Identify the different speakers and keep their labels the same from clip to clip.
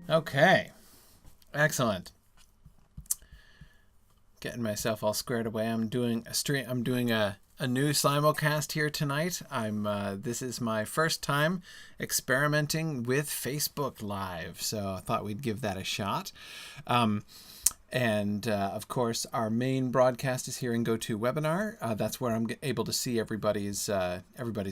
Speaker 1: Okay. Excellent. Getting myself all squared away. I'm doing a stream. I'm doing a new simulcast here tonight. This is my first time experimenting with Facebook Live, so I thought we'd give that a shot. And of course, our main broadcast is here in GoToWebinar. That's where I'm able to see everybody's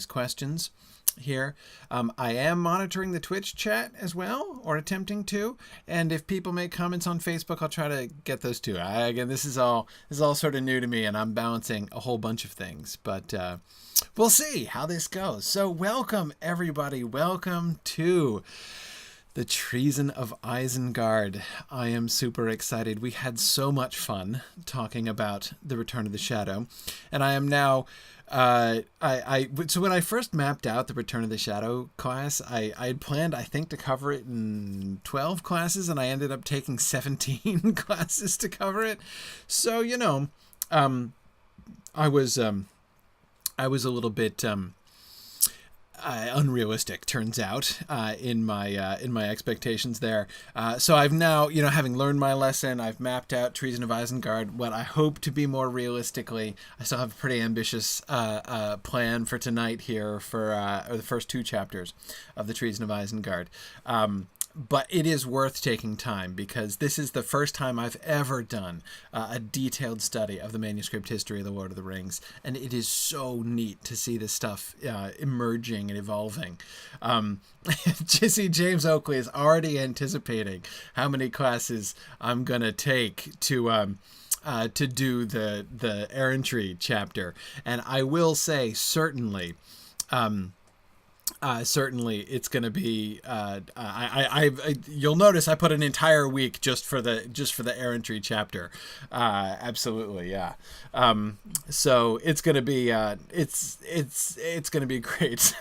Speaker 1: questions here. I am monitoring the Twitch chat as well, or attempting to. And if people make comments on Facebook, I'll try to get those too. Again, this is all sort of new to me, and I'm balancing a whole bunch of things. But we'll see how this goes. So welcome, everybody. Welcome to the Treason of Isengard. I am super excited. We had so much fun talking about the Return of the Shadow, and I am now. So when I first mapped out the Return of the Shadow class, I had planned, I think, to cover it in 12 classes, and I ended up taking 17 classes to cover it. So I was a little bit unrealistic, turns out, in my expectations there. So I've now, having learned my lesson, I've mapped out Treason of Isengard, what I hope to be more realistically. I still have a pretty ambitious plan for tonight here for the first 2 chapters of the Treason of Isengard. But it is worth taking time, because this is the first time I've ever done a detailed study of the manuscript history of The Lord of the Rings. And it is so neat to see this stuff emerging and evolving. Jesse James Oakley is already anticipating how many classes I'm going to take to do the errantry chapter. And I will say, certainly, it's going to be. You'll notice I put an entire week just for the errantry chapter. Absolutely, yeah. So it's going to be. It's going to be great.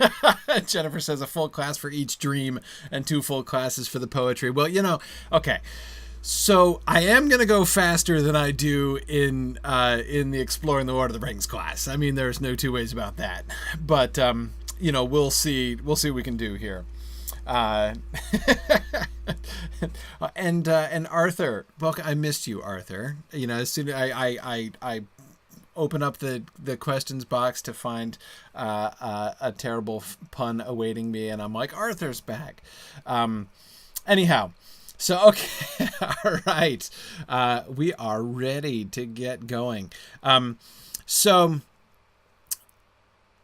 Speaker 1: Jennifer says a full class for each dream and 2 full classes for the poetry. Well, okay. So I am going to go faster than I do in the Exploring the Lord of the Rings class. I mean, there's no 2 ways about that. But we'll see what we can do here. And Arthur, welcome. I missed you, Arthur. As soon as I open up the questions box to find a terrible pun awaiting me, and I'm like, Arthur's back. Anyhow. So, okay, all right. We are ready to get going. So,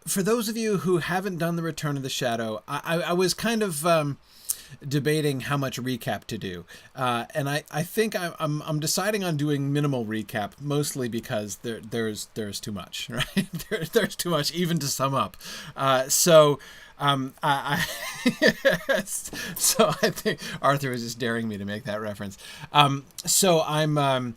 Speaker 1: for those of you who haven't done the Return of the Shadow, I was kind of debating how much recap to do, and I think I'm deciding on doing minimal recap, mostly because there's too much, right? There's too much even to sum up. So I think Arthur was just daring me to make that reference. So I'm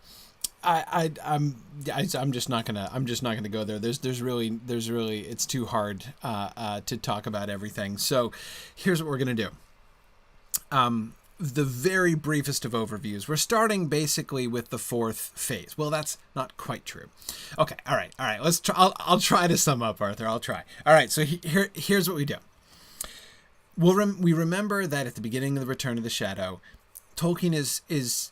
Speaker 1: just not gonna go there. There's really it's too hard to talk about everything. So here's what we're gonna do. The very briefest of overviews. We're starting basically with the 4th phase. Well, that's not quite true. Okay, all right. Let's try. I'll try to sum up, Arthur. I'll try. All right. So here's what we do. We remember that at the beginning of the Return of the Shadow, Tolkien is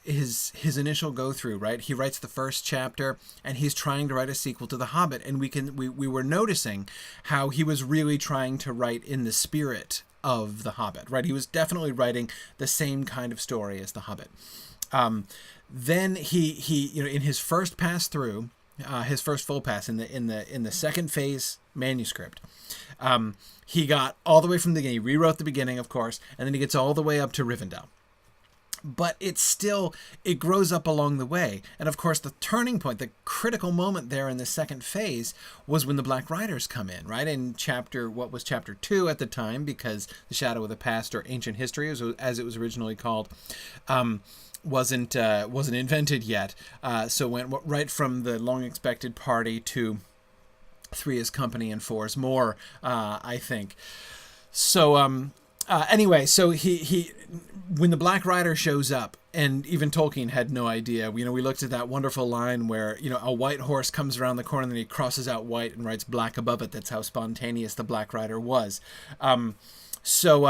Speaker 1: his initial go through, right? He writes the first chapter, and he's trying to write a sequel to The Hobbit, and we were noticing how he was really trying to write in the spirit of The Hobbit, right? He was definitely writing the same kind of story as The Hobbit. Then he in his first pass through, his first full pass in the second phase manuscript, he got all the way from the beginning. He rewrote the beginning, of course, and then he gets all the way up to Rivendell. But it grows up along the way. And of course, the turning point, the critical moment there in the second phase was when the Black Riders come in, right? In what was chapter 2 at the time, because The Shadow of the Past, or Ancient History, as it was originally called, wasn't invented yet. So it went right from the long-expected party to 3 is company and 4 is more, I think. So, anyway, so he when the Black Rider shows up, And even Tolkien had no idea. You know, we looked at that wonderful line where, you know, a white horse comes around the corner and then he crosses out white and writes black above it. That's how spontaneous the Black Rider was. So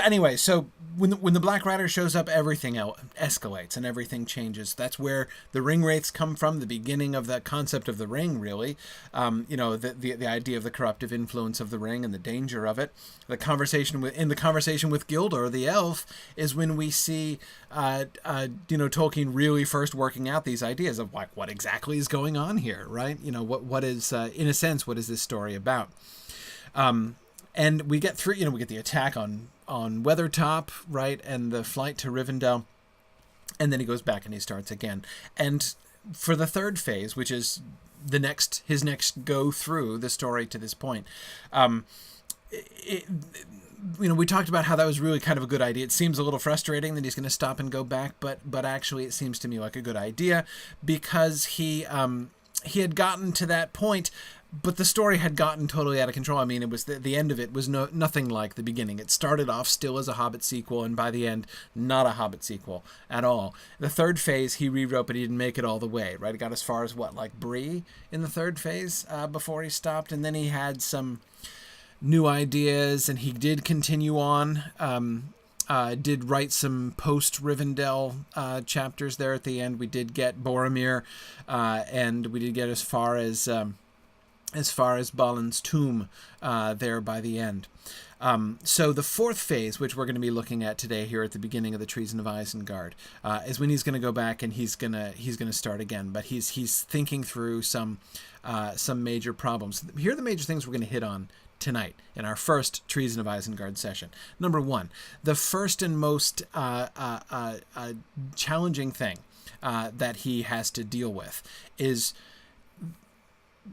Speaker 1: anyway, so when the Black Rider shows up, everything escalates and everything changes. That's where the ring wraiths come from, the beginning of the concept of the ring, really. You know, the idea of the corruptive influence of the ring and the danger of it. The conversation with Gildor, the elf, is when we see, you know, Tolkien really first working out these ideas of like what exactly is going on here, right? You know, what is, in a sense, what is this story about? And we get through, you know, we get the attack on Weathertop, right, and the flight to Rivendell, and then he goes back and he starts again. And for the third phase, which is his next go through the story to this point, you know, we talked about how that was really kind of a good idea. It seems a little frustrating that he's going to stop and go back, but actually it seems to me like a good idea because he had gotten to that point. But the story had gotten totally out of control. I mean, it was the end of it was nothing like the beginning. It started off still as a Hobbit sequel, and by the end, not a Hobbit sequel at all. The third phase, he rewrote, but he didn't make it all the way, right? It got as far as, like Bree in the third phase before he stopped, and then he had some new ideas, and he did continue on, did write some post-Rivendell chapters there at the end. We did get Boromir, and we did get as far as Balin's tomb there by the end. So the fourth phase, which we're going to be looking at today here at the beginning of the Treason of Isengard, is when he's going to go back and he's going to start again. But he's thinking through some major problems. Here are the major things we're going to hit on tonight in our first Treason of Isengard session. Number one, the first and most challenging thing that he has to deal with is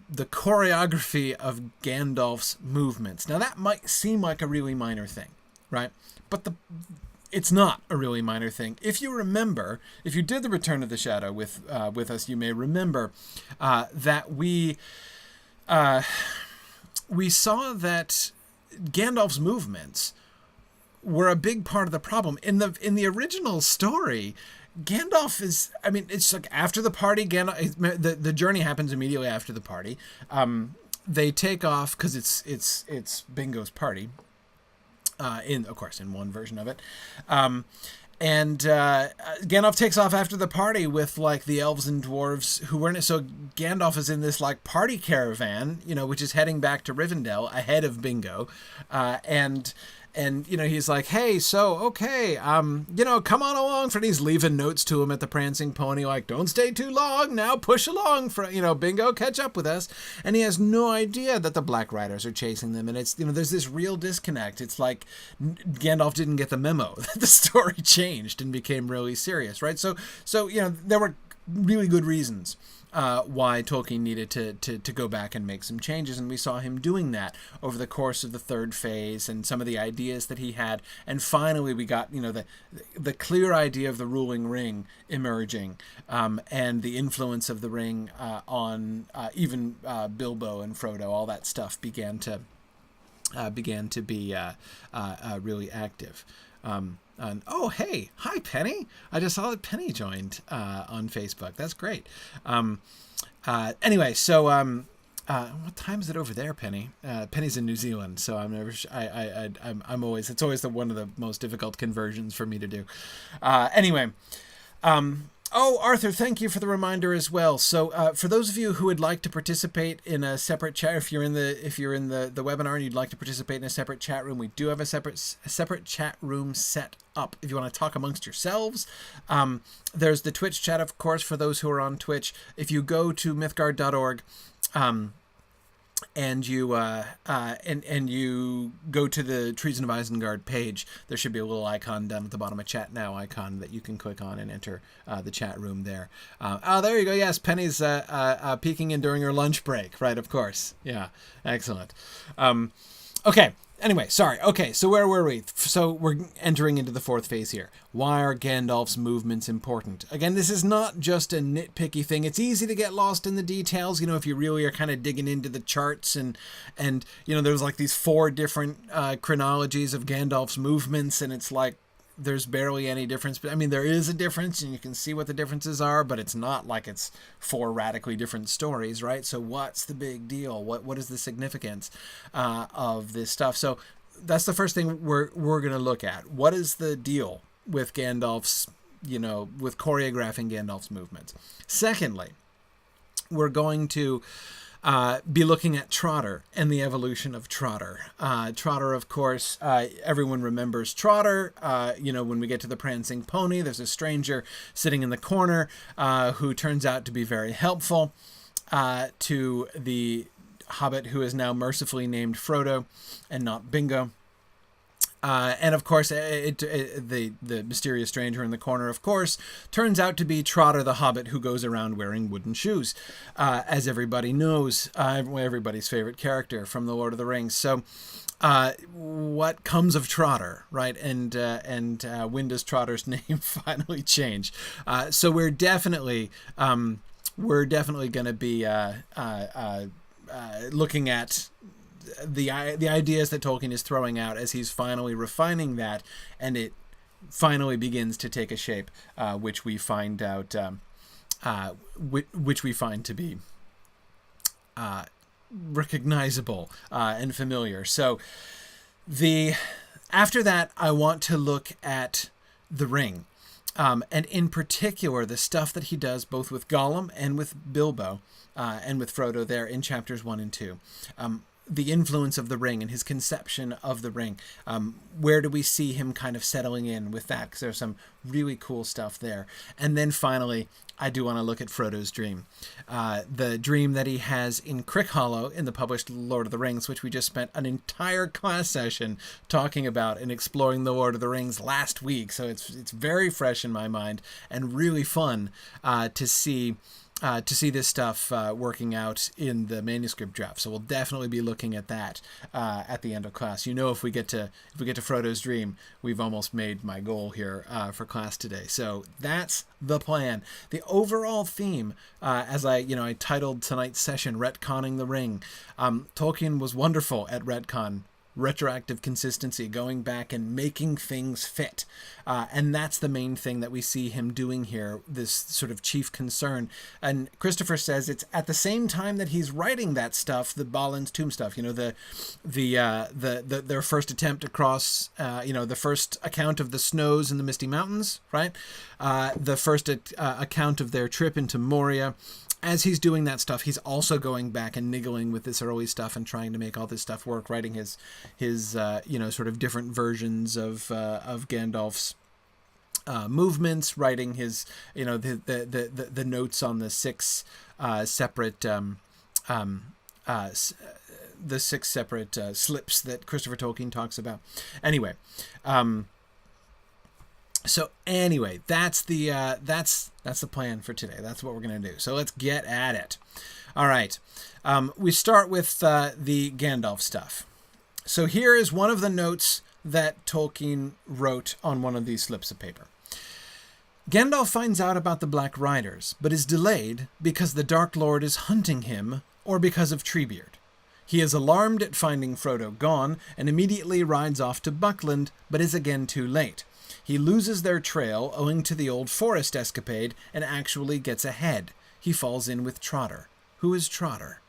Speaker 1: the choreography of Gandalf's movements. Now that might seem like a really minor thing, right? But it's not a really minor thing. If you remember, if you did the Return of the Shadow with us, you may remember that we saw that Gandalf's movements were a big part of the problem. In the original story, Gandalf is, I mean, it's like after the party, the journey happens immediately after the party. They take off because it's Bingo's party, in one version of it. And Gandalf takes off after the party with like the elves and dwarves who weren't. So Gandalf is in this like party caravan, you know, which is heading back to Rivendell ahead of Bingo, and you know, he's like, hey, so okay, you know, come on along. And he's leaving notes to him at the prancing pony, like, don't stay too long. Now push along, for you know, Bingo, catch up with us. And he has no idea that the Black Riders are chasing them, and it's, you know, there's this real disconnect. It's like Gandalf didn't get the memo that the story changed and became really serious, right? So you know, there were really good reasons why Tolkien needed to go back and make some changes, and we saw him doing that over the course of the third phase and some of the ideas that he had, and finally we got, you know, the clear idea of the ruling ring emerging, and the influence of the ring on even Bilbo and Frodo. All that stuff began to be really active. Oh, hey, hi, Penny. I just saw that Penny joined on Facebook. That's great. Anyway, so what time is it over there, Penny? Penny's in New Zealand, so I'm never. I'm always. It's always one of the most difficult conversions for me to do. Anyway. Oh, Arthur, thank you for the reminder as well. So, for those of you who would like to participate in a separate chat, if you're in the webinar and you'd like to participate in a separate chat room, we do have a separate chat room set up. If you want to talk amongst yourselves, there's the Twitch chat, of course, for those who are on Twitch. If you go to mythgard.org, and you go to the Treason of Isengard page, there should be a little icon down at the bottom, a chat now icon that you can click on and enter the chat room there. Oh, there you go. Yes, Penny's peeking in during her lunch break. Right, of course. Yeah, excellent. Okay. Anyway, sorry. Okay, so where were we? So we're entering into the fourth phase here. Why are Gandalf's movements important? Again, this is not just a nitpicky thing. It's easy to get lost in the details, you know, if you really are kind of digging into the charts and you know, there's like these 4 different chronologies of Gandalf's movements, and it's like there's barely any difference. But I mean, there is a difference, and you can see what the differences are, but it's not like it's 4 radically different stories, right? So what's the big deal? What is the significance of this stuff? So that's the first thing we're going to look at. What is the deal with Gandalf's, with choreographing Gandalf's movements? Secondly, we're going to be looking at Trotter and the evolution of Trotter. Trotter, of course, everyone remembers Trotter. When we get to the prancing pony, there's a stranger sitting in the corner who turns out to be very helpful to the hobbit who is now mercifully named Frodo and not Bingo. And of course, the mysterious stranger in the corner, of course, turns out to be Trotter the Hobbit, who goes around wearing wooden shoes, as everybody knows, everybody's favorite character from The Lord of the Rings. So, what comes of Trotter, right? And when does Trotter's name finally change? So we're definitely going to be looking at the ideas that Tolkien is throwing out as he's finally refining that, and it finally begins to take a shape, which we find out, which we find to be recognizable and familiar. So after that, I want to look at the ring, and in particular the stuff that he does both with Gollum and with Bilbo, and with Frodo there in chapters 1 and 2. The influence of the ring and his conception of the ring. Where do we see him kind of settling in with that? Because there's some really cool stuff there. And then finally, I do want to look at Frodo's dream. The dream that he has in Crickhollow in the published Lord of the Rings, which we just spent an entire class session talking about and exploring the Lord of the Rings last week. So it's very fresh in my mind and really fun to see this stuff working out in the manuscript draft. So we'll definitely be looking at that at the end of class. If we get to Frodo's dream, we've almost made my goal here for class today. So that's the plan. The overall theme, as I titled tonight's session, Retconning the Ring. Tolkien was wonderful at retcon. Retroactive consistency, going back and making things fit. And that's the main thing that we see him doing here, this sort of chief concern. And Christopher says it's at the same time that he's writing that stuff, the Balin's Tomb stuff, their first attempt across, the first account of the snows in the Misty Mountains, right? The first account of their trip into Moria. As he's doing that stuff, he's also going back and niggling with this early stuff and trying to make all this stuff work, writing his sort of different versions of Gandalf's movements, writing his, the notes on the six separate slips that Christopher Tolkien talks about. Anyway, that's the plan for today. That's what we're going to do. So let's get at it. All right. We start with the Gandalf stuff. So here is one of the notes that Tolkien wrote on one of these slips of paper. Gandalf finds out about the Black Riders, but is delayed because the Dark Lord is hunting him or because of Treebeard. He is alarmed at finding Frodo gone and immediately rides off to Buckland, but is again too late. He loses their trail owing to the old forest escapade and actually gets ahead. He falls in with Trotter. Who is Trotter?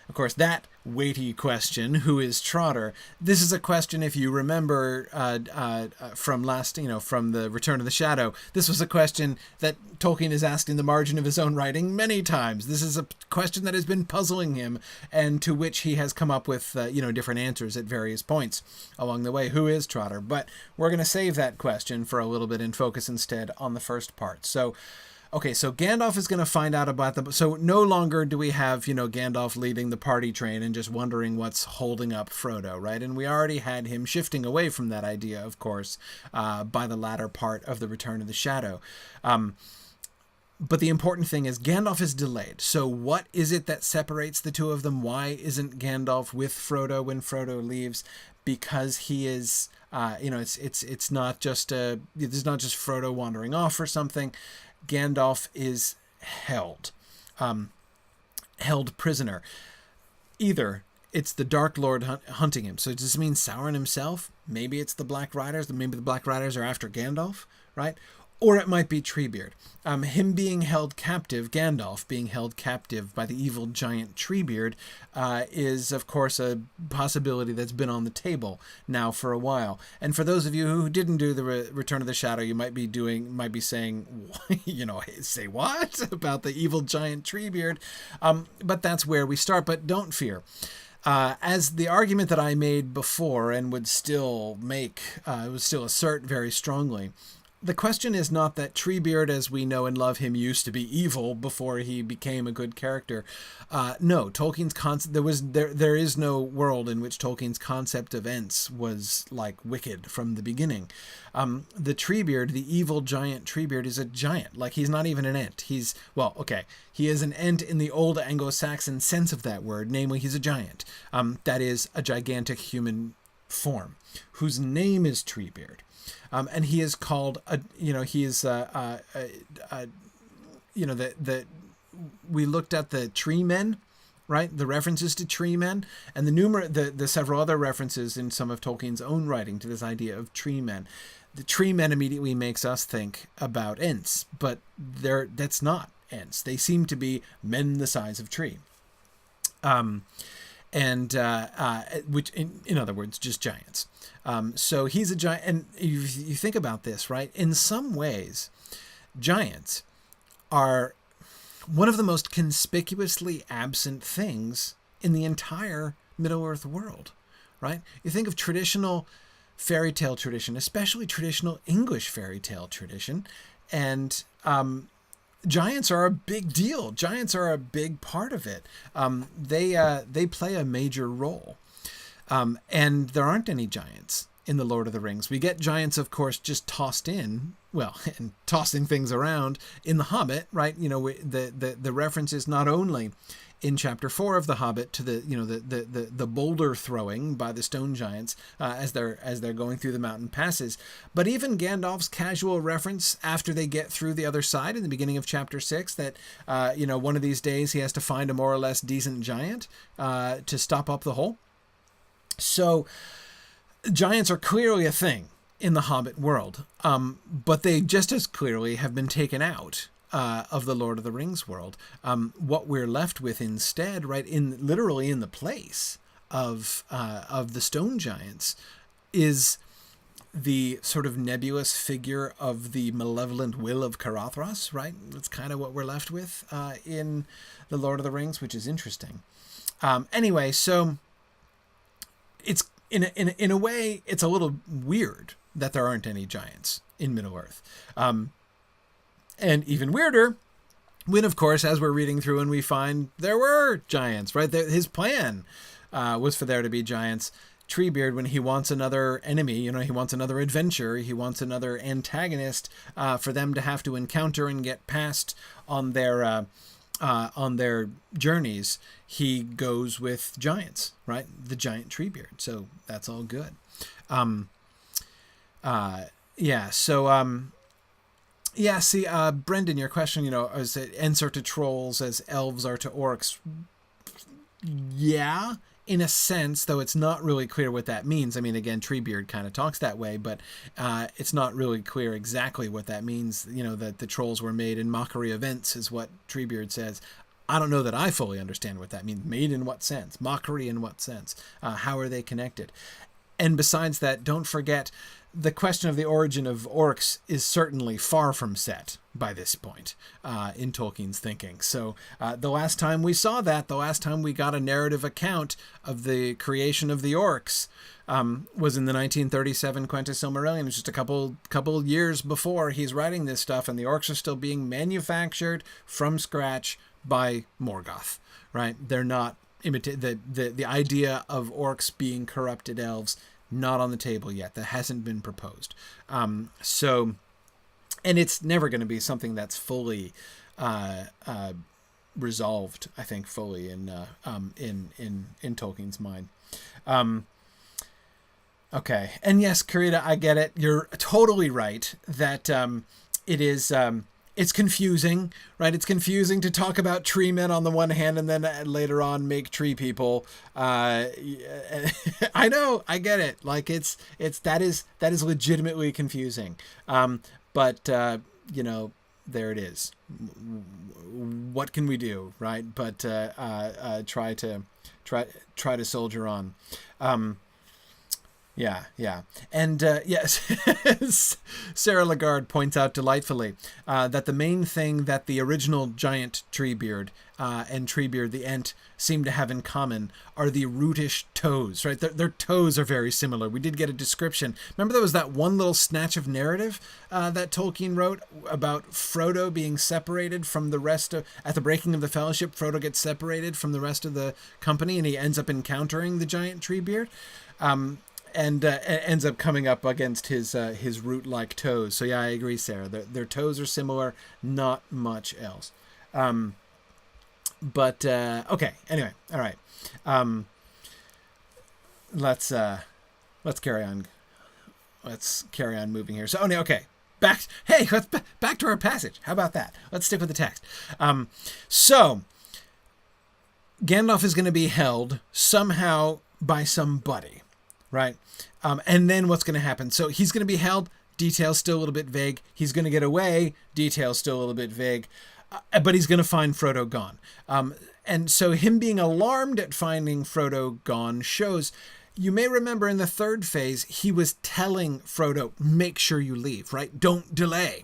Speaker 1: Of course, that weighty question, who is Trotter? This is a question, if you remember from the Return of the Shadow, this was a question that Tolkien has asked in the margin of his own writing many times. This is a question that has been puzzling him and to which he has come up with, different answers at various points along the way. Who is Trotter? But we're going to save that question for a little bit and focus instead on the first part. So Gandalf is going to find out about them. So no longer do we have, Gandalf leading the party train and just wondering what's holding up Frodo, right? And we already had him shifting away from that idea, of course, by the latter part of the Return of the Shadow. But the important thing is Gandalf is delayed. So what is it that separates the two of them? Why isn't Gandalf with Frodo when Frodo leaves? Because he is, it's not just Frodo wandering off or something. Gandalf is held prisoner, either it's the Dark Lord hunting him. So does it mean Sauron himself? Maybe it's the Black Riders. Maybe the Black Riders are after Gandalf, right? Or it might be Treebeard. Him being held captive, Gandalf being held captive by the evil giant Treebeard, is, of course, a possibility that's been on the table now for a while. And for those of you who didn't do the Return of the Shadow, you might be saying, say what about the evil giant Treebeard? But that's where we start. But don't fear. As the argument that I made before and would still assert very strongly, the question is not that Treebeard, as we know and love him, used to be evil before he became a good character. No, Tolkien's concept, there is no world in which Tolkien's concept of Ents was like wicked from the beginning. The Treebeard, the evil giant Treebeard, is a giant. Like, he's not even an Ent. He is an Ent in the old Anglo-Saxon sense of that word, namely he's a giant. That is a gigantic human form, whose name is Treebeard. And he is called, we looked at the tree men, right? The references to tree men, and the several other references in some of Tolkien's own writing to this idea of tree men. The tree men immediately makes us think about Ents, but that's not Ents. They seem to be men the size of tree. Which in other words, just giants. So he's a giant, and you think about this, right? In some ways, giants are one of the most conspicuously absent things in the entire Middle-earth world, right? You think of traditional fairy tale tradition, especially traditional English fairy tale tradition, and giants are a big deal. Giants are a big part of it. They play a major role. And there aren't any giants in The Lord of the Rings. We get giants, of course, just tossed in, and tossing things around in The Hobbit, right? The reference is not only in chapter 4 of The Hobbit to the boulder throwing by the stone giants as they're going through the mountain passes, but even Gandalf's casual reference after they get through the other side in the beginning of chapter 6 that one of these days he has to find a more or less decent giant to stop up the hole. So giants are clearly a thing in the Hobbit world, but they just as clearly have been taken out of the Lord of the Rings world. What we're left with instead, right, literally in the place of the stone giants, is the sort of nebulous figure of the malevolent will of Caradhras, right? That's kind of what we're left with in the Lord of the Rings, which is interesting. Anyway, so it's in a way, it's a little weird that there aren't any giants in Middle-earth. And even weirder when, of course, as we're reading through and we find there were giants, right? His plan was for there to be giants. Treebeard, when he wants another enemy, he wants another adventure, he wants another antagonist for them to have to encounter and get past on their journeys, he goes with giants, right? The giant Treebeard. So that's all good. Brendan, your question, is it Ents are to trolls as elves are to orcs? Yeah, in a sense, though it's not really clear what that means. I mean, again, Treebeard kind of talks that way, but it's not really clear exactly what that means, that the trolls were made in mockery of Ents is what Treebeard says. I don't know that I fully understand what that means. Made in what sense? Mockery in what sense? How are they connected? And besides that, don't forget, the question of the origin of orcs is certainly far from set by this point in Tolkien's thinking. So the last time we saw that, the last time we got a narrative account of the creation of the orcs was in the 1937 Quentis Silmarillion, just a couple years before he's writing this stuff, and the orcs are still being manufactured from scratch by Morgoth, right? They're not the idea of orcs being corrupted elves, not on the table yet. That hasn't been proposed. And it's never going to be something that's fully resolved, I think, fully in Tolkien's mind. Okay. And yes, Karita, I get it. You're totally right that it is it's confusing, right? It's confusing to talk about tree men on the one hand and then later on make tree people. I know, I get it. Like that is legitimately confusing. But you know, there it is. What can we do, right? But try to soldier on. Yeah. And yes, Sarah Lagarde points out delightfully that the main thing that the original giant Treebeard and Treebeard the Ent seem to have in common are the rootish toes, right? Their toes are very similar. We did get a description. Remember there was that one little snatch of narrative that Tolkien wrote about Frodo being separated from the rest of, at the breaking of the Fellowship, Frodo gets separated from the rest of the company and he ends up encountering the giant Treebeard. And ends up coming up against his root-like toes. So yeah, I agree, Sarah. Their toes are similar, not much else. But okay. Anyway, all right. Let's carry on. Let's carry on moving here. So okay. Back to our passage. How about that? Let's stick with the text. So Gandalf is going to be held somehow by somebody. Right. And then what's going to happen? So he's going to be held. Details still a little bit vague. He's going to get away. Details still a little bit vague. But he's going to find Frodo gone. And so him being alarmed at finding Frodo gone shows, you may remember in the third phase, he was telling Frodo, make sure you leave, right? Don't delay.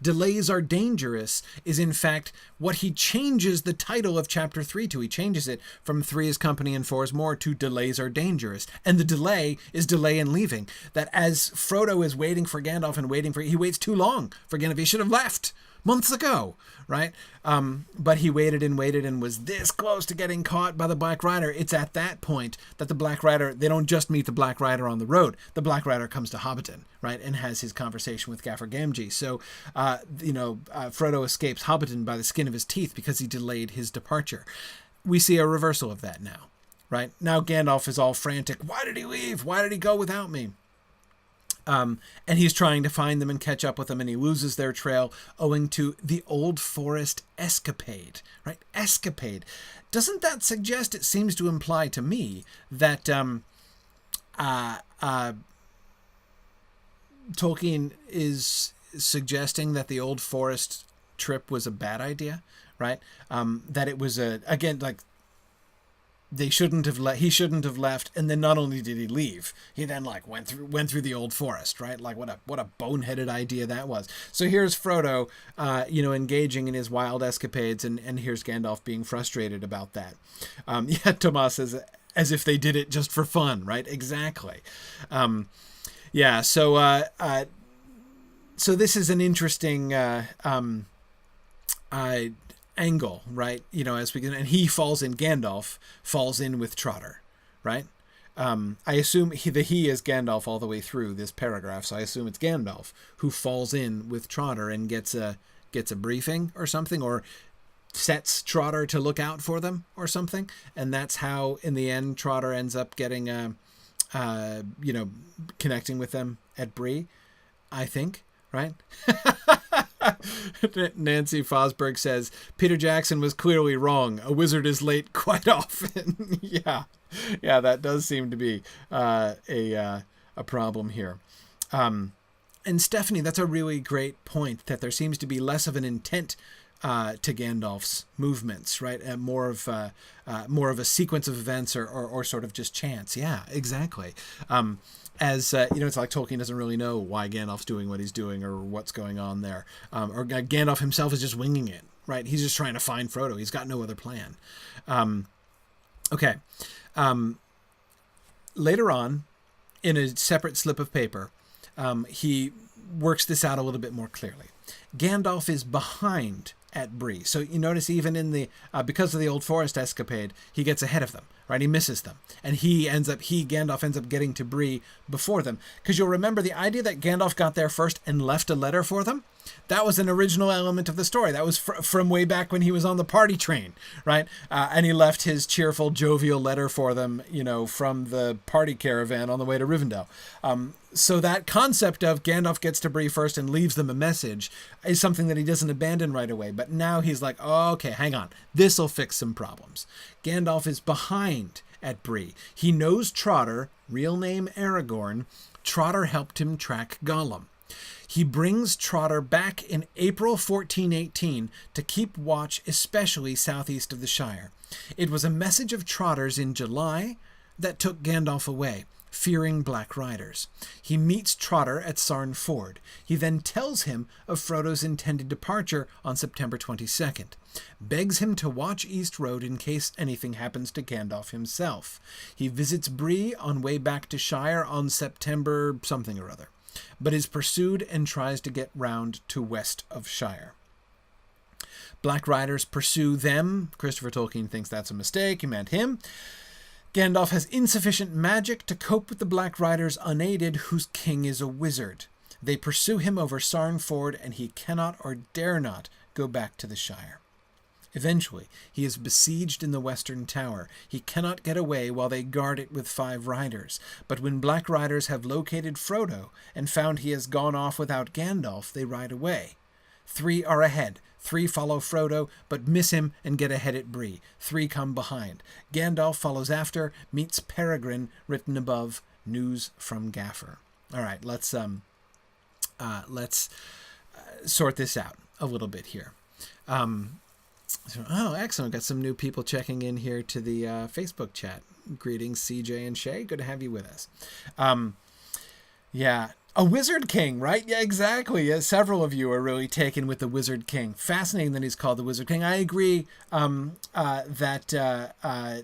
Speaker 1: Delays are dangerous is in fact what he changes the title of chapter 3 to. He changes it from 3 is company and 4 is more to delays are dangerous. And the delay is delay in leaving. That as Frodo is waiting for Gandalf and he waits too long for Gandalf. He should have left months ago, right? But he waited and was this close to getting caught by the Black Rider. It's at that point that the Black Rider, they don't just meet the Black Rider on the road. The Black Rider comes to Hobbiton, right? And has his conversation with Gaffer Gamgee. So, Frodo escapes Hobbiton by the skin of his teeth because he delayed his departure. We see a reversal of that now, right? Now Gandalf is all frantic. Why did he leave? Why did he go without me? And he's trying to find them and catch up with them, and he loses their trail owing to the Old Forest escapade, right? Escapade. Doesn't that suggest, it seems to imply to me, that Tolkien is suggesting that the Old Forest trip was a bad idea, right? That it was he shouldn't have left, and then not only did he leave, he then went through the Old Forest, right? Like what a boneheaded idea that was. So here's Frodo, engaging in his wild escapades, and here's Gandalf being frustrated about that. Tomas says, as if they did it just for fun, right? Exactly. So this is an interesting angle, right? As we can, and Gandalf falls in with Trotter, right? I assume he is Gandalf all the way through this paragraph, so I assume it's Gandalf who falls in with Trotter and gets a briefing or something, or sets Trotter to look out for them or something, and that's how in the end Trotter ends up getting connecting with them at Bree, I think, right? Nancy Fosberg says, Peter Jackson was clearly wrong. A wizard is late quite often. Yeah, that does seem to be a problem here. And Stephanie, that's a really great point, that there seems to be less of an intent to Gandalf's movements, right? More of a sequence of events or sort of just chance. Yeah, exactly. It's like Tolkien doesn't really know why Gandalf's doing what he's doing or what's going on there. Or Gandalf himself is just winging it, right? He's just trying to find Frodo. He's got no other plan. Okay. Later on, in a separate slip of paper, he works this out a little bit more clearly. Gandalf is behind at Bree. So you notice even in the, because of the Old Forest escapade, he gets ahead of them, right? He misses them. And Gandalf ends up getting to Bree before them. Because you'll remember the idea that Gandalf got there first and left a letter for them. That was an original element of the story. That was from way back when he was on the party train, right? And he left his cheerful, jovial letter for them, from the party caravan on the way to Rivendell. So that concept of Gandalf gets to Bree first and leaves them a message is something that he doesn't abandon right away. But now he's like, oh, okay, hang on. This'll fix some problems. Gandalf is behind at Bree. He knows Trotter, real name Aragorn. Trotter helped him track Gollum. He brings Trotter back in April 1418 to keep watch, especially southeast of the Shire. It was a message of Trotter's in July that took Gandalf away, fearing Black Riders. He meets Trotter at Sarn Ford. He then tells him of Frodo's intended departure on September 22nd, begs him to watch East Road in case anything happens to Gandalf himself. He visits Bree on way back to Shire on September something or other, but is pursued and tries to get round to west of Shire. Black Riders pursue them. Christopher Tolkien thinks that's a mistake. He meant him. Gandalf has insufficient magic to cope with the Black Riders unaided, whose king is a wizard. They pursue him over Sarn Ford, and he cannot or dare not go back to the Shire. Eventually, he is besieged in the Western Tower. He cannot get away while they guard it with 5 riders. But when Black Riders have located Frodo and found he has gone off without Gandalf, they ride away. 3 are ahead. 3 follow Frodo, but miss him and get ahead at Bree. 3 come behind. Gandalf follows after, meets Peregrine, written above, news from Gaffer. All right, let's sort this out a little bit here. Oh, excellent. Got some new people checking in here to the Facebook chat. Greetings, CJ and Shay. Good to have you with us. Yeah, a Wizard King, right? Yeah, exactly. Yeah, several of you are really taken with the Wizard King. Fascinating that he's called the Wizard King. I agree that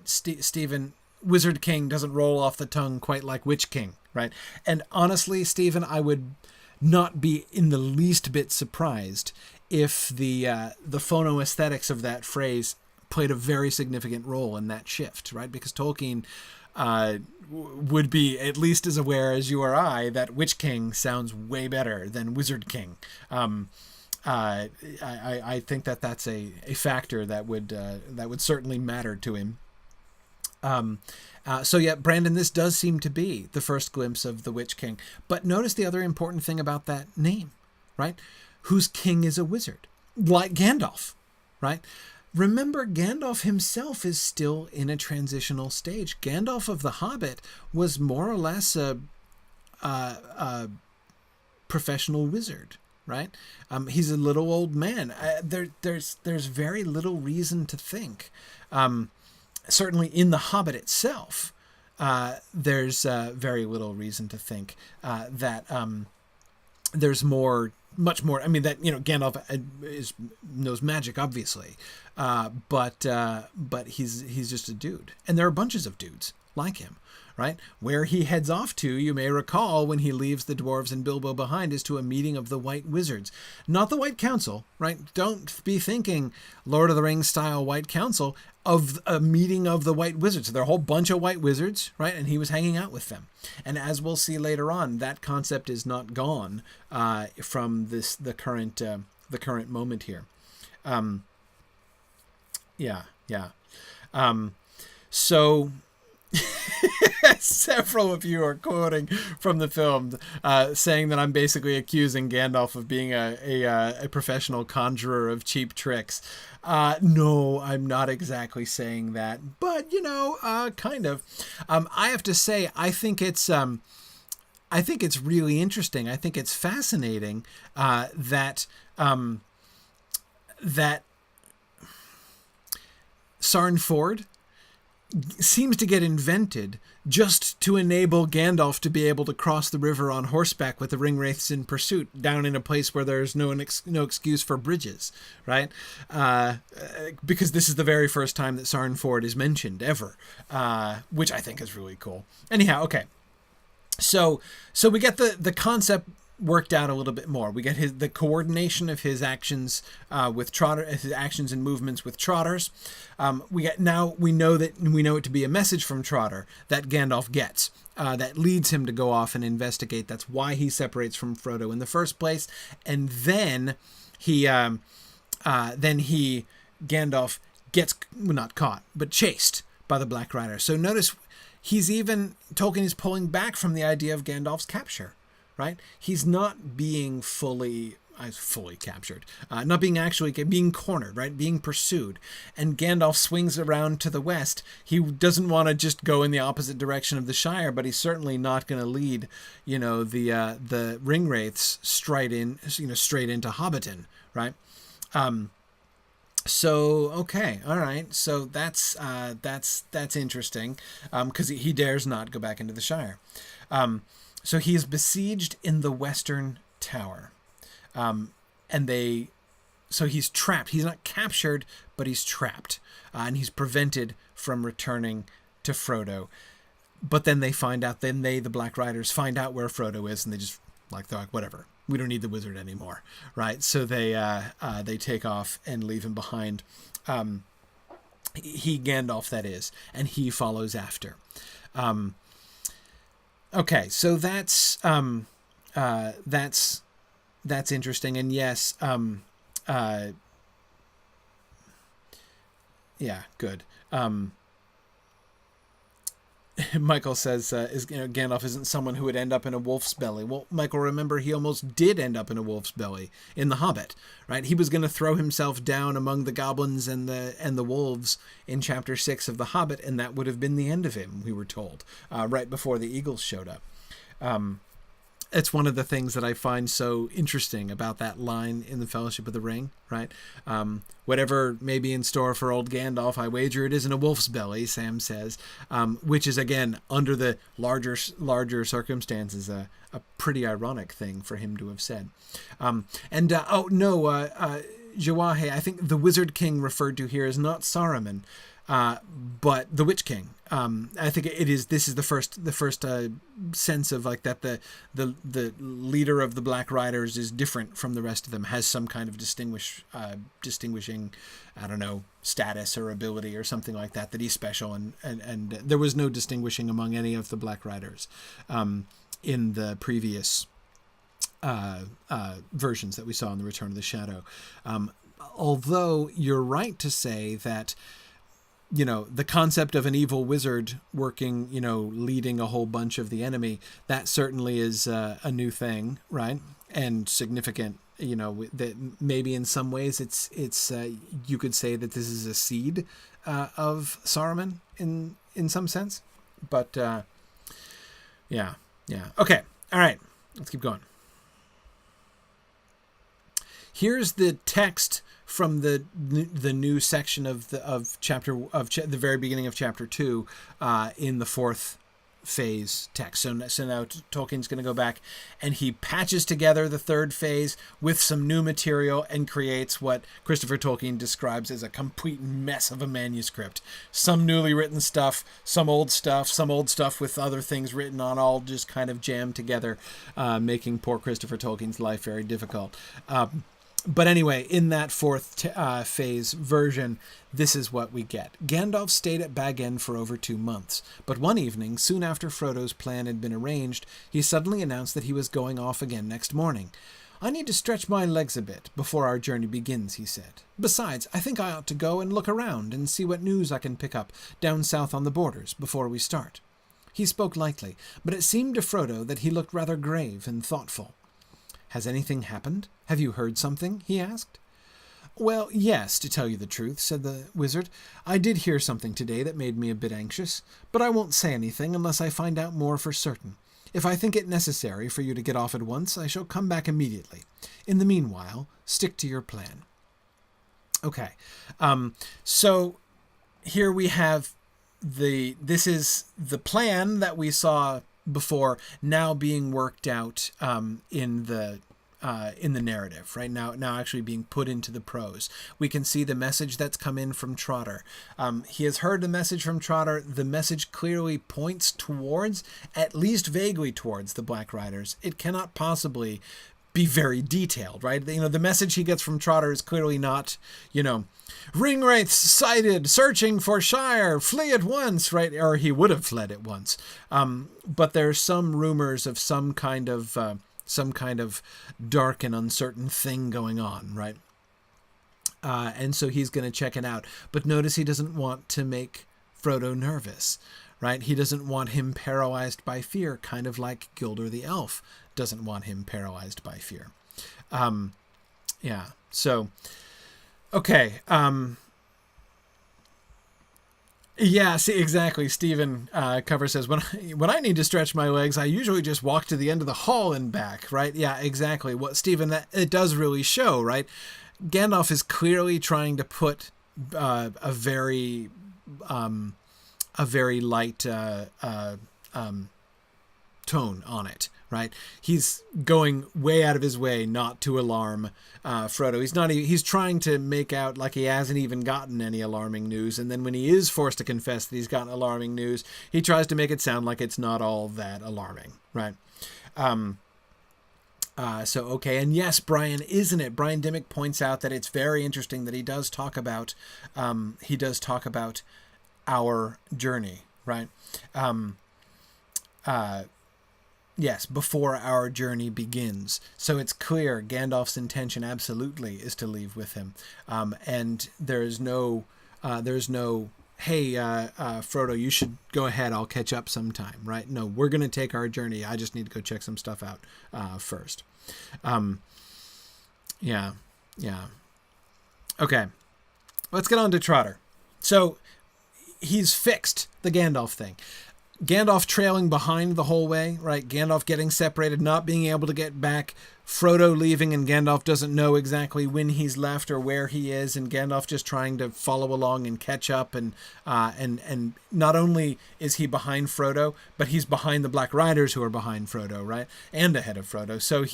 Speaker 1: Stephen, Wizard King doesn't roll off the tongue quite like Witch King, right? And honestly, Stephen, I would not be in the least bit surprised if the phonoaesthetics of that phrase played a very significant role in that shift, right? Because Tolkien would be at least as aware as you or I that Witch King sounds way better than Wizard King. I think that's a factor that would certainly matter to him. So yeah, Brandon, this does seem to be the first glimpse of the Witch King. But notice the other important thing about that name, right? Whose king is a wizard, like Gandalf, right? Remember, Gandalf himself is still in a transitional stage. Gandalf of the Hobbit was more or less a professional wizard, right? He's a little old man. There's very little reason to think. Certainly in the Hobbit itself, there's very little reason to think that there's much more. I mean, that, Gandalf knows magic, obviously, but he's just a dude, and there are bunches of dudes like him, right? Where he heads off to, you may recall, when he leaves the dwarves and Bilbo behind, is to a meeting of the White Wizards, not the White Council, right? Don't be thinking Lord of the Rings style White Council, of a meeting of the White Wizards. So there are a whole bunch of White Wizards, right? And he was hanging out with them. And as we'll see later on, that concept is not gone from the current moment here. So several of you are quoting from the film, saying that I'm basically accusing Gandalf of being a professional conjurer of cheap tricks. No, I'm not exactly saying that, but kind of. I have to say, I think it's really interesting. I think it's fascinating that Sarn Ford seems to get invented just to enable Gandalf to be able to cross the river on horseback with the ringwraiths in pursuit down in a place where there's no excuse for bridges, right? Because this is the very first time that Sarn Ford is mentioned ever, which I think is really cool. Anyhow, okay. So we get the concept worked out a little bit more. We get the coordination of his actions with Trotter, his actions and movements with Trotters. We know it to be a message from Trotter that Gandalf gets that leads him to go off and investigate. That's why he separates from Frodo in the first place, and then Gandalf gets not caught but chased by the Black Rider. So notice Tolkien is pulling back from the idea of Gandalf's capture. Right? He's not being fully captured, not being being cornered, right? Being pursued. And Gandalf swings around to the west. He doesn't want to just go in the opposite direction of the Shire, but he's certainly not going to lead, the Ringwraiths straight into Hobbiton, right? So, okay. All right. So that's interesting. Cause he dares not go back into the Shire. So he is besieged in the Western Tower. So he's trapped. He's not captured, but he's trapped. And he's prevented from returning to Frodo. But then the Black Riders find out where Frodo is, and they're like, whatever. We don't need the wizard anymore, right? So they take off and leave him behind. Gandalf, that is, and he follows after. Okay, so that's interesting, and yes, yeah, good. Michael says, Gandalf isn't someone who would end up in a wolf's belly. Well, Michael, remember, he almost did end up in a wolf's belly in The Hobbit, right? He was going to throw himself down among the goblins and the wolves in chapter 6 of The Hobbit, and that would have been the end of him, we were told, right before the eagles showed up. It's one of the things that I find so interesting about that line in The Fellowship of the Ring, right? Whatever may be in store for old Gandalf, I wager it isn't a wolf's belly, Sam says, which is, again, under the larger circumstances, a pretty ironic thing for him to have said. Jawahe, I think the Wizard King referred to here is not Saruman, but the Witch King. I think this is the first sense of like that the leader of the Black Riders is different from the rest of them, has some kind of distinguishing, I don't know, status or ability or something like that he's special, and there was no distinguishing among any of the Black Riders in the previous versions that we saw in the Return of the Shadow. Although you're right to say that, the concept of an evil wizard working, leading a whole bunch of the enemy, that certainly is a new thing, right? And significant, that maybe in some ways it's you could say that this is a seed of Saruman in some sense. But yeah. Okay. All right. Let's keep going. Here's the text from the new section of the very beginning of chapter 2 in the fourth phase text. So now Tolkien's going to go back and he patches together the third phase with some new material and creates what Christopher Tolkien describes as a complete mess of a manuscript. Some newly written stuff, some old stuff with other things written on, all just kind of jammed together, making poor Christopher Tolkien's life very difficult. But anyway, in that fourth phase version, this is what we get. Gandalf stayed at Bag End for over 2 months, but one evening, soon after Frodo's plan had been arranged, he suddenly announced that he was going off again next morning. "I need to stretch my legs a bit before our journey begins," he said. "Besides, I think I ought to go and look around and see what news I can pick up down south on the borders before we start." He spoke lightly, but it seemed to Frodo that he looked rather grave and thoughtful. "Has anything happened? Have you heard something?" he asked. "Well, yes, to tell you the truth," said the wizard. "I did hear something today that made me a bit anxious, but I won't say anything unless I find out more for certain. If I think it necessary for you to get off at once, I shall come back immediately. In the meanwhile, stick to your plan." Okay, so here we have this is the plan that we saw before now being worked out in the in the narrative, right? Now actually being put into the prose. We can see the message that's come in from Trotter. He has heard the message from Trotter. The message clearly points towards, at least vaguely towards, the Black Riders. It cannot possibly be very detailed, right? The message he gets from Trotter is clearly not, ring wraiths sighted, searching for Shire, flee at once, right? Or he would have fled at once. But there's some rumors of some kind of dark and uncertain thing going on, right? And so he's going to check it out. But notice he doesn't want to make Frodo nervous, right? He doesn't want him paralyzed by fear, kind of like Gilder the Elf doesn't want him paralyzed by fear. So, okay. See, exactly. Stephen Cover says, when I need to stretch my legs, I usually just walk to the end of the hall and back, right? Yeah, exactly. What Stephen, it does really show, right? Gandalf is clearly trying to put a very light tone on it, right? He's going way out of his way not to alarm Frodo. He's trying to make out like he hasn't even gotten any alarming news, and then when he is forced to confess that he's gotten alarming news, he tries to make it sound like it's not all that alarming, right? Okay, and yes, Brian, isn't it? Brian Dimmick points out that it's very interesting that he does talk about our journey, right? Yes, before our journey begins. So it's clear Gandalf's intention absolutely is to leave with him. And there's no, hey, Frodo, you should go ahead. I'll catch up sometime, right? No, we're going to take our journey. I just need to go check some stuff out first. Okay, let's get on to Trotter. So he's fixed the Gandalf thing. Gandalf trailing behind the whole way, right? Gandalf getting separated, not being able to get back. Frodo leaving, and Gandalf doesn't know exactly when he's left or where he is, and Gandalf just trying to follow along and catch up. And not only is he behind Frodo, but he's behind the Black Riders who are behind Frodo, right? And ahead of Frodo. So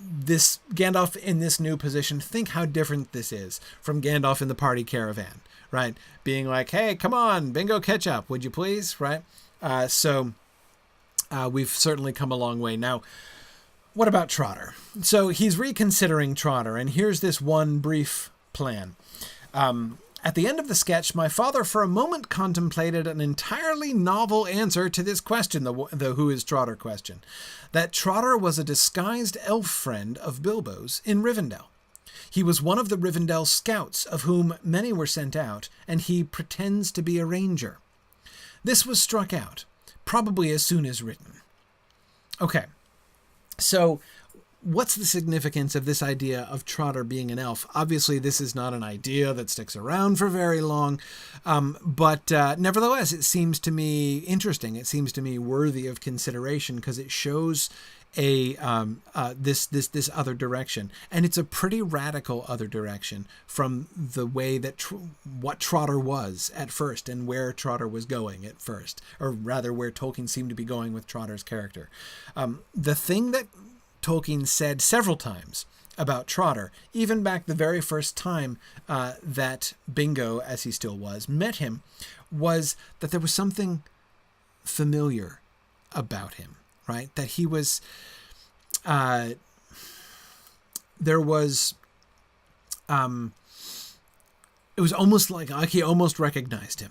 Speaker 1: this Gandalf in this new position, think how different this is from Gandalf in the party caravan. Right? Being like, hey, come on, bingo, catch up, would you please? Right? So we've certainly come a long way. Now, what about Trotter? So he's reconsidering Trotter, and here's this one brief plan. At the end of the sketch, my father for a moment contemplated an entirely novel answer to this question, the who is Trotter question. That Trotter was a disguised elf friend of Bilbo's in Rivendell. He was one of the Rivendell scouts, of whom many were sent out, and he pretends to be a ranger. This was struck out, probably as soon as written. Okay, so what's the significance of this idea of Trotter being an elf? Obviously, this is not an idea that sticks around for very long, but nevertheless, it seems to me interesting. It seems to me worthy of consideration because it shows this other direction, and it's a pretty radical other direction from the way that what Trotter was at first and where Trotter was going at first, or rather where Tolkien seemed to be going with Trotter's character. The thing that Tolkien said several times about Trotter, even back the very first time that Bingo, as he still was, met him, was that there was something familiar about him. Right? That he was, it was almost like he almost recognized him,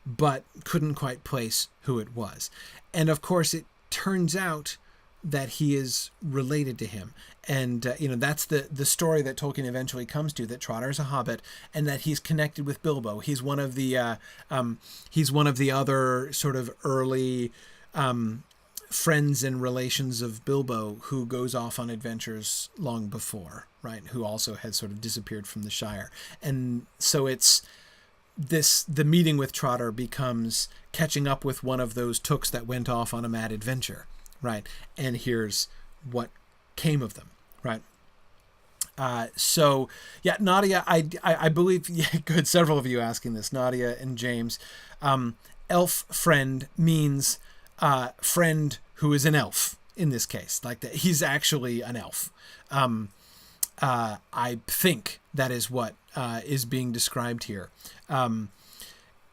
Speaker 1: but couldn't quite place who it was. And of course, it turns out that he is related to him. And, that's the story that Tolkien eventually comes to, that Trotter is a hobbit and that he's connected with Bilbo. He's one of the other sort of early, friends and relations of Bilbo who goes off on adventures long before, right? Who also has sort of disappeared from the Shire. And so it's the meeting with Trotter becomes catching up with one of those tooks that went off on a mad adventure, right? And here's what came of them, right? Nadia, I believe, good, several of you asking this, Nadia and James, elf friend means friend who is an elf, in this case, like that he's actually an elf. I think that is what is being described here.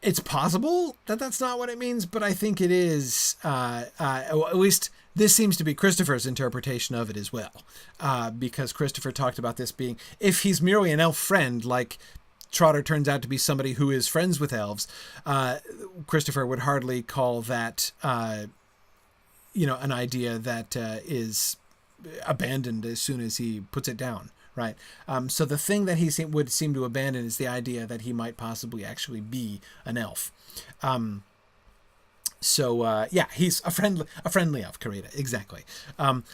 Speaker 1: It's possible that that's not what it means, but I think it is. At least this seems to be Christopher's interpretation of it as well, because Christopher talked about this being, if he's merely an elf friend, like Trotter turns out to be somebody who is friends with elves, Christopher would hardly call that, an idea that is abandoned as soon as he puts it down. Right. So the thing that he would seem to abandon is the idea that he might possibly actually be an elf. He's a friendly elf, Karita. Exactly. An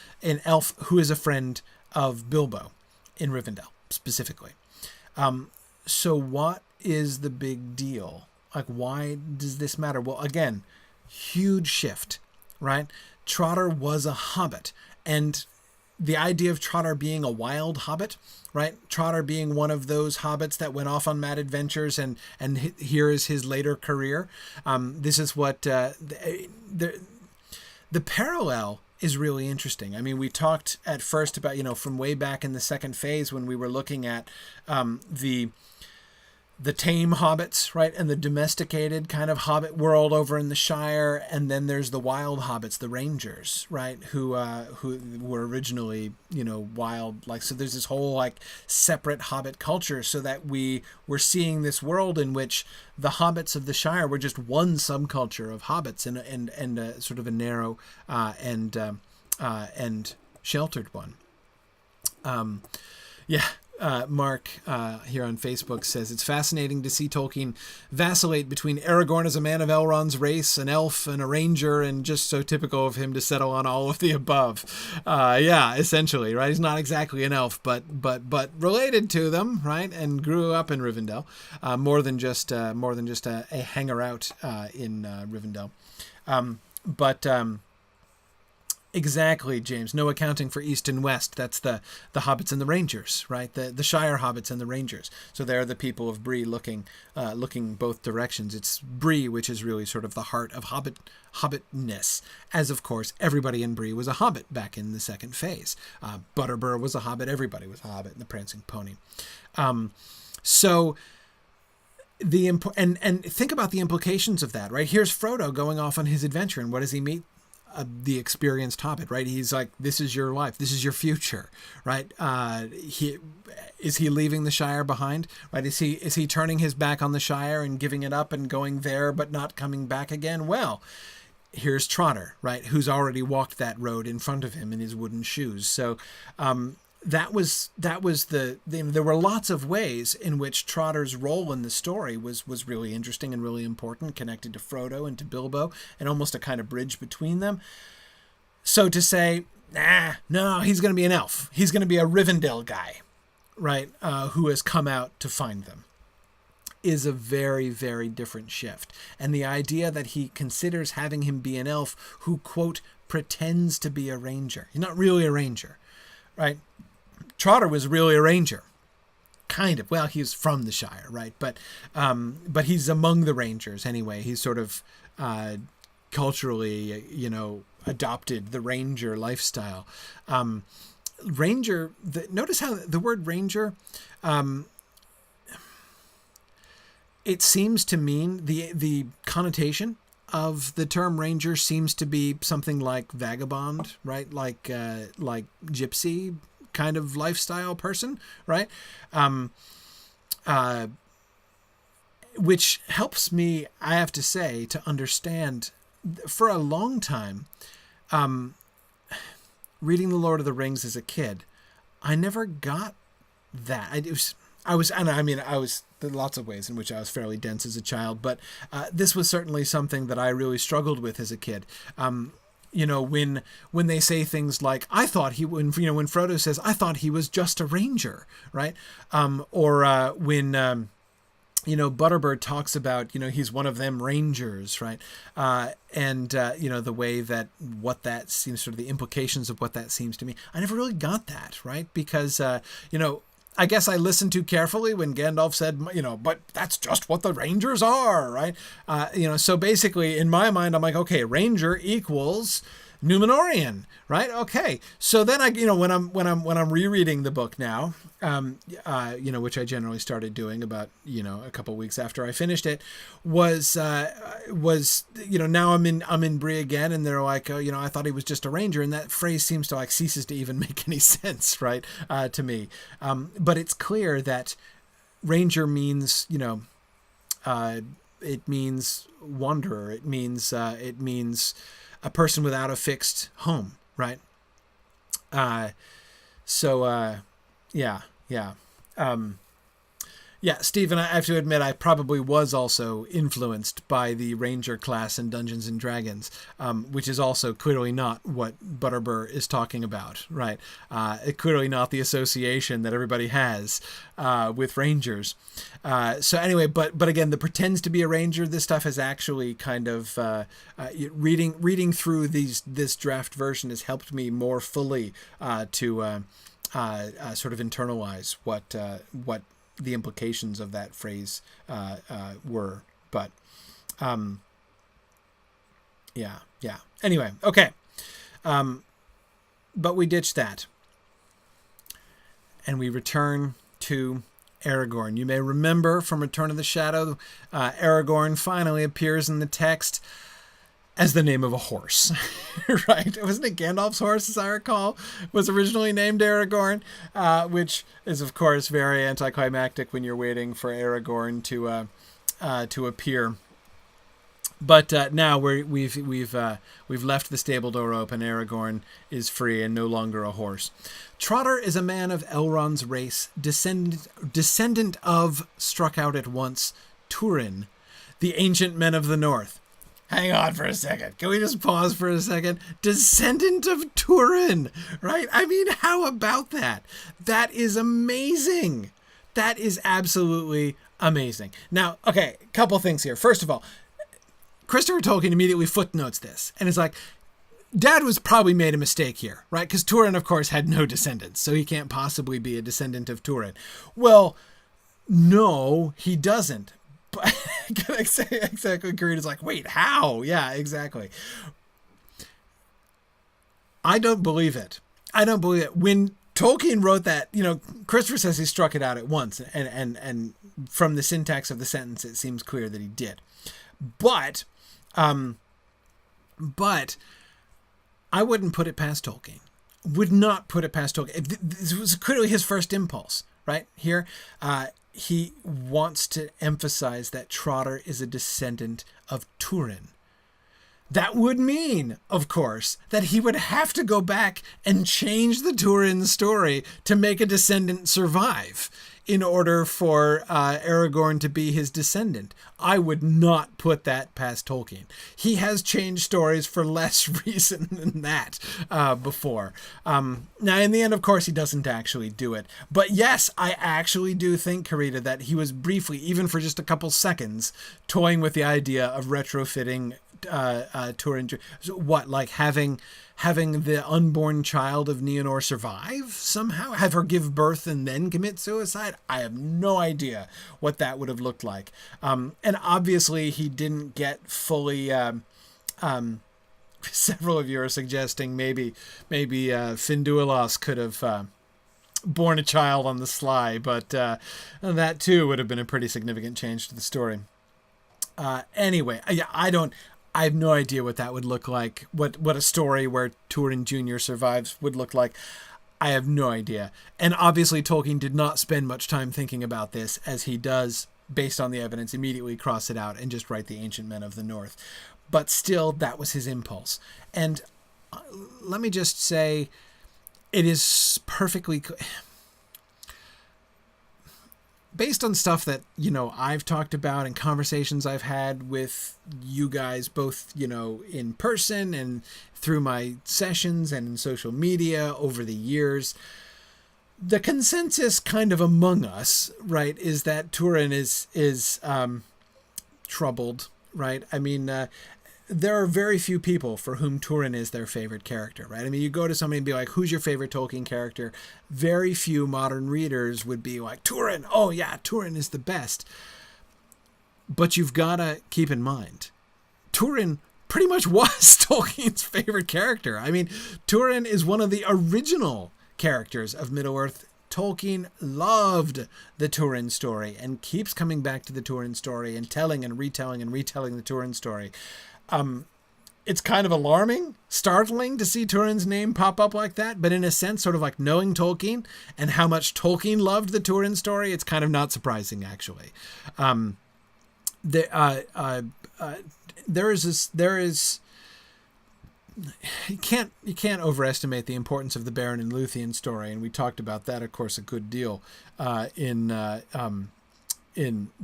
Speaker 1: elf who is a friend of Bilbo in Rivendell specifically. So what is the big deal? Like, why does this matter? Well, again, huge shift, right? Trotter was a hobbit, and the idea of Trotter being a wild hobbit, right? Trotter being one of those hobbits that went off on mad adventures, and here is his later career. This is what the parallel is really interesting. I mean, we talked at first about, from way back in the second phase when we were looking at the tame hobbits, right? And the domesticated kind of hobbit world over in the Shire. And then there's the wild hobbits, the rangers, right? Who were originally, wild. Like, so there's this whole like separate hobbit culture, so that we were seeing this world in which the hobbits of the Shire were just one subculture of hobbits, and sort of a narrow and sheltered one. Mark here on Facebook says, it's fascinating to see Tolkien vacillate between Aragorn as a man of Elrond's race, an elf, and a ranger, and just so typical of him to settle on all of the above. Essentially, right? He's not exactly an elf, but related to them, right? And grew up in Rivendell, more than just a hanger out in Rivendell. Exactly, James. No accounting for East and West. That's the hobbits and the rangers, right? The Shire hobbits and the rangers. So they're the people of Bree looking both directions. It's Bree, which is really sort of the heart of hobbitness, as of course everybody in Bree was a hobbit back in the second phase. Butterbur was a hobbit. Everybody was a hobbit in the Prancing Pony. So and think about the implications of that, right? Here's Frodo going off on his adventure, and what does he meet? The experienced hobbit, right? He's like, this is your life, this is your future, right? Is he leaving the Shire behind, right? Is he turning his back on the Shire and giving it up and going there but not coming back again? Well, here's Trotter, right, who's already walked that road in front of him in his wooden shoes. So there were lots of ways in which Trotter's role in the story was really interesting and really important, connected to Frodo and to Bilbo, and almost a kind of bridge between them. So to say, no, he's going to be an elf. He's going to be a Rivendell guy, right, who has come out to find them, is a very, very different shift. And the idea that he considers having him be an elf who, quote, pretends to be a ranger. He's not really a ranger, right? Trotter was really a ranger, kind of. Well, he's from the Shire, right? But he's among the rangers anyway. He's sort of culturally, adopted the ranger lifestyle. Notice how the word ranger, it seems to mean the connotation of the term ranger seems to be something like vagabond, right? Like gypsy kind of lifestyle person, right? Which helps me, I have to say, to understand. For a long time, reading The Lord of the Rings as a kid, I never got that. There were lots of ways in which I was fairly dense as a child, but this was certainly something that I really struggled with as a kid. When they say things like, when Frodo says, I thought he was just a ranger, right? When Butterbird talks about, he's one of them rangers, right? The way that what that seems, sort of the implications of what that seems to me, I never really got that, right? Because, I guess I listened too carefully when Gandalf said, but that's just what the rangers are, right? So basically in my mind, I'm like, okay, ranger equals Numenorian, right? Okay. So then when I'm rereading the book now, which I generally started doing about, a couple weeks after I finished it, was now I'm in Bree again, and they're like, I thought he was just a ranger, and that phrase seems to ceases to even make any sense, right? To me. But it's clear that ranger means, it means wanderer. It means a person without a fixed home, right? Stephen, I have to admit, I probably was also influenced by the Ranger class in Dungeons and Dragons, which is also clearly not what Butterbur is talking about, right? Clearly not the association that everybody has with Rangers. So anyway, but again, the pretends to be a Ranger, this stuff has actually kind of reading through this draft version has helped me more fully to sort of internalize what the implications of that phrase were. But anyway, okay. But we ditch that and we return to Aragorn. You may remember from Return of the Shadow, Aragorn finally appears in the text as the name of a horse, right? Wasn't it Gandalf's horse, as I recall, was originally named Aragorn, which is, of course, very anticlimactic when you're waiting for Aragorn to appear. But now we've left the stable door open. Aragorn is free and no longer a horse. Trotter is a man of Elrond's race, descendant of, struck out at once, Turin, the ancient men of the North. Hang on for a second. Can we just pause for a second? Descendant of Turin, right? I mean, how about that? That is amazing. That is absolutely amazing. Now, okay, a couple things here. First of all, Christopher Tolkien immediately footnotes this, and it's like, Dad was probably made a mistake here, right? Because Turin, of course, had no descendants, so he can't possibly be a descendant of Turin. Well, no, he doesn't. Exactly. Karina's like, wait, how? Yeah, exactly. I don't believe it. When Tolkien wrote that, Christopher says he struck it out at once, and from the syntax of the sentence, it seems clear that he did. But I wouldn't put it past Tolkien. Would not put it past Tolkien. This was clearly his first impulse, right? Here, he wants to emphasize that Trotter is a descendant of Turin. That would mean, of course, that he would have to go back and change the Turin story to make a descendant survive in order for Aragorn to be his descendant. I would not put that past Tolkien. He has changed stories for less reason than that before. Now, in the end, of course, he doesn't actually do it. But yes, I actually do think, Karita, that he was briefly, even for just a couple seconds, toying with the idea of retrofitting Turin. What, like having the unborn child of Nienor survive somehow? Have her give birth and then commit suicide? I have no idea what that would have looked like. And obviously he didn't get fully... several of you are suggesting maybe Finduilas could have born a child on the sly, but that too would have been a pretty significant change to the story. Anyway, I have no idea what that would look like, what a story where Turin Jr. survives would look like. I have no idea. And obviously Tolkien did not spend much time thinking about this, as he does, based on the evidence, immediately cross it out and just write the ancient men of the North. But still, that was his impulse. And let me just say, it is perfectly... based on stuff that, I've talked about and conversations I've had with you guys, both, in person and through my sessions and in social media over the years, the consensus kind of among us, right, is that Turin is troubled, right? I mean, there are very few people for whom Turin is their favorite character, right? I mean, you go to somebody and be like, who's your favorite Tolkien character? Very few modern readers would be like, Turin! Oh yeah, Turin is the best. But you've got to keep in mind, Turin pretty much was Tolkien's favorite character. I mean, Turin is one of the original characters of Middle-earth. Tolkien loved the Turin story and keeps coming back to the Turin story and telling and retelling the Turin story. It's kind of alarming, startling to see Turin's name pop up like that, but in a sense, sort of like knowing Tolkien and how much Tolkien loved the Turin story, it's kind of not surprising, actually. You can't overestimate the importance of the Beren and Luthien story, and we talked about that, of course, a good deal in the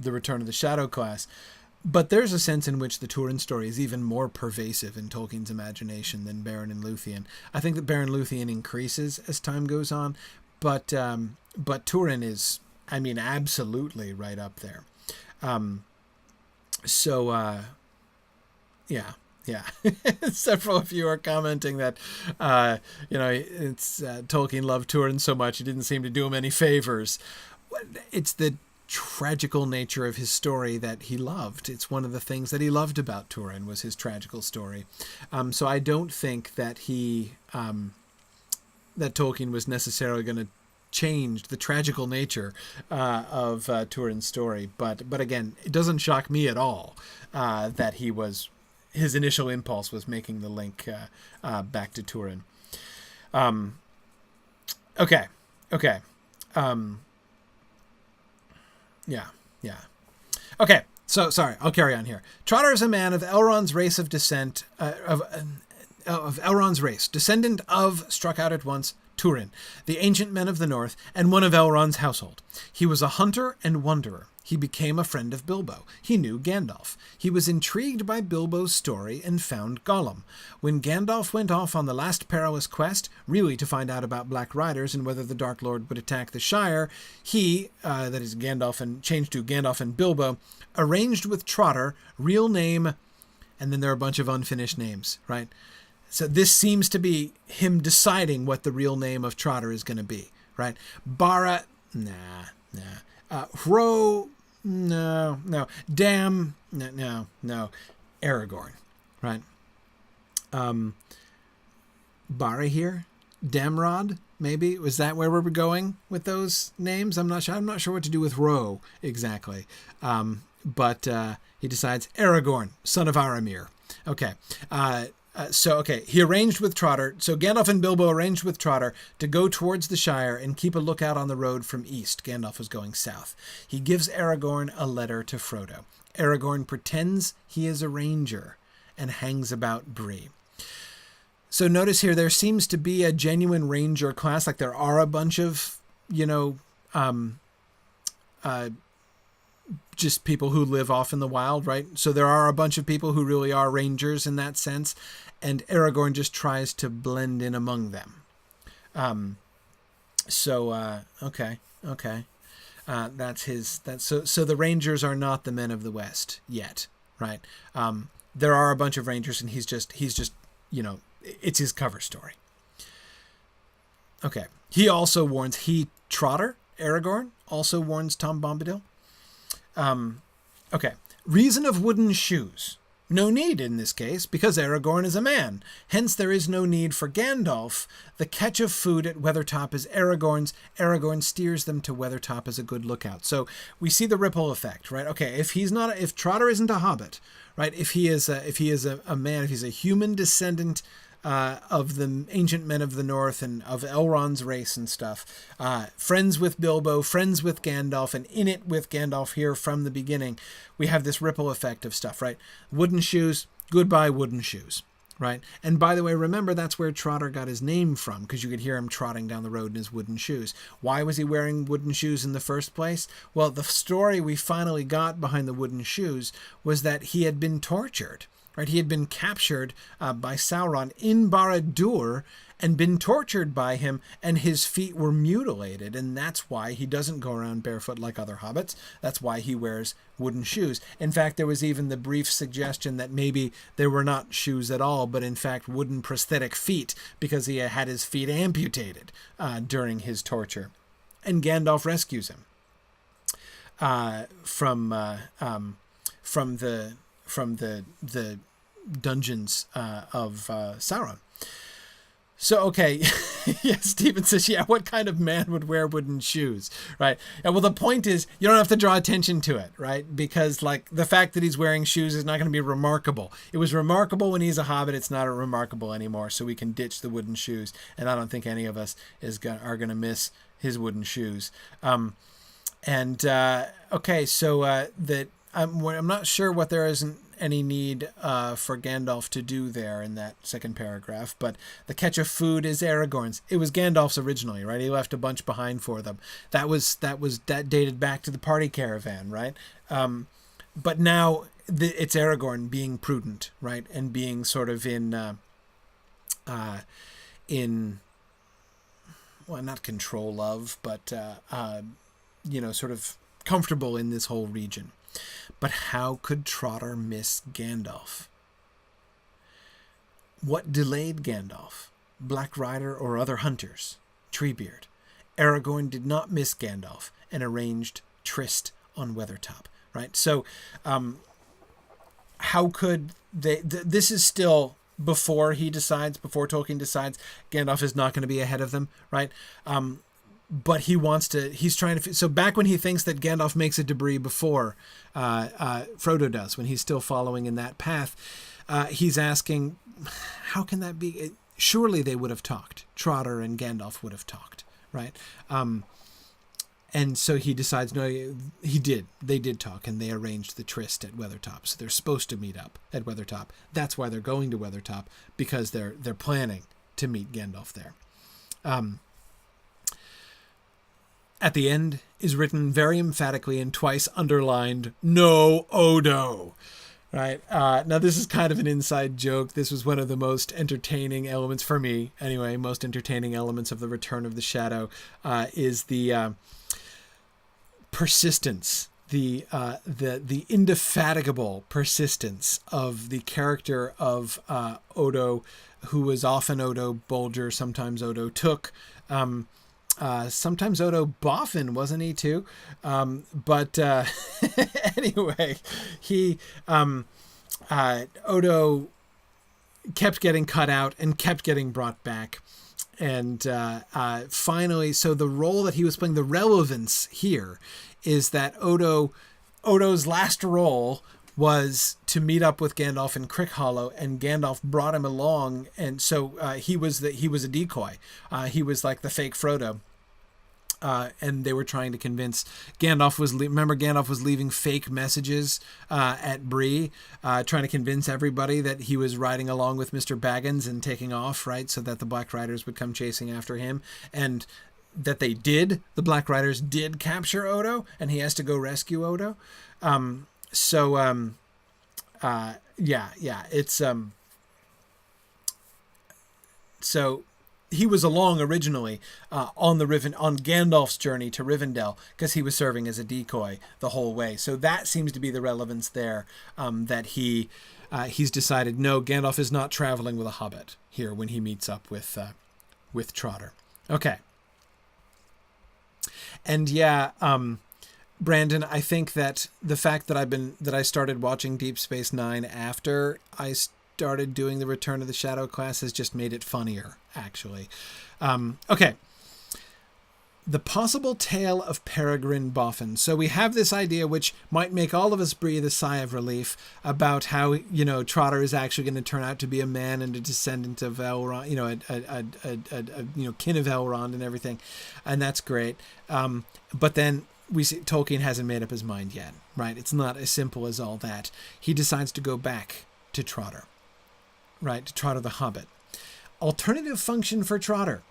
Speaker 1: Return of the Shadow class. But there's a sense in which the Turin story is even more pervasive in Tolkien's imagination than Beren and Luthien. I think that Beren and Luthien increases as time goes on, but Turin is, I mean, absolutely right up there. Yeah. Several of you are commenting that, Tolkien loved Turin so much he didn't seem to do him any favors. It's the tragical nature of his story that he loved. It's one of the things that he loved about Turin was his tragical story. So I don't think that that Tolkien was necessarily going to change the tragical nature of Turin's story. But again, it doesn't shock me at all that his initial impulse was making the link back to Turin. Okay. Yeah. Okay, so sorry, I'll carry on here. Trotter is a man of Elrond's race of descent, of Elrond's race, descendant of, struck out at once, Turin, the ancient men of the north, and one of Elrond's household. He was a hunter and wanderer. He became a friend of Bilbo. He knew Gandalf. He was intrigued by Bilbo's story and found Gollum. When Gandalf went off on the last perilous quest, really to find out about Black Riders and whether the Dark Lord would attack the Shire, he, that is Gandalf and changed to Gandalf and Bilbo, arranged with Trotter, real name, and then there are a bunch of unfinished names, right? So this seems to be him deciding what the real name of Trotter is going to be, right? Bara, nah. Hro, no. Dam, no. Aragorn, right? Barahir, Damrod, maybe? Was that where we were going with those names? I'm not sure what to do with Hro exactly. But he decides Aragorn, son of Aramir. Okay. He arranged with Trotter. So Gandalf and Bilbo arranged with Trotter to go towards the Shire and keep a lookout on the road from east. Gandalf was going south. He gives Aragorn a letter to Frodo. Aragorn pretends he is a ranger and hangs about Bree. So notice here, there seems to be a genuine ranger class. Like there are a bunch of, just people who live off in the wild, right? So there are a bunch of people who really are rangers in that sense, and Aragorn just tries to blend in among them. Okay. So the rangers are not the men of the West yet, right? There are a bunch of rangers, and he's just it's his cover story. Okay. He also warns, Trotter, Aragorn, also warns Tom Bombadil. Reason of wooden shoes. No need in this case, because Aragorn is a man. Hence there is no need for Gandalf. The catch of food at Weathertop is Aragorn's. Aragorn steers them to Weathertop as a good lookout. So we see the ripple effect, right? Okay, if Trotter isn't a hobbit, right? If he is a man, if he's a human descendant of the ancient men of the north and of Elrond's race and stuff, friends with Bilbo, friends with Gandalf, and in it with Gandalf here from the beginning, we have this ripple effect of stuff, right? Wooden shoes, goodbye wooden shoes, right? And by the way, remember that's where Trotter got his name from, because you could hear him trotting down the road in his wooden shoes. Why was he wearing wooden shoes in the first place? Well, the story we finally got behind the wooden shoes was that he had been tortured. Right, he had been captured by Sauron in Barad-dûr and been tortured by him, and his feet were mutilated, and that's why he doesn't go around barefoot like other hobbits. That's why he wears wooden shoes. In fact, there was even the brief suggestion that maybe they were not shoes at all, but in fact wooden prosthetic feet, because he had his feet amputated during his torture. And Gandalf rescues him from the dungeons of Sauron. So, okay, yeah, Stephen says, yeah, what kind of man would wear wooden shoes, right? And well, the point is, you don't have to draw attention to it, right? Because, like, the fact that he's wearing shoes is not going to be remarkable. It was remarkable when he's a hobbit. It's not remarkable anymore, so we can ditch the wooden shoes. And I don't think any of us are going to miss his wooden shoes. Okay, so that I'm not sure what there isn't any need for Gandalf to do there in that second paragraph, but the catch of food is Aragorn's. It was Gandalf's originally, right? He left a bunch behind for them. That dated back to the party caravan, right? But now it's Aragorn being prudent, right, and being sort of in well, not control of, but sort of comfortable in this whole region. But how could Trotter miss Gandalf? What delayed Gandalf? Black Rider or other hunters? Treebeard. Aragorn did not miss Gandalf and arranged tryst on Weathertop, right? So how could they... This is still before Tolkien decides Gandalf is not going to be ahead of them, right? But he's trying to, so back when he thinks that Gandalf makes a debris before Frodo does, when he's still following in that path, he's asking, how can that be? Surely they would have talked. Trotter and Gandalf would have talked, right? And so he decides, no, they did talk, and they arranged the tryst at Weathertop. So they're supposed to meet up at Weathertop. That's why they're going to Weathertop, because they're planning to meet Gandalf there. At the end is written very emphatically and twice underlined, no Odo, right? Now, this is kind of an inside joke. This was one of the most entertaining elements, for me anyway, most entertaining elements of the Return of the Shadow, is the persistence, the indefatigable persistence of the character of Odo, who was often Odo Bolger, sometimes Odo Took, sometimes Odo Boffin, wasn't he too? But anyway, Odo kept getting cut out and kept getting brought back. And finally, so the role that he was playing, the relevance here is that Odo's last role was to meet up with Gandalf in Crickhollow, and Gandalf brought him along, and so he was a decoy. He was like the fake Frodo. And they were trying to convince Gandalf was leaving fake messages at Bree, trying to convince everybody that he was riding along with Mr. Baggins and taking off, right, so that the Black Riders would come chasing after him, and that the Black Riders did capture Odo, and he has to go rescue Odo. It's so he was along originally on Gandalf's journey to Rivendell, because he was serving as a decoy the whole way. So that seems to be the relevance there, that he's decided, no, Gandalf is not traveling with a hobbit here when he meets up with Trotter. Okay. And Brandon, I think that the fact that I started watching Deep Space Nine after I started doing the Return of the Shadow class has just made it funnier, actually. Okay. The possible tale of Peregrine Boffin. So we have this idea, which might make all of us breathe a sigh of relief, about how, Trotter is actually going to turn out to be a man and a descendant of Elrond, kin of Elrond and everything. And that's great. But then we see Tolkien hasn't made up his mind yet, right? It's not as simple as all that. He decides to go back to Trotter, right? To Trotter the Hobbit. Alternative function for Trotter.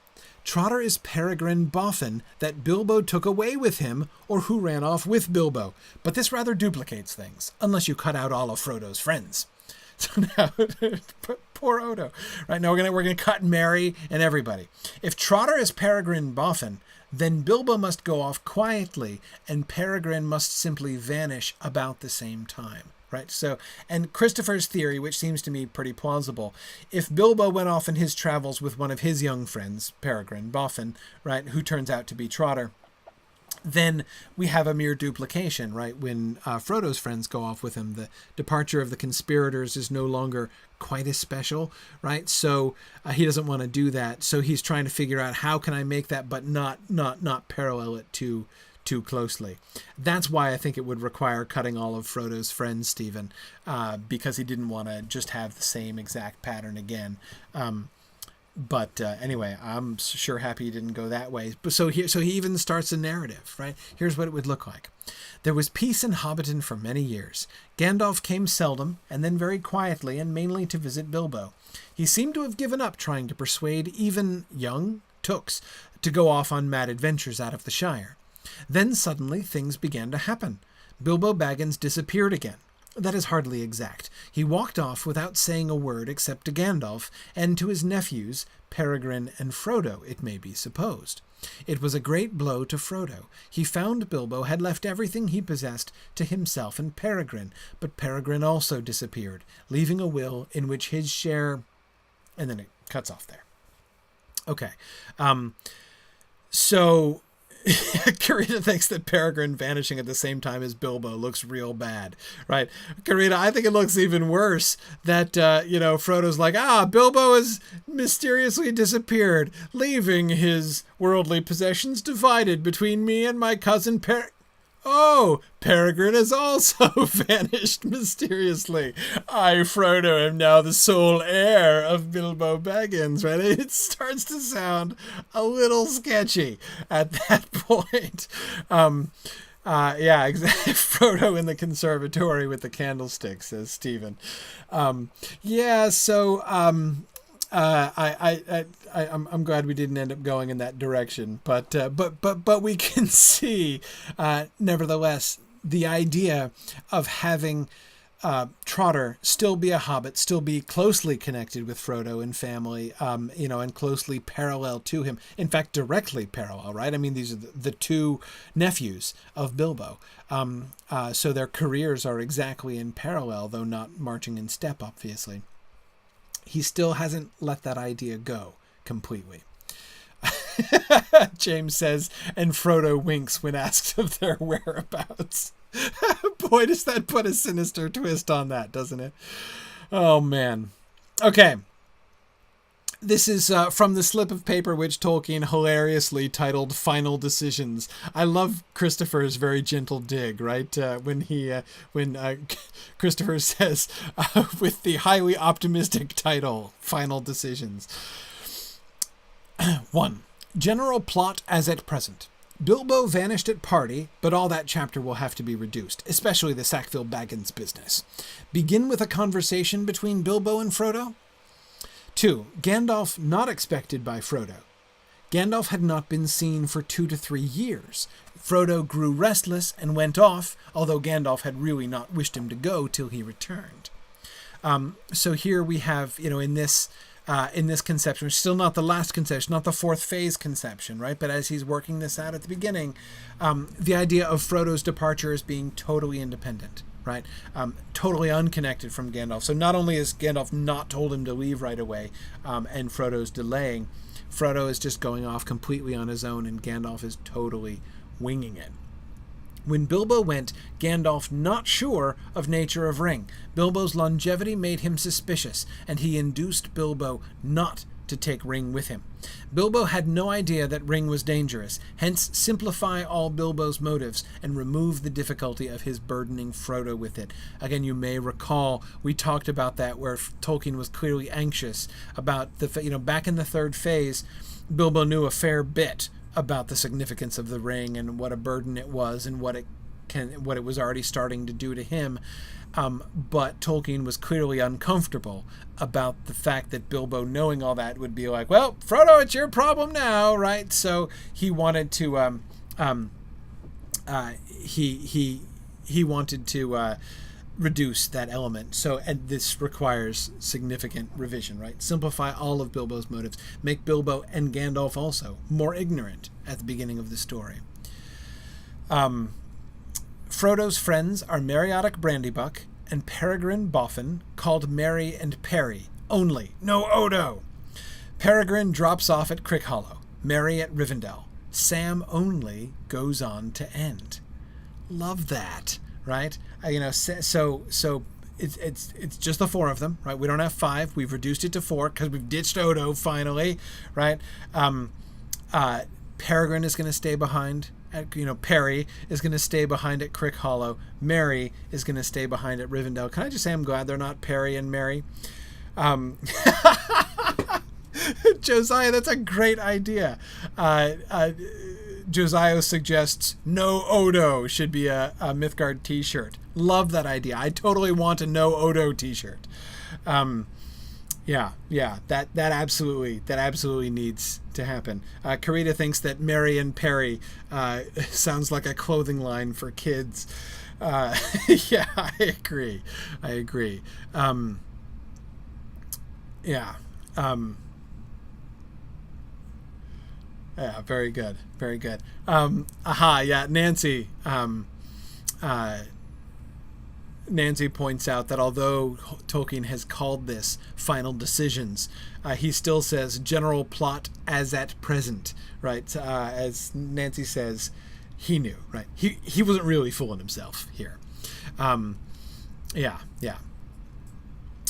Speaker 1: Trotter is Peregrine Boffin that Bilbo took away with him, or who ran off with Bilbo. But this rather duplicates things, unless you cut out all of Frodo's friends. So now, poor Odo. Right now we're gonna cut Merry and everybody. If Trotter is Peregrine Boffin, then Bilbo must go off quietly, and Peregrine must simply vanish about the same time. Right. So, and Christopher's theory, which seems to me pretty plausible, if Bilbo went off in his travels with one of his young friends, Peregrine Boffin, right, who turns out to be Trotter, then we have a mere duplication, right? When Frodo's friends go off with him, the departure of the conspirators is no longer quite as special, right? So he doesn't want to do that. So he's trying to figure out how can I make that, but not parallel it too closely. That's why I think it would require cutting all of Frodo's friends, Stephen, because he didn't want to just have the same exact pattern again. But anyway, I'm sure happy he didn't go that way. But so he even starts a narrative, right? Here's what it would look like. There was peace in Hobbiton for many years. Gandalf came seldom, and then very quietly, and mainly to visit Bilbo. He seemed to have given up trying to persuade even young Tooks to go off on mad adventures out of the Shire. Then suddenly things began to happen. Bilbo Baggins disappeared again. That is hardly exact. He walked off without saying a word except to Gandalf and to his nephews, Peregrine and Frodo, it may be supposed. It was a great blow to Frodo. He found Bilbo had left everything he possessed to himself and Peregrine, but Peregrine also disappeared, leaving a will in which his share... And then it cuts off there. Okay. So... Karina thinks that Peregrine vanishing at the same time as Bilbo looks real bad, right? Karina, I think it looks even worse that, Frodo's like, Bilbo has mysteriously disappeared, leaving his worldly possessions divided between me and my cousin Peregrine has also vanished mysteriously. I, Frodo, am now the sole heir of Bilbo Baggins, right? It starts to sound a little sketchy at that point. Exactly. Frodo in the conservatory with the candlestick, says Stephen. I'm glad we didn't end up going in that direction, but we can see, nevertheless, the idea of having Trotter still be a hobbit, still be closely connected with Frodo and family, and closely parallel to him. In fact, directly parallel, right? I mean, these are the two nephews of Bilbo. So their careers are exactly in parallel, though not marching in step, obviously. He still hasn't let that idea go completely. James says, and Frodo winks when asked of their whereabouts. Boy, does that put a sinister twist on that, doesn't it? Oh, man. Okay. This is from the slip of paper which Tolkien hilariously titled Final Decisions. I love Christopher's very gentle dig, right? When Christopher says, with the highly optimistic title, Final Decisions. 1. General plot as at present. Bilbo vanished at party, but all that chapter will have to be reduced, especially the Sackville Baggins business. Begin with a conversation between Bilbo and Frodo. 2. Gandalf not expected by Frodo. Gandalf had not been seen for 2 to 3 years. Frodo grew restless and went off, although Gandalf had really not wished him to go till he returned. So here we have, in this conception, which is still not the last conception, not the fourth phase conception, right? But as he's working this out at the beginning, the idea of Frodo's departure as being totally independent, right? Totally unconnected from Gandalf. So not only has Gandalf not told him to leave right away, and Frodo's delaying, Frodo is just going off completely on his own, and Gandalf is totally winging it. When Bilbo went, Gandalf not sure of nature of ring. Bilbo's longevity made him suspicious, and he induced Bilbo not to take ring with him. Bilbo had no idea that ring was dangerous, hence simplify all Bilbo's motives and remove the difficulty of his burdening Frodo with it. Again, you may recall we talked about that where Tolkien was clearly anxious about back in the third phase, Bilbo knew a fair bit about the significance of the ring and what a burden it was and what it was already starting to do to him. But Tolkien was clearly uncomfortable about the fact that Bilbo knowing all that would be like, well, Frodo, it's your problem now, right? So he wanted to he wanted to reduce that element. So, and this requires significant revision, right? Simplify all of Bilbo's motives. Make Bilbo and Gandalf also more ignorant at the beginning of the story. Frodo's friends are Meriotic Brandybuck and Peregrine Boffin, called Merry and Perry, only, no Odo. Peregrine drops off at Crickhollow, Merry at Rivendell. Sam only goes on to end. Love that, right? So it's just the four of them, right? We don't have five. We've reduced it to four because we've ditched Odo finally, right? Peregrine is going to stay behind. Perry is going to stay behind at Crick Hollow. Merry is going to stay behind at Rivendell. Can I just say I'm glad they're not Perry and Merry? Josiah, that's a great idea. Josiah suggests no Odo should be a Mythgard t-shirt. Love that idea. I totally want a no Odo t-shirt. That absolutely needs to happen. Karita thinks that Merry and Perry sounds like a clothing line for kids. Yeah, I agree. Yeah, very good. Nancy. Nancy points out that although Tolkien has called this Final Decisions, he still says general plot as at present, right? As Nancy says, he knew, right? He wasn't really fooling himself here.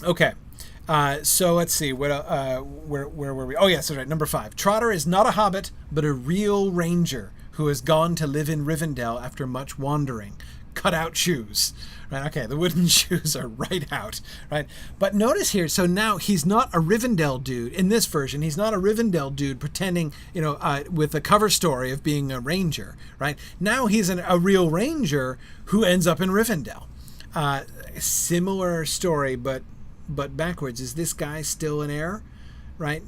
Speaker 1: Okay. So let's see. Where were we? Oh, yes, that's right. Number 5. Trotter is not a hobbit, but a real ranger who has gone to live in Rivendell after much wandering. Cut out shoes. Right? Okay, the wooden shoes are right out. Right? But notice here, so now he's not a Rivendell dude. In this version, he's not a Rivendell dude pretending, with a cover story of being a ranger. Right? Now he's a real ranger who ends up in Rivendell. Similar story, but backwards. Is this guy still an heir, right?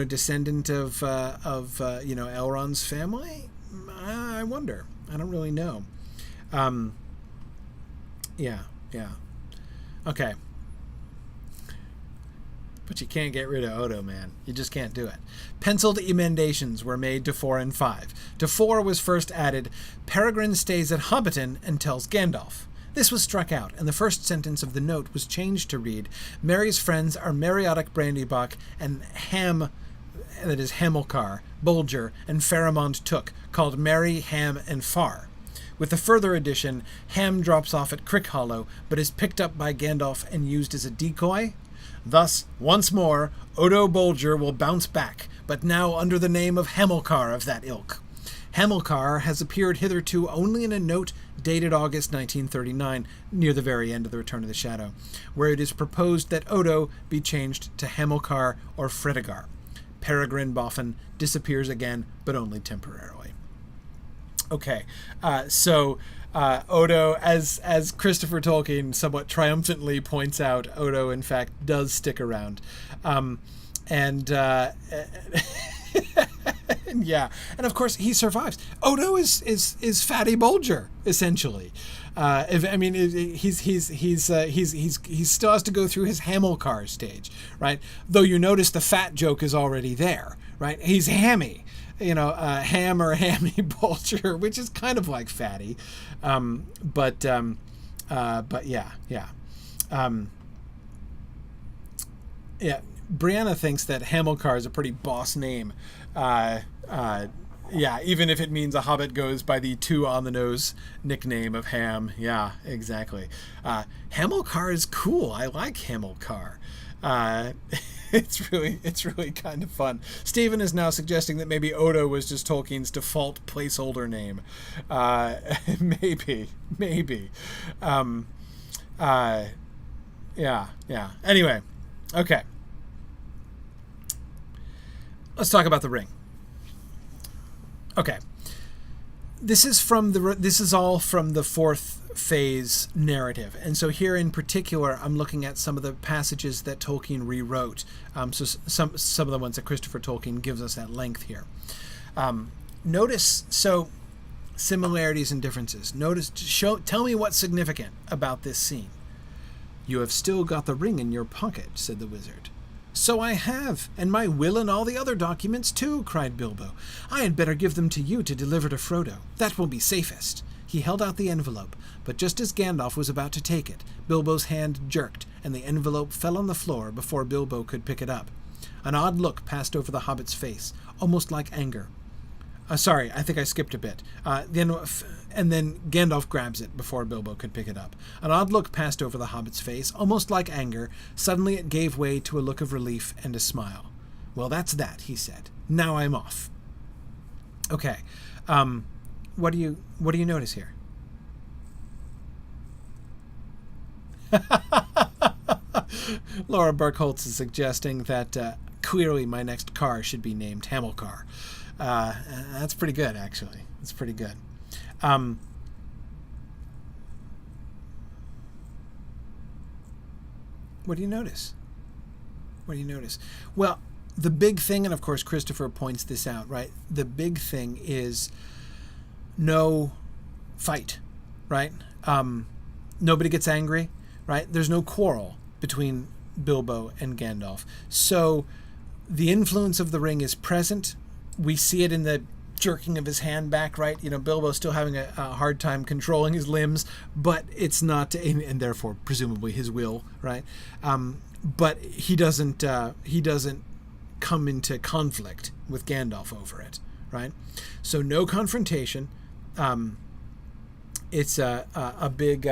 Speaker 1: Descendant of Elrond's family? I wonder. I don't really know. Yeah. Okay. But you can't get rid of Odo, man. You just can't do it. Penciled emendations were made to 4 and 5. To 4 was first added, Peregrine stays at Hobbiton and tells Gandalf. This was struck out, and the first sentence of the note was changed to read, Merry's friends are Meriotic Brandybuck and Ham, that is Hamilcar, Bolger, and Faramond Took, called Merry, Ham, and Far. With the further addition, Ham drops off at Crick Hollow, but is picked up by Gandalf and used as a decoy. Thus, once more, Odo Bolger will bounce back, but now under the name of Hamilcar of that ilk. Hamilcar has appeared hitherto only in a note dated August 1939, near the very end of The Return of the Shadow, where it is proposed that Odo be changed to Hamilcar or Fredegar. Peregrine Boffin disappears again, but only temporarily. Okay, so Odo, as Christopher Tolkien somewhat triumphantly points out, Odo in fact does stick around, and of course he survives. Odo is Fatty Bolger essentially. He still has to go through his Hamilcar stage, right? Though you notice the fat joke is already there, right? He's hammy. Ham or Hammy Bolger, which is kind of like Fatty. But yeah. Brianna thinks that Hamilcar is a pretty boss name. Even if it means a hobbit goes by the too on-the-nose nickname of Ham. Yeah, exactly. Hamilcar is cool. I like Hamilcar. It's really kind of fun. Stephen is now suggesting that maybe Odo was just Tolkien's default placeholder name. Maybe. Anyway, okay. Let's talk about the ring. Okay. This is all from the fourth phase narrative, and so here in particular I'm looking at some of the passages that Tolkien rewrote, so some of the ones that Christopher Tolkien gives us at length here. Notice similarities and differences. Tell me what's significant about this scene. You have still got the ring in your pocket, said the wizard. So I have, and my will and all the other documents too, cried Bilbo. I had better give them to you to deliver to Frodo. That will be safest. He held out the envelope, but just as Gandalf was about to take it, Bilbo's hand jerked, and the envelope fell on the floor before Bilbo could pick it up. An odd look passed over the hobbit's face, almost like anger. Sorry, I think I skipped a bit. And then Gandalf grabs it before Bilbo could pick it up. An odd look passed over the hobbit's face, almost like anger. Suddenly it gave way to a look of relief and a smile. "Well, that's that," he said. "Now I'm off." Okay. What do you notice here? Laura Burkholtz is suggesting that clearly my next car should be named Hamilcar. That's pretty good, actually. It's pretty good. What do you notice? What do you notice? Well, the big thing, and of course Christopher points this out, right? The big thing is no fight, right? Nobody gets angry, right? There's no quarrel between Bilbo and Gandalf. So the influence of the ring is present. We see it in the jerking of his hand back, right? You know, Bilbo's still having a hard time controlling his limbs, but it's not, and therefore presumably his will, right? But he doesn't come into conflict with Gandalf over it, right? So no confrontation. It's a big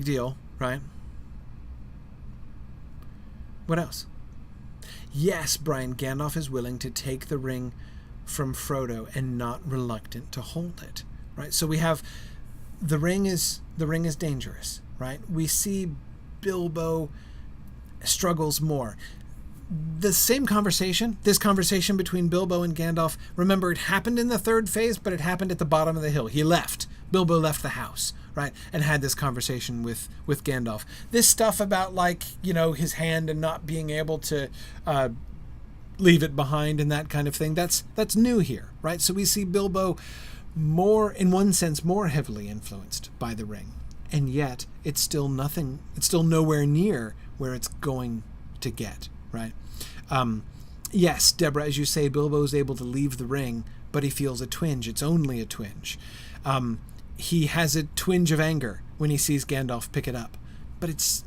Speaker 1: deal, right? What else? Yes, Brian, Gandalf is willing to take the ring from Frodo and not reluctant to hold it, right? So we have the ring is dangerous, right? We see Bilbo struggles more. This conversation between Bilbo and Gandalf, remember, it happened in the third phase, but it happened at the bottom of the hill. Bilbo left the house, right, and had this conversation with Gandalf. This stuff about, like, you know, his hand and not being able to leave it behind and that kind of thing, that's new here, right? So we see Bilbo more, in one sense, more heavily influenced by the ring, and yet it's still nowhere near where it's going to get, right? Yes, Deborah, as you say, Bilbo's able to leave the ring, but he feels a twinge. It's only a twinge. He has a twinge of anger when he sees Gandalf pick it up, but it's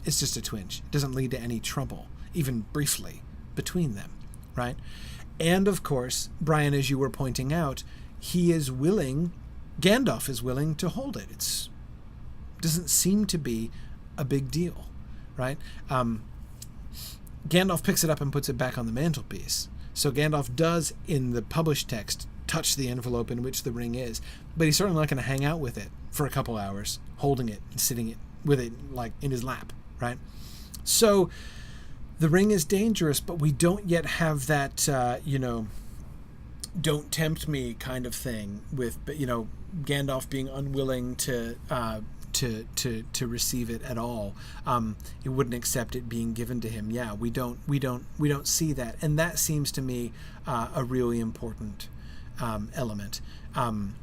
Speaker 1: just a twinge. It doesn't lead to any trouble, even briefly, between them, right? And of course, Brian, as you were pointing out, Gandalf is willing to hold it. It doesn't seem to be a big deal, right? Gandalf picks it up and puts it back on the mantelpiece. So Gandalf does, in the published text, touch the envelope in which the ring is, but he's certainly not going to hang out with it for a couple hours, holding it and sitting with it like in his lap, right? So the ring is dangerous, but we don't yet have that, don't tempt me kind of thing with, Gandalf being unwilling to receive it at all. He wouldn't accept it being given to him. Yeah, we don't see that, and that seems to me a really important element, and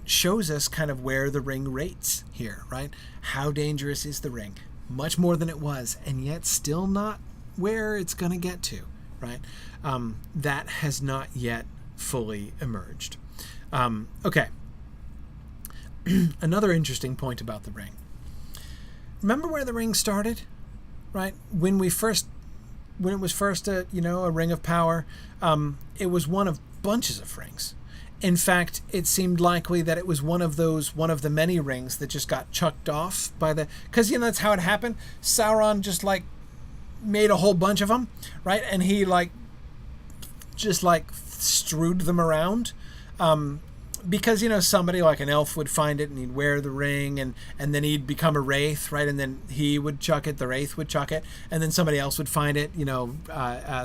Speaker 1: shows us kind of where the ring rates here, right? How dangerous is the ring? Much more than it was, and yet still not where it's going to get to, right? That has not yet fully emerged. Okay. Another interesting point about the ring. Remember where the ring started, right? When it was first a ring of power, it was one of bunches of rings. In fact, it seemed likely that it was one of the many rings that just got chucked off because that's how it happened. Sauron just made a whole bunch of them, right? And he just strewed them around. Because somebody like an elf would find it and he'd wear the ring and then he'd become a wraith, right? And then he would chuck it, the wraith would chuck it, and then somebody else would find it,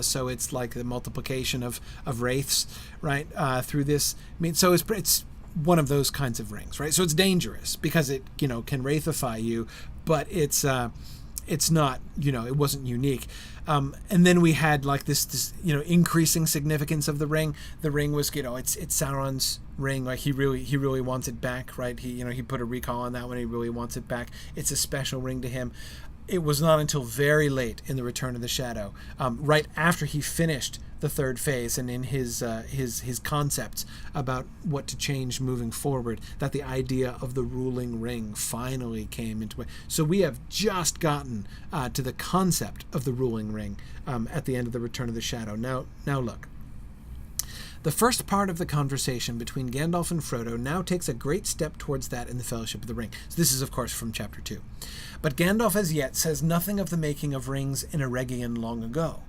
Speaker 1: so it's like the multiplication of wraiths, right? Through this, so it's one of those kinds of rings, right? So it's dangerous because it can wraithify you, but it's not, it wasn't unique. And then we had this increasing significance of the ring. The ring was, it's Sauron's ring. He really wants it back, right? He put a recall on that one. He really wants it back. It's a special ring to him. it was not until very late in the Return of the Shadow, right after he finished the third phase and in his concepts about what to change moving forward, that the idea of the ruling ring finally came into play. So we have just gotten to the concept of the ruling ring at the end of the Return of the Shadow. Now look. The first part of the conversation between Gandalf and Frodo now takes a great step towards that in the Fellowship of the Ring. So this is, of course, from Chapter 2. But Gandalf as yet says nothing of the making of rings in Eregion long ago,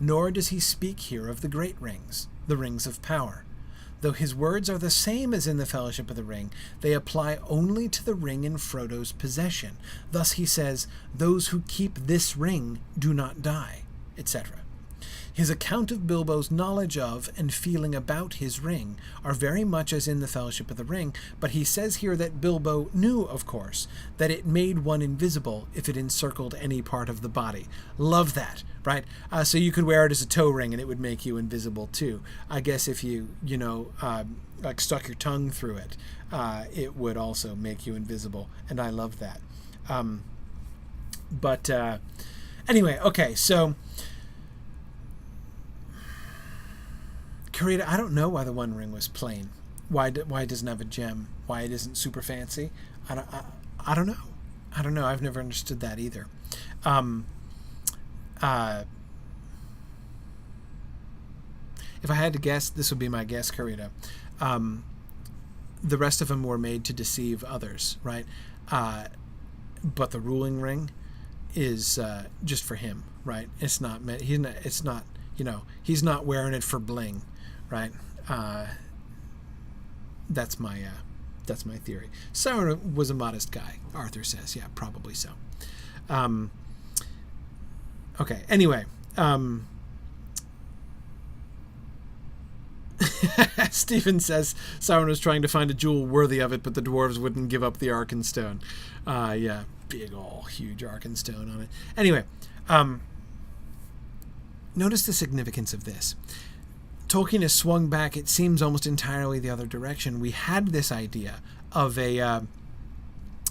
Speaker 1: nor does he speak here of the great rings, the rings of power. Though his words are the same as in the Fellowship of the Ring, they apply only to the ring in Frodo's possession. Thus he says, "Those who keep this ring do not die," etc. His account of Bilbo's knowledge of and feeling about his ring are very much as in the Fellowship of the Ring, but he says here that Bilbo knew, of course, that it made one invisible if it encircled any part of the body. Love that, right? So you could wear it as a toe ring and it would make you invisible too. I guess if you like stuck your tongue through it, it would also make you invisible, and I love that. Anyway, okay, so Karita, I don't know why the One Ring was plain. Why it doesn't have a gem? Why it isn't super fancy? I don't know. I don't know. I've never understood that either. If I had to guess, this would be my guess, Karita. The rest of them were made to deceive others, right? But the ruling ring is just for him, right? It's not meant. It's not. He's not wearing it for bling. Right, that's my theory. Sauron was a modest guy, Arthur says. Yeah, probably so. Okay. Anyway, Stephen says Sauron was trying to find a jewel worthy of it, but the dwarves wouldn't give up the Arkenstone. Yeah, big ol' huge Arkenstone on it. Anyway, notice the significance of this. Tolkien has swung back, it seems, almost entirely the other direction. We had this idea of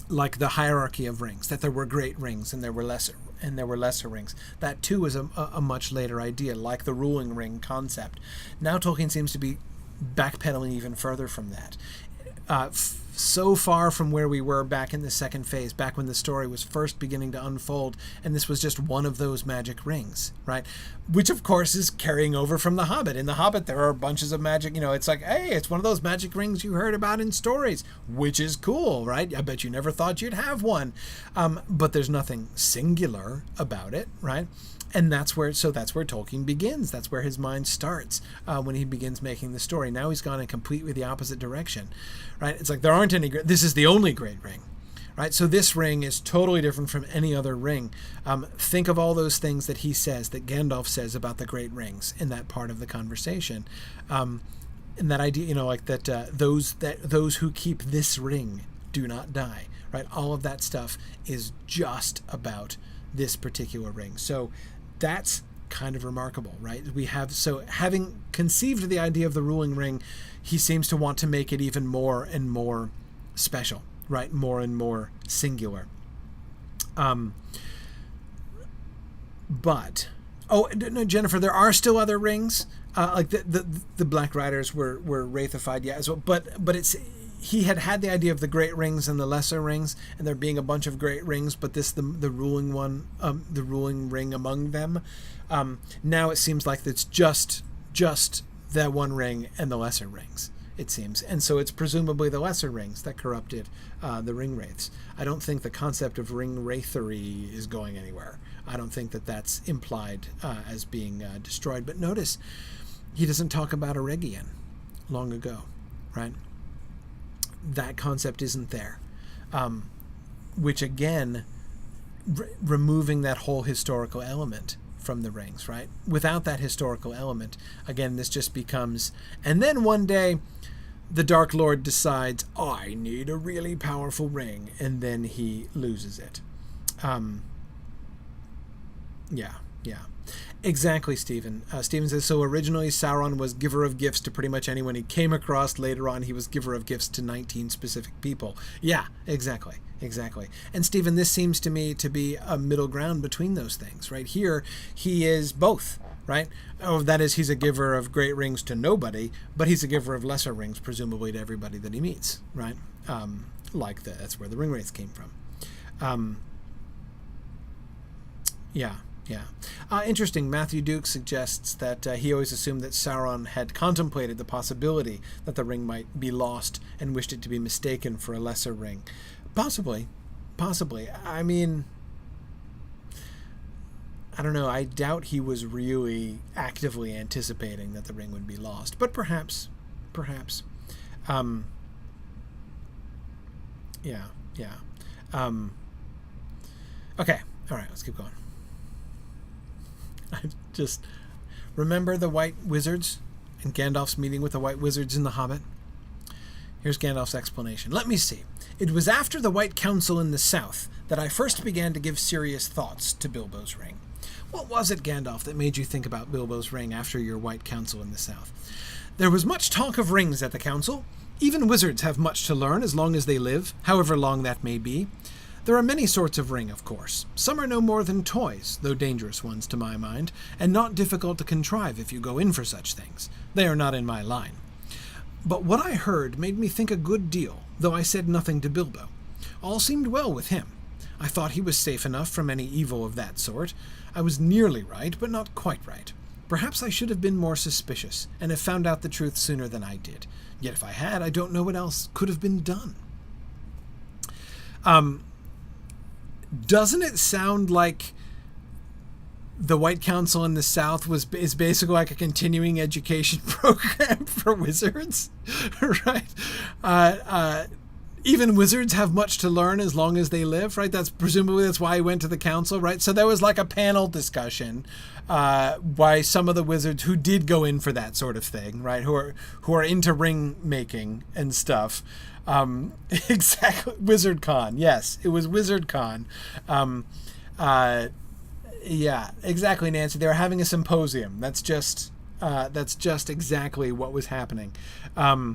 Speaker 1: like the hierarchy of rings, that there were great rings and there were lesser rings. That too is a much later idea, like the ruling ring concept. Now Tolkien seems to be backpedaling even further from that. So far from where we were back in the second phase, back when the story was first beginning to unfold, and this was just one of those magic rings, right? Which, of course, is carrying over from The Hobbit. In The Hobbit, there are bunches of magic, it's like, hey, it's one of those magic rings you heard about in stories, which is cool, right? I bet you never thought you'd have one. But there's nothing singular about it, right? And that's where Tolkien begins. That's where his mind starts when he begins making the story. Now he's gone in completely the opposite direction, right? It's like there aren't any. This is the only great ring, right? So this ring is totally different from any other ring. Think of all those things that he says, that Gandalf says about the great rings in that part of the conversation, and that idea, like that those who keep this ring do not die, right? All of that stuff is just about this particular ring. So that's kind of remarkable, right? Having conceived the idea of the ruling ring, he seems to want to make it even more and more special, right? More and more singular. But no, Jennifer, there are still other rings. Like the Black Riders were wraithified, yeah, as well. But he had the idea of the great rings and the lesser rings, and there being a bunch of great rings, but the ruling one, the ruling ring among them. Now it seems like it's just that one ring and the lesser rings, it seems. And so it's presumably the lesser rings that corrupted the ring wraiths. I don't think the concept of ring wraithery is going anywhere. I don't think that that's implied as being destroyed. But notice, he doesn't talk about Eregion long ago, right? That concept isn't there, which again, removing that whole historical element from the rings, right? Without that historical element, again, this just becomes, and then one day the Dark Lord decides, I need a really powerful ring, and then he loses it. Yeah. Exactly, Stephen. Stephen says, so originally Sauron was giver of gifts to pretty much anyone he came across. Later on, he was giver of gifts to 19 specific people. Yeah, exactly. Exactly. And Stephen, this seems to me to be a middle ground between those things. Right here, he is both, right? Oh, that is, he's a giver of great rings to nobody, but he's a giver of lesser rings, presumably to everybody that he meets, right? That's where the ring wraiths came from. Yeah. Interesting. Matthew Duke suggests that he always assumed that Sauron had contemplated the possibility that the ring might be lost and wished it to be mistaken for a lesser ring. Possibly. I mean, I don't know. I doubt he was really actively anticipating that the ring would be lost, but perhaps. Yeah. Okay. All right. Let's keep going. I just remember the White Wizards and Gandalf's meeting with the White Wizards in The Hobbit. Here's Gandalf's explanation. Let me see. It was after the White Council in the South that I first began to give serious thoughts to Bilbo's ring. What was it, Gandalf, that made you think about Bilbo's ring after your White Council in the South? There was much talk of rings at the council. Even wizards have much to learn as long as they live, however long that may be. There are many sorts of ring, of course. Some are no more than toys, though dangerous ones to my mind, and not difficult to contrive if you go in for such things. They are not in my line. But what I heard made me think a good deal, though I said nothing to Bilbo. All seemed well with him. I thought he was safe enough from any evil of that sort. I was nearly right, but not quite right. Perhaps I should have been more suspicious, and have found out the truth sooner than I did. Yet if I had, I don't know what else could have been done. Doesn't it sound like the White Council in the South is basically like a continuing education program for wizards, right? Even wizards have much to learn as long as they live, right? That's why he went to the council, right? So there was like a panel discussion by some of the wizards who did go in for that sort of thing, right? Who are into ring making and stuff. Exactly. WizardCon. Yes, it was WizardCon. Yeah, exactly, Nancy. They were having a symposium. That's just exactly what was happening. Yeah,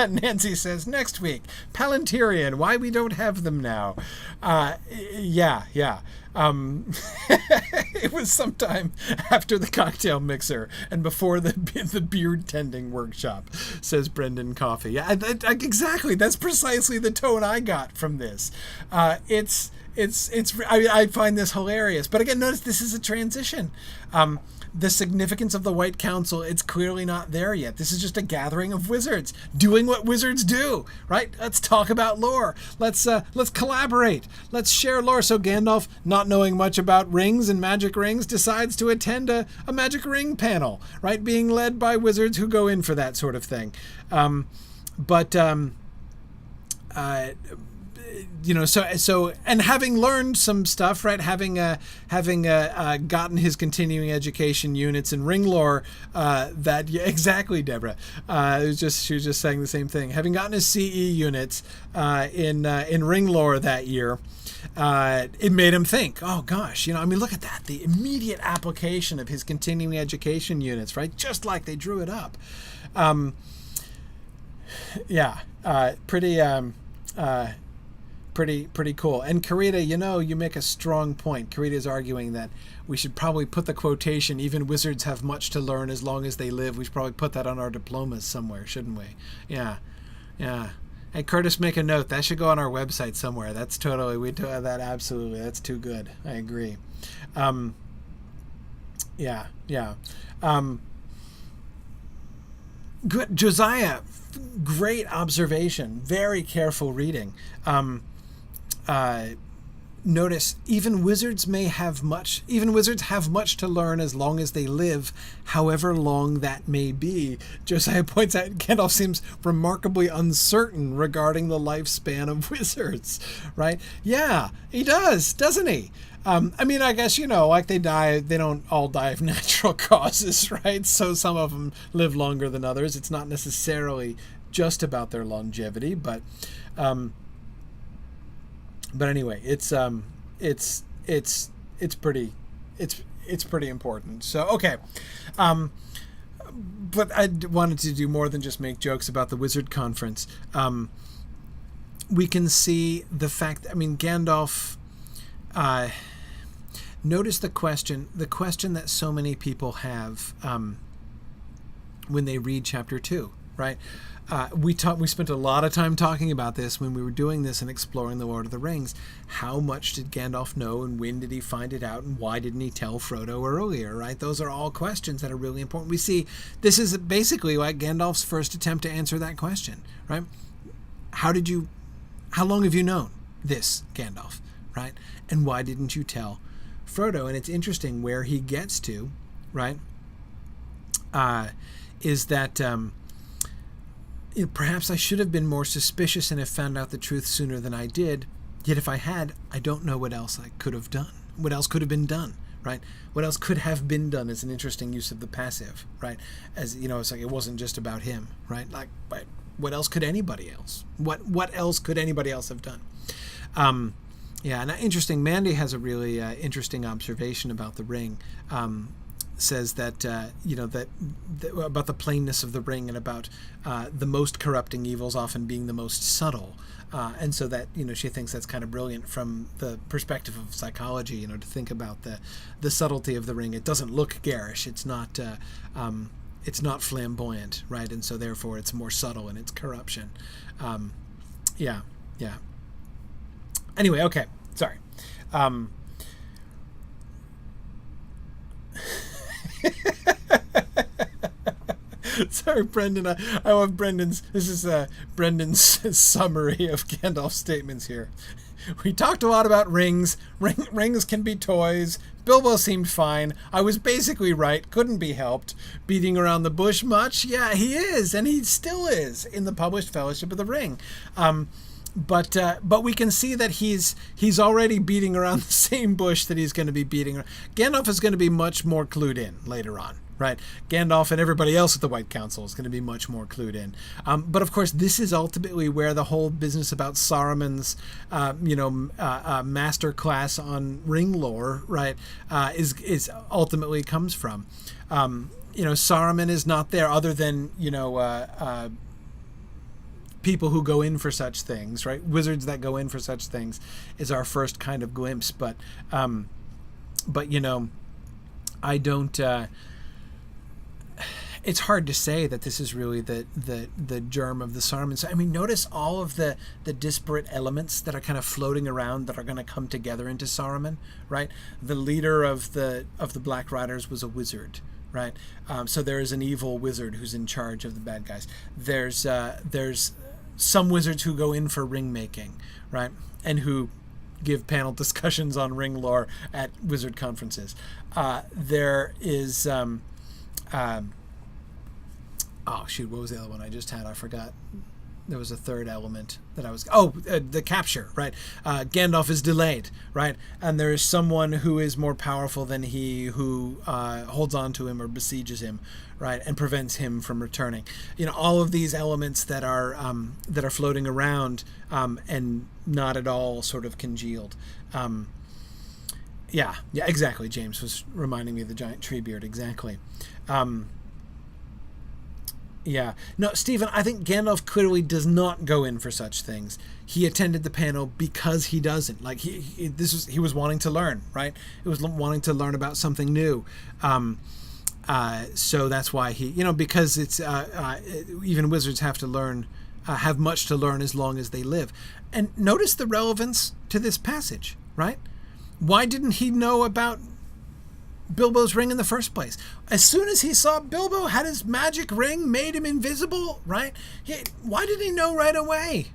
Speaker 1: Nancy says, next week, Palantirian, why we don't have them now. Yeah. It was sometime after the cocktail mixer and before the beard tending workshop, says Brendan Coffey. Yeah, exactly. That's precisely the tone I got from this. I find this hilarious. But again, notice this is a transition. The significance of the White Council, it's clearly not there yet. This is just a gathering of wizards doing what wizards do, right? Let's talk about lore. Let's collaborate. Let's share lore. So Gandalf, not knowing much about rings and magic rings, decides to attend a magic ring panel, right? Being led by wizards who go in for that sort of thing. So and having learned some stuff, right? Having gotten his continuing education units in ring lore, exactly, Deborah. She was just saying the same thing. Having gotten his CE units in ring lore that year, it made him think, oh gosh, look at that, the immediate application of his continuing education units, right? Just like they drew it up. Pretty cool. And Karita, you make a strong point. Karita is arguing that we should probably put the quotation, even wizards have much to learn as long as they live. We should probably put that on our diplomas somewhere, shouldn't we? Yeah. Hey, Curtis, make a note. That should go on our website somewhere. That's totally, we do that. Absolutely. That's too good. I agree. Good. Josiah, great observation. Very careful reading. Notice even wizards have much to learn as long as they live, however long that may be. Josiah points out Gandalf seems remarkably uncertain regarding the lifespan of wizards, right? Yeah, he does, doesn't he? I guess, like they don't all die of natural causes, right? So some of them live longer than others. It's not necessarily just about their longevity, but anyway, it's it's pretty important. So okay, but I wanted to do more than just make jokes about the Wizard Conference. We can see the fact. I mean, Gandalf. Notice the question that so many people have when they read chapter 2, right? We spent a lot of time talking about this when we were doing this and exploring the Lord of the Rings. How much did Gandalf know, and when did he find it out, and why didn't he tell Frodo earlier, right? Those are all questions that are really important. We see this is basically like Gandalf's first attempt to answer that question, right? How long have you known this, Gandalf, right? And why didn't you tell Frodo? And it's interesting where he gets to, right? Is that perhaps I should have been more suspicious and have found out the truth sooner than I did. Yet if I had, I don't know what else I could have done. What else could have been done, right? What else could have been done is an interesting use of the passive, right? As it's like it wasn't just about him, right? Like, but what else could anybody else? What else could anybody else have done? Yeah, and interesting. Mandy has a really interesting observation about the ring. Says that about the plainness of the ring and about the most corrupting evils often being the most subtle, and so that she thinks that's kind of brilliant from the perspective of psychology. To think about the subtlety of the ring. It doesn't look garish. It's not flamboyant, right? And so therefore it's more subtle in its corruption. Yeah. Anyway, okay, sorry. Sorry, Brendan. I love Brendan's. This is Brendan's summary of Gandalf's statements here. We talked a lot about rings. Rings can be toys. Bilbo seemed fine. I was basically right. Couldn't be helped. Beating around the bush much? Yeah, he is, and he still is in the published Fellowship of the Ring. But we can see that he's already beating around the same bush that he's going to be beating around. Gandalf is going to be much more clued in later on, right? Gandalf and everybody else at the White Council is going to be much more clued in. But of course, this is ultimately where the whole business about Saruman's, master class on ring lore, right, is ultimately comes from. Saruman is not there other than people who go in for such things, right? Wizards that go in for such things is our first kind of glimpse. But I don't. It's hard to say that this is really the germ of the Saruman. So, I mean, notice all of the disparate elements that are kind of floating around that are going to come together into Saruman, right? The leader of the Black Riders was a wizard, right? So there is an evil wizard who's in charge of the bad guys. There's some wizards who go in for ring making, right? And who give panel discussions on ring lore at wizard conferences. There is oh shoot, what was the other one I just had? I forgot. There was a third element that I was... the capture, right? Gandalf is delayed, right? And there is someone who is more powerful than he who holds on to him or besieges him, right? And prevents him from returning. All of these elements that are floating around and not at all sort of congealed. Yeah, exactly. James was reminding me of the giant tree beard. Exactly. Yeah. No, Stephen, I think Gandalf clearly does not go in for such things. He attended the panel because he doesn't. Like, he was wanting to learn, right? He was wanting to learn about something new. So that's why he, because it's, even wizards have to learn, have much to learn as long as they live. And notice the relevance to this passage, right? Why didn't he know about Bilbo's ring in the first place? As soon as he saw Bilbo had his magic ring, made him invisible, right? Why did he know right away?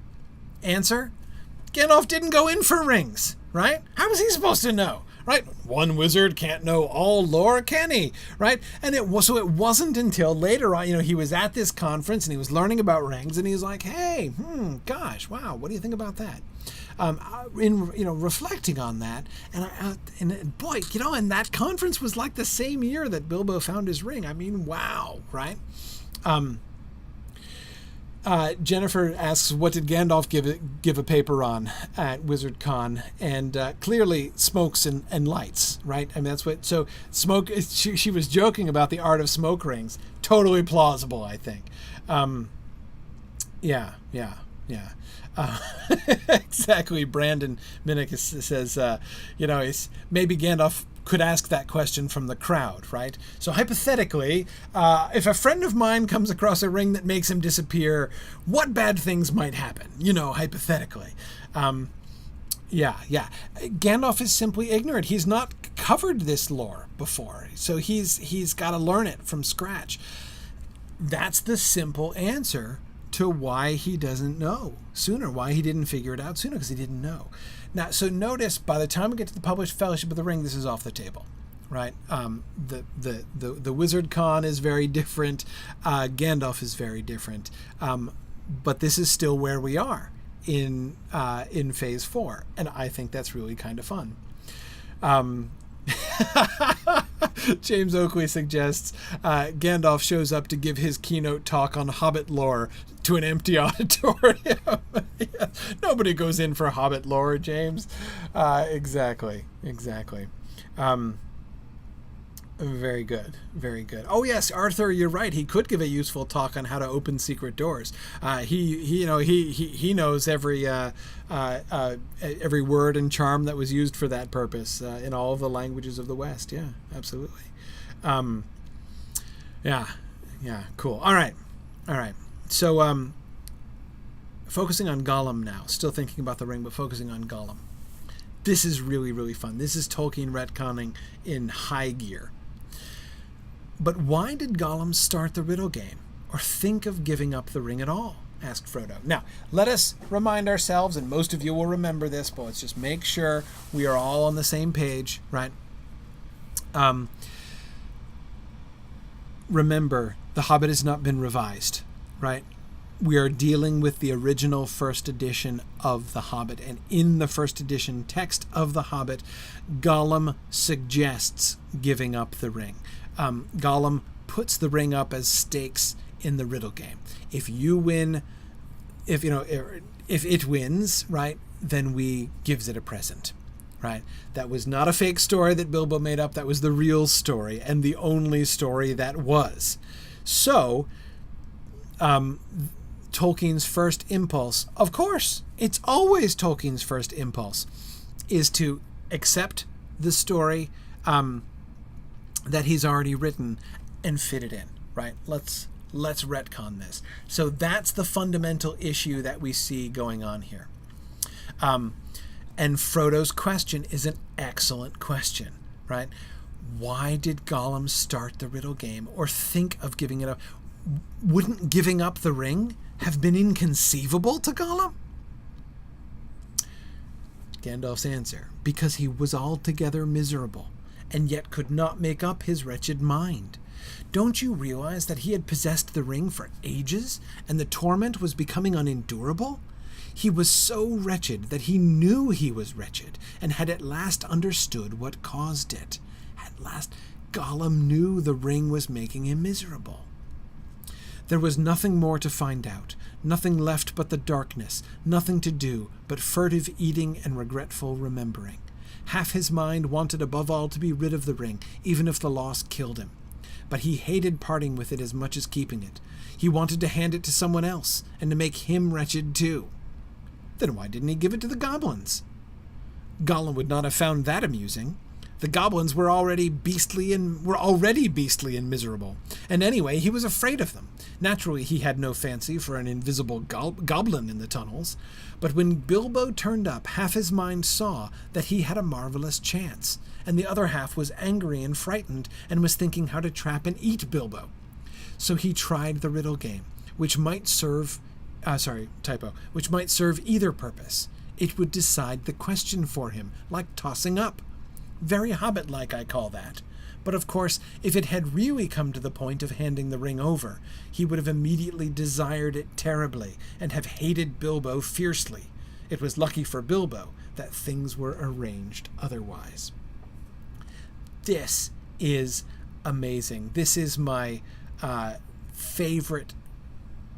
Speaker 1: Answer: Gandalf didn't go in for rings, right? How was he supposed to know, right? One wizard can't know all lore, can he? Right? And it wasn't until later on, he was at this conference and he was learning about rings and he was like, hey, gosh, wow, what do you think about that? Reflecting on that, and boy, and that conference was like the same year that Bilbo found his ring. I mean, wow, right? Jennifer asks, what did Gandalf give a paper on at WizardCon? And clearly smokes and lights, right? I mean, that's what... So smoke... She was joking about the art of smoke rings. Totally plausible, I think. Yeah. Exactly. Brandon Minnick says, maybe Gandalf could ask that question from the crowd, right? So hypothetically, if a friend of mine comes across a ring that makes him disappear, what bad things might happen? Hypothetically. Gandalf is simply ignorant. He's not covered this lore before, so he's got to learn it from scratch. That's the simple answer to why he doesn't know sooner, why he didn't figure it out sooner, because he didn't know. Now, so notice, by the time we get to the published Fellowship of the Ring, this is off the table, right? The Wizard Con is very different. Gandalf is very different. But this is still where we are in Phase 4, and I think that's really kind of fun. James Oakley suggests Gandalf shows up to give his keynote talk on Hobbit lore to an empty auditorium. Yeah. Nobody goes in for Hobbit lore, James. Exactly. Very good. Oh yes, Arthur, you're right. He could give a useful talk on how to open secret doors. He knows every word and charm that was used for that purpose in all of the languages of the West. Yeah, absolutely. Yeah, cool. All right. So focusing on Gollum now. Still thinking about the ring, but focusing on Gollum. This is really, really fun. This is Tolkien retconning in high gear. But why did Gollum start the riddle game, or think of giving up the ring at all? Asked Frodo. Now, let us remind ourselves, and most of you will remember this, but let's just make sure we are all on the same page, right? Remember, The Hobbit has not been revised, right? We are dealing with the original first edition of The Hobbit, and in the first edition text of The Hobbit, Gollum suggests giving up the ring. Gollum puts the ring up as stakes in the riddle game. If you win, if it wins, right, then we gives it a present, right? That was not a fake story that Bilbo made up. That was the real story, and the only story that was. So, Tolkien's first impulse, of course, it's always Tolkien's first impulse, is to accept the story that he's already written and fit it in, right? Let's retcon this. So that's the fundamental issue that we see going on here. And Frodo's question is an excellent question, right? Why did Gollum start the riddle game or think of giving it up? Wouldn't giving up the ring have been inconceivable to Gollum? Gandalf's answer, because he was altogether miserable, and yet could not make up his wretched mind. Don't you realize that he had possessed the ring for ages, and the torment was becoming unendurable? He was so wretched that he knew he was wretched, and had at last understood what caused it. At last, Gollum knew the ring was making him miserable. There was nothing more to find out, nothing left but the darkness, nothing to do but furtive eating and regretful remembering. Half his mind wanted above all to be rid of the ring, even if the loss killed him. But he hated parting with it as much as keeping it. He wanted to hand it to someone else, and to make him wretched too. Then why didn't he give it to the goblins? Gollum would not have found that amusing. The goblins were already beastly and miserable. And anyway, he was afraid of them. Naturally, he had no fancy for an invisible goblin in the tunnels. But when Bilbo turned up, half his mind saw that he had a marvelous chance, and the other half was angry and frightened and was thinking how to trap and eat Bilbo. So he tried the riddle game, which might serve either purpose. It would decide the question for him, like tossing up. Very Hobbit-like, I call that. But of course, if it had really come to the point of handing the ring over, he would have immediately desired it terribly, and have hated Bilbo fiercely. It was lucky for Bilbo that things were arranged otherwise. This is amazing. This is my favorite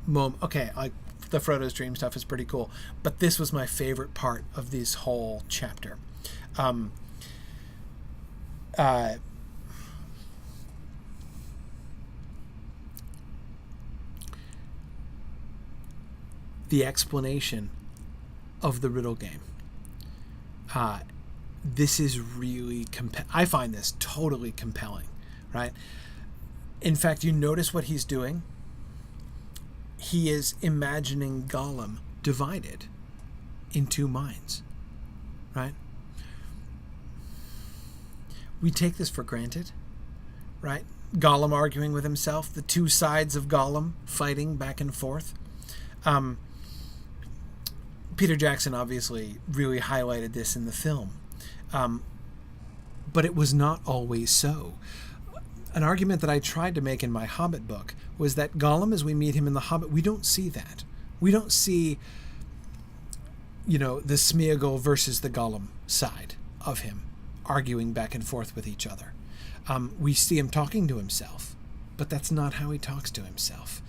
Speaker 1: moment. Okay, like the Frodo's dream stuff is pretty cool, but this was my favorite part of this whole chapter. The explanation of the riddle game. This is really I find this totally compelling, right? In fact, you notice what he's doing? He is imagining Gollum divided in two minds, right? We take this for granted, right? Gollum arguing with himself, the two sides of Gollum fighting back and forth. Peter Jackson obviously really highlighted this in the film, but it was not always so. An argument that I tried to make in my Hobbit book was that Gollum, as we meet him in The Hobbit, we don't see that. We don't see, the Smeagol versus the Gollum side of him arguing back and forth with each other. We see him talking to himself, but that's not how he talks to himself.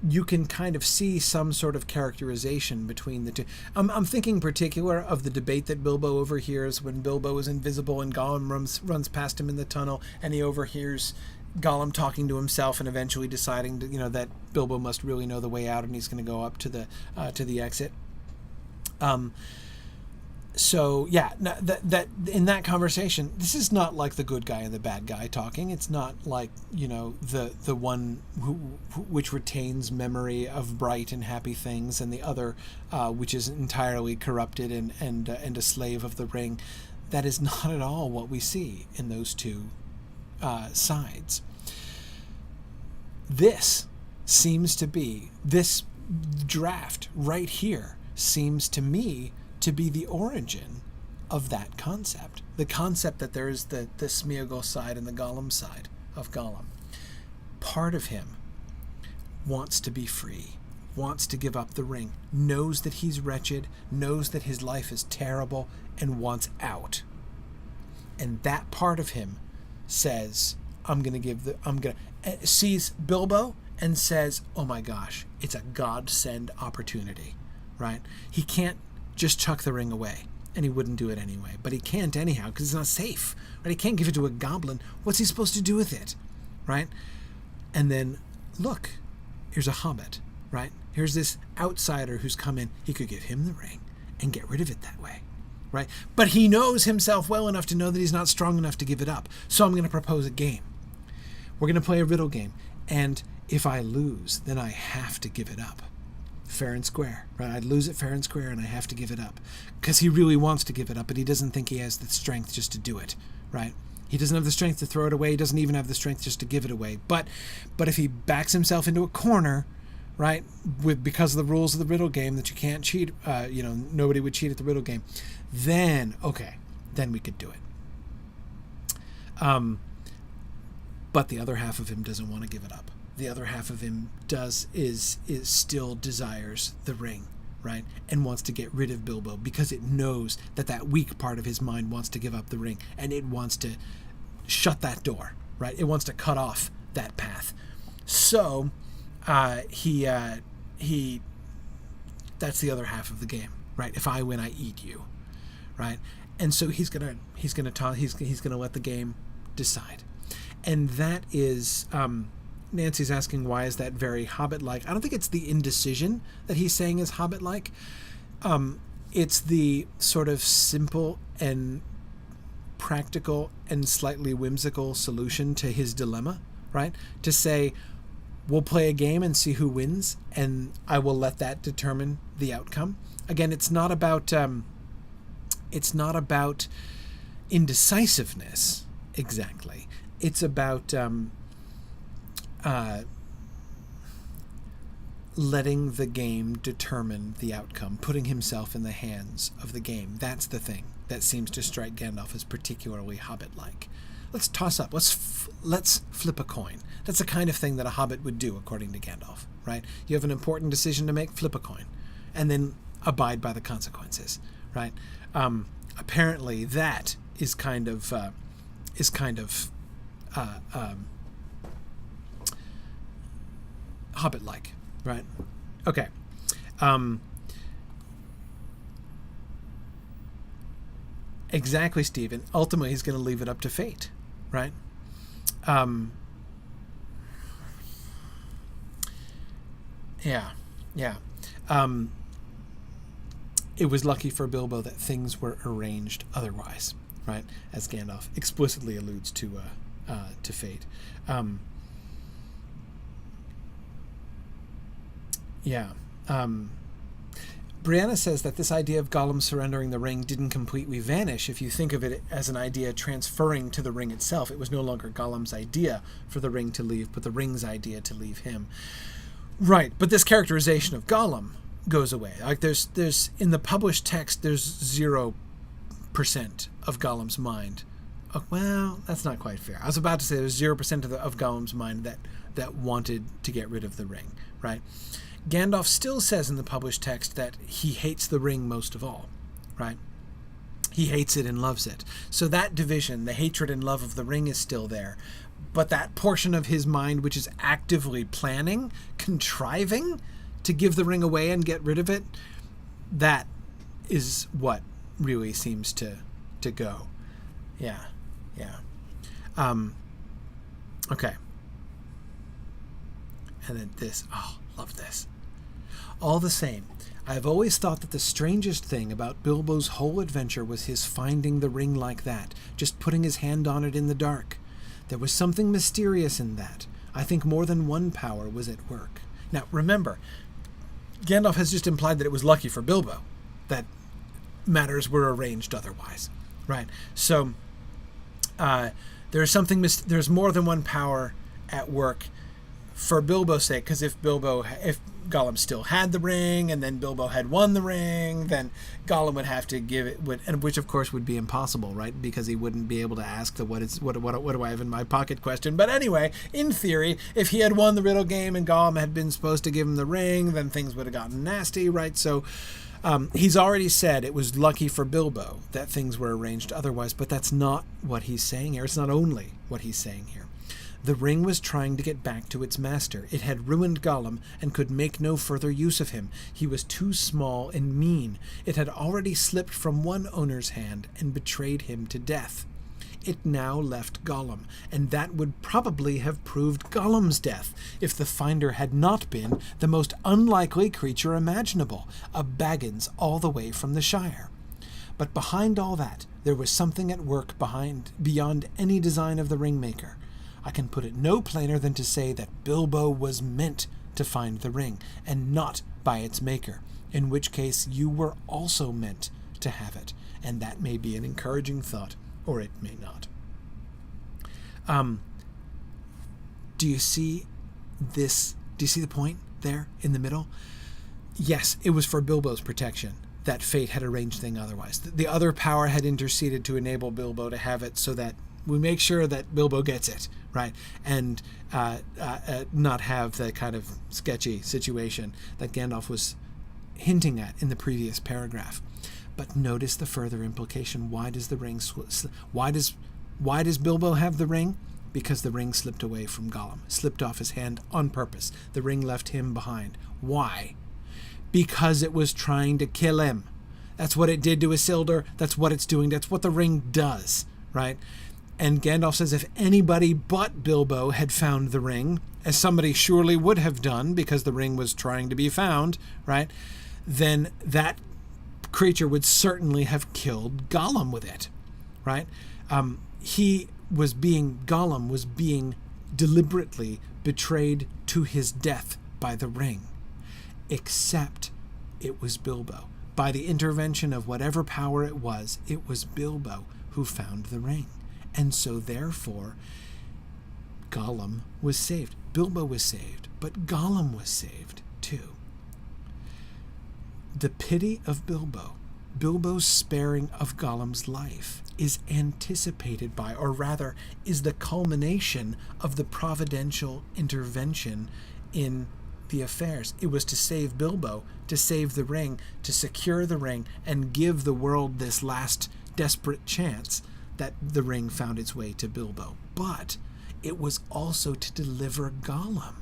Speaker 1: You can kind of see some sort of characterization between the two. I'm thinking in particular of the debate that Bilbo overhears when Bilbo is invisible and Gollum runs past him in the tunnel, and he overhears Gollum talking to himself and eventually deciding that Bilbo must really know the way out and he's going to go up to the exit. So yeah, that in that conversation, this is not like the good guy and the bad guy talking. It's not like the one which retains memory of bright and happy things, and the other which is entirely corrupted and a slave of the ring. That is not at all what we see in those two sides. This draft right here seems to me to be the origin of that concept. The concept that there is the Smeagol side and the Gollum side of Gollum. Part of him wants to be free, wants to give up the ring, knows that he's wretched, knows that his life is terrible, and wants out. And that part of him says, sees Bilbo and says, oh my gosh, it's a godsend opportunity, right? He can't just chuck the ring away, and he wouldn't do it anyway, but he can't anyhow because it's not safe, right? He can't give it to a goblin. What's he supposed to do with it, right? And then look, here's a hobbit, right? Here's this outsider who's come in. He could give him the ring and get rid of it that way, right? But he knows himself well enough to know that he's not strong enough to give it up. So I'm going to propose a game. We're going to play a riddle game, and if I lose, then I have to give it up. Fair and square, right? I'd lose it fair and square, and I have to give it up because he really wants to give it up, but he doesn't think he has the strength just to do it, right? He doesn't have the strength to throw it away. He doesn't even have the strength just to give it away. But if he backs himself into a corner, right, because of the rules of the riddle game that you can't cheat, nobody would cheat at the riddle game, then we could do it. But the other half of him doesn't want to give it up. The other half of him is still desires the ring, right? And wants to get rid of Bilbo because it knows that weak part of his mind wants to give up the ring, and it wants to shut that door, right? It wants to cut off that path. So he that's the other half of the game, right? If I win, I eat you, right? And so he's gonna let the game decide, and that is. Nancy's asking, why is that very Hobbit-like? I don't think it's the indecision that he's saying is Hobbit-like. It's the sort of simple and practical and slightly whimsical solution to his dilemma, right? To say, we'll play a game and see who wins, and I will let that determine the outcome. Again, it's not about indecisiveness exactly. It's about letting the game determine the outcome, putting himself in the hands of the game. That's the thing that seems to strike Gandalf as particularly Hobbit-like. Let's toss up. Let's flip a coin. That's the kind of thing that a Hobbit would do, according to Gandalf, right? You have an important decision to make, flip a coin, and then abide by the consequences, right? Apparently, that is kind of Hobbit-like, right? Okay. Exactly, Stephen. Ultimately, he's going to leave it up to fate, right? Yeah. It was lucky for Bilbo that things were arranged otherwise, right? As Gandalf explicitly alludes to fate. Brianna says that this idea of Gollum surrendering the ring didn't completely vanish. If you think of it as an idea transferring to the ring itself, it was no longer Gollum's idea for the ring to leave, but the ring's idea to leave him. Right, but this characterization of Gollum goes away. Like there's in the published text, there's 0% of Gollum's mind. Oh, well, that's not quite fair. I was about to say there's 0% of Gollum's mind that wanted to get rid of the ring, right? Gandalf still says in the published text that he hates the ring most of all, right? He hates it and loves it. So that division, the hatred and love of the ring, is still there. But that portion of his mind which is actively planning, contriving to give the ring away and get rid of it, that is what really seems to go. Yeah. Okay. And then this. Oh, love this. All the same, I've always thought that the strangest thing about Bilbo's whole adventure was his finding the ring like that, just putting his hand on it in the dark. There was something mysterious in that. I think more than one power was at work. Now, remember, Gandalf has just implied that it was lucky for Bilbo that matters were arranged otherwise, right? So there's more than one power at work for Bilbo's sake, because if Gollum still had the ring and then Bilbo had won the ring, then Gollum would have to give it, which of course would be impossible, right? Because he wouldn't be able to ask the what do I have in my pocket question. But anyway, in theory, if he had won the riddle game and Gollum had been supposed to give him the ring, then things would have gotten nasty, right? So he's already said it was lucky for Bilbo that things were arranged otherwise, but that's not what he's saying here. It's not only what he's saying here. The ring was trying to get back to its master. It had ruined Gollum and could make no further use of him. He was too small and mean. It had already slipped from one owner's hand and betrayed him to death. It now left Gollum, and that would probably have proved Gollum's death if the finder had not been the most unlikely creature imaginable, a Baggins all the way from the Shire. But behind all that, there was something at work beyond any design of the ringmaker. I can put it no plainer than to say that Bilbo was meant to find the ring, and not by its maker, in which case you were also meant to have it, and that may be an encouraging thought, or it may not. Do you see this? Do you see the point there in the middle? Yes, it was for Bilbo's protection that fate had arranged things otherwise. The other power had interceded to enable Bilbo to have it, so that we make sure that Bilbo gets it, right? And not have the kind of sketchy situation that Gandalf was hinting at in the previous paragraph. But notice the further implication. Why does the ring? Why does Bilbo have the ring? Because the ring slipped away from Gollum, slipped off his hand on purpose. The ring left him behind. Why? Because it was trying to kill him. That's what it did to Isildur. That's what it's doing. That's what the ring does, right? And Gandalf says if anybody but Bilbo had found the ring, as somebody surely would have done because the ring was trying to be found, right, then that creature would certainly have killed Gollum with it, right? Gollum was being deliberately betrayed to his death by the ring, except it was Bilbo. By the intervention of whatever power it was Bilbo who found the ring. And so, therefore, Gollum was saved. Bilbo was saved, but Gollum was saved, too. The pity of Bilbo, Bilbo's sparing of Gollum's life, is anticipated by, or rather, is the culmination of the providential intervention in the affairs. It was to save Bilbo, to save the ring, to secure the ring, and give the world this last desperate chance that the ring found its way to Bilbo. But it was also to deliver Gollum.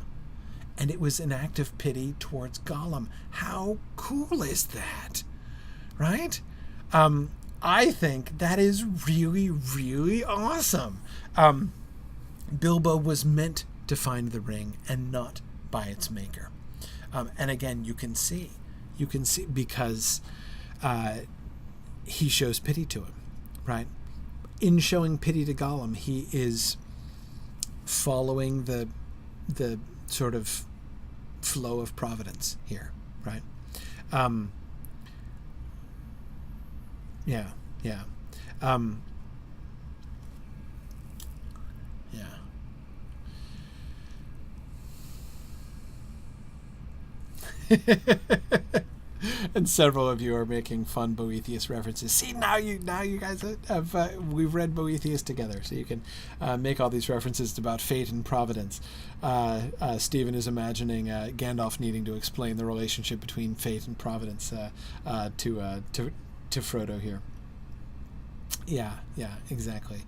Speaker 1: and it was an act of pity towards Gollum. How cool is that? Right? I think that is really, really awesome. Bilbo was meant to find the ring and not by its maker. And again, you can see because he shows pity to him, right? In showing pity to Gollum, he is following the sort of flow of providence here, right? Yeah. And several of you are making fun Boethius references. See, now you guys have we've read Boethius together, so you can make all these references about fate and providence. Stephen is imagining Gandalf needing to explain the relationship between fate and providence to Frodo here. Yeah, exactly.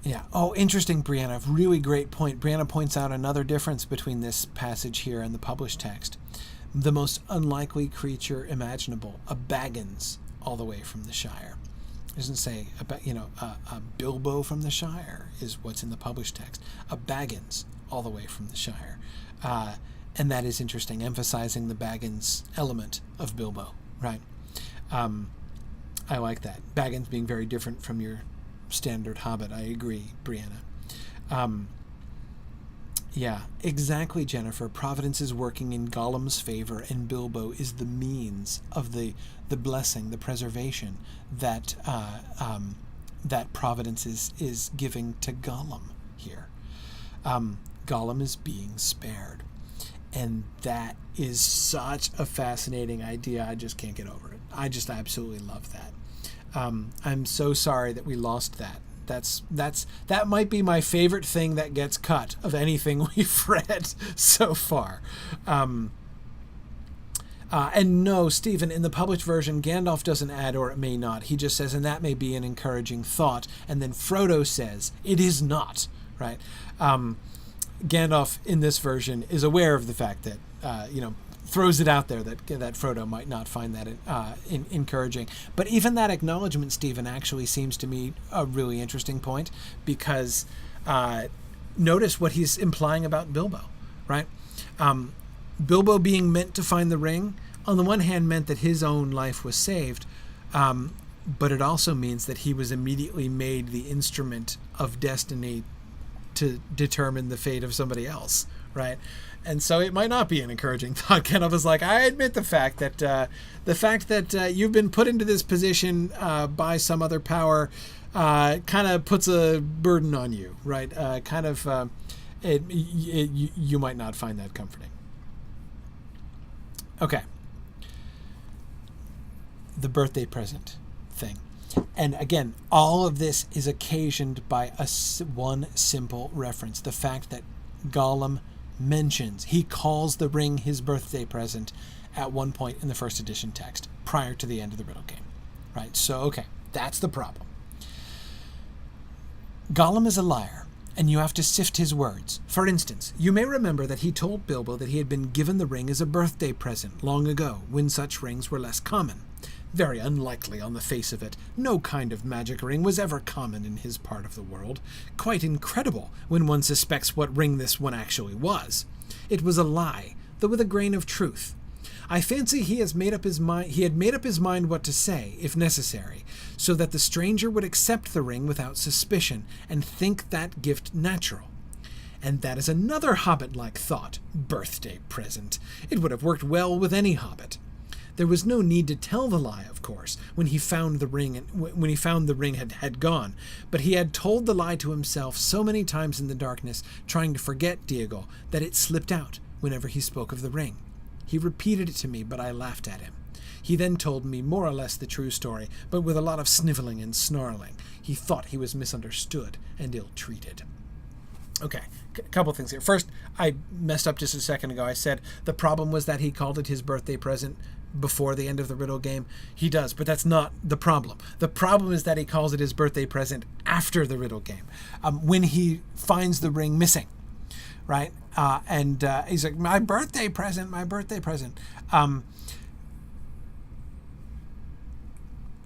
Speaker 1: Yeah. Oh, interesting, Brianna. Really great point. Brianna points out another difference between this passage here and the published text. The most unlikely creature imaginable, a Baggins all the way from the Shire. It doesn't say about, a Bilbo from the Shire is what's in the published text. A Baggins all the way from the Shire. And that is interesting, emphasizing the Baggins element of Bilbo, right? I like that. Baggins being very different from your standard hobbit. I agree, Brianna. Yeah, exactly, Jennifer. Providence is working in Gollum's favor, and Bilbo is the means of the blessing, the preservation that that Providence is giving to Gollum here. Gollum is being spared, and that is such a fascinating idea. I just can't get over it. I just absolutely love that. I'm so sorry that we lost that. That might be my favorite thing that gets cut of anything we've read so far. And no, Stephen, in the published version, Gandalf doesn't add or it may not. He just says, and that may be an encouraging thought. And then Frodo says, it is not, right? Gandalf in this version is aware of the fact that, throws it out there that Frodo might not find that encouraging. But even that acknowledgement, Stephen, actually seems to me a really interesting point, because notice what he's implying about Bilbo, right? Bilbo being meant to find the ring, on the one hand, meant that his own life was saved, but it also means that he was immediately made the instrument of destiny to determine the fate of somebody else, right? And so it might not be an encouraging thought. Gandalf was like, I admit the fact that you've been put into this position by some other power kind of puts a burden on you, right? You might not find that comforting. Okay. The birthday present thing. And again, all of this is occasioned by one simple reference. The fact that Gollum mentions, he calls the ring his birthday present at one point in the first edition text, prior to the end of the riddle game. Right? So, okay, that's the problem. Gollum is a liar, and you have to sift his words. For instance, you may remember that he told Bilbo that he had been given the ring as a birthday present long ago, when such rings were less common. Very unlikely on the face of it. No kind of magic ring was ever common in his part of the world. Quite incredible when one suspects what ring this one actually was. It was a lie, though with a grain of truth. I fancy he had made up his mind what to say, if necessary, so that the stranger would accept the ring without suspicion, and think that gift natural. And that is another hobbit-like thought. Birthday present. It would have worked well with any hobbit. There was no need to tell the lie, of course, when he found the ring had gone, but he had told the lie to himself so many times in the darkness, trying to forget Diego, that it slipped out whenever he spoke of the ring. He repeated it to me, but I laughed at him. He then told me more or less the true story, but with a lot of sniveling and snarling. He thought he was misunderstood and ill-treated. Okay, a couple things here. First, I messed up just a second ago. I said the problem was that he called it his birthday present before the end of the riddle game? He does, but that's not the problem. The problem is that he calls it his birthday present after the riddle game, when he finds the ring missing, right? And he's like, my birthday present, my birthday present.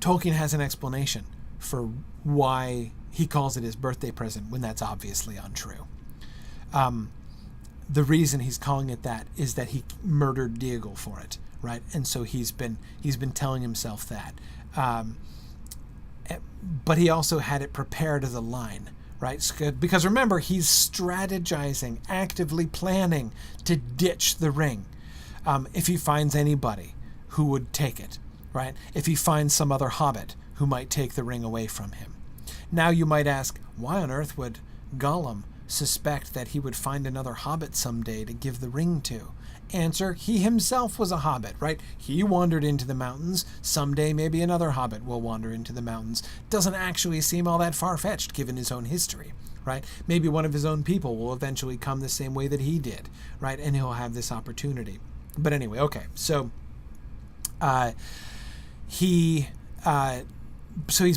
Speaker 1: Tolkien has an explanation for why he calls it his birthday present when that's obviously untrue. The reason he's calling it that is that he murdered Diegol for it, right? And so he's been telling himself that. But he also had it prepared as a line, right? Because remember, he's strategizing, actively planning to ditch the ring if he finds anybody who would take it, right? If he finds some other hobbit who might take the ring away from him. Now you might ask, why on earth would Gollum suspect that he would find another hobbit someday to give the ring to? Answer, he himself was a hobbit, right? He wandered into the mountains. Someday maybe another hobbit will wander into the mountains. Doesn't actually seem all that far-fetched given his own history, right? Maybe one of his own people will eventually come the same way that he did, right? And he'll have this opportunity. But anyway, okay, so he's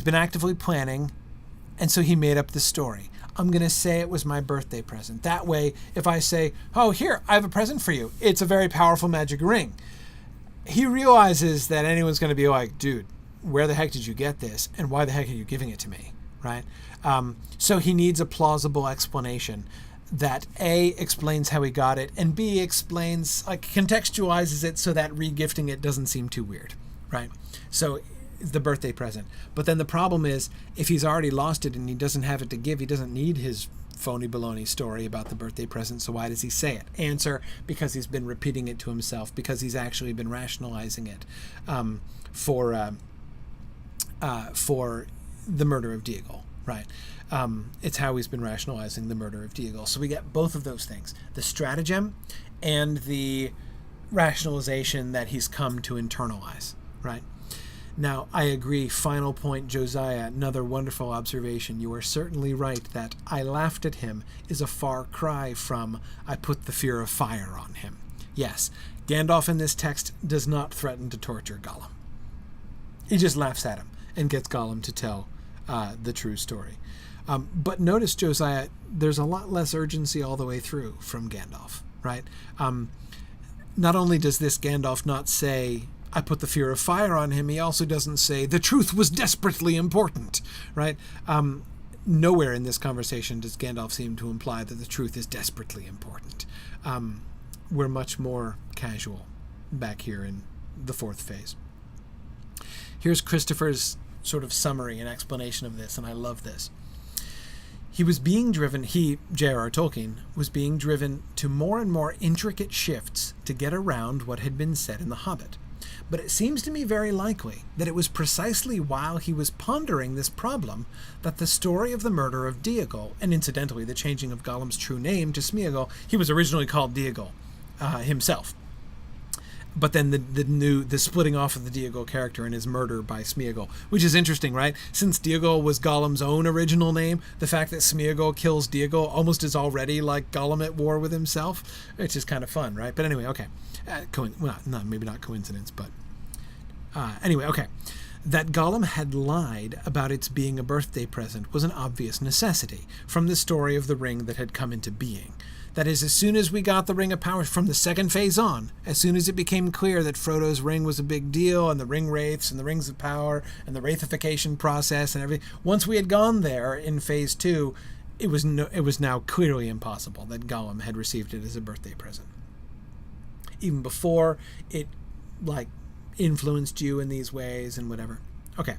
Speaker 1: been actively planning, and so he made up the story. I'm going to say it was my birthday present. That way, if I say, oh, here, I have a present for you. It's a very powerful magic ring. He realizes that anyone's going to be like, dude, where the heck did you get this? And why the heck are you giving it to me, right? So he needs a plausible explanation that A, explains how he got it, and B, explains, like, contextualizes it so that re-gifting it doesn't seem too weird, right? So the birthday present. But then the problem is, if he's already lost it and he doesn't have it to give, he doesn't need his phony baloney story about the birthday present, so why does he say it? Answer, because he's been repeating it to himself, because he's actually been rationalizing it for the murder of Diegol, right? It's how he's been rationalizing the murder of Diegol. So we get both of those things, the stratagem and the rationalization that he's come to internalize, right? Now, I agree. Final point, Josiah, another wonderful observation. You are certainly right that I laughed at him is a far cry from I put the fear of fire on him. Yes, Gandalf in this text does not threaten to torture Gollum. He just laughs at him and gets Gollum to tell the true story. But notice, Josiah, there's a lot less urgency all the way through from Gandalf, right? Not only does this Gandalf not say, I put the fear of fire on him, he also doesn't say, the truth was desperately important, right? Nowhere in this conversation does Gandalf seem to imply that the truth is desperately important. We're much more casual back here in the fourth phase. Here's Christopher's sort of summary and explanation of this, and I love this. J.R.R. Tolkien, was being driven to more and more intricate shifts to get around what had been said in The Hobbit. But it seems to me very likely that it was precisely while he was pondering this problem that the story of the murder of Diegol, and incidentally the changing of Gollum's true name to Smeagol, he was originally called Diegol himself. But then the splitting off of the Diegol character and his murder by Smeagol, which is interesting, right? Since Diegol was Gollum's own original name, the fact that Smeagol kills Diegol almost is already like Gollum at war with himself, which is kind of fun, right? But anyway, okay. Maybe not coincidence, but anyway, okay. That Gollum had lied about its being a birthday present was an obvious necessity from the story of the ring that had come into being. That is, as soon as we got the Ring of Power from the second phase on, as soon as it became clear that Frodo's ring was a big deal, and the ring wraiths and the rings of power and the wraithification process and everything, once we had gone there in phase 2, it was now clearly impossible that Gollum had received it as a birthday present. Even before it, influenced you in these ways and whatever. Okay.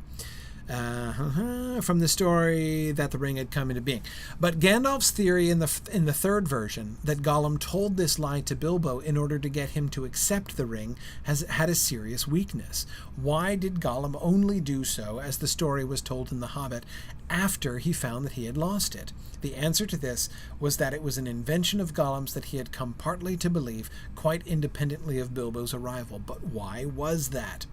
Speaker 1: From the story that the ring had come into being. But Gandalf's theory in the third version that Gollum told this lie to Bilbo in order to get him to accept the ring has had a serious weakness. Why did Gollum only do so, as the story was told in The Hobbit, after he found that he had lost it? The answer to this was that it was an invention of Gollum's that he had come partly to believe, quite independently of Bilbo's arrival. But why was that?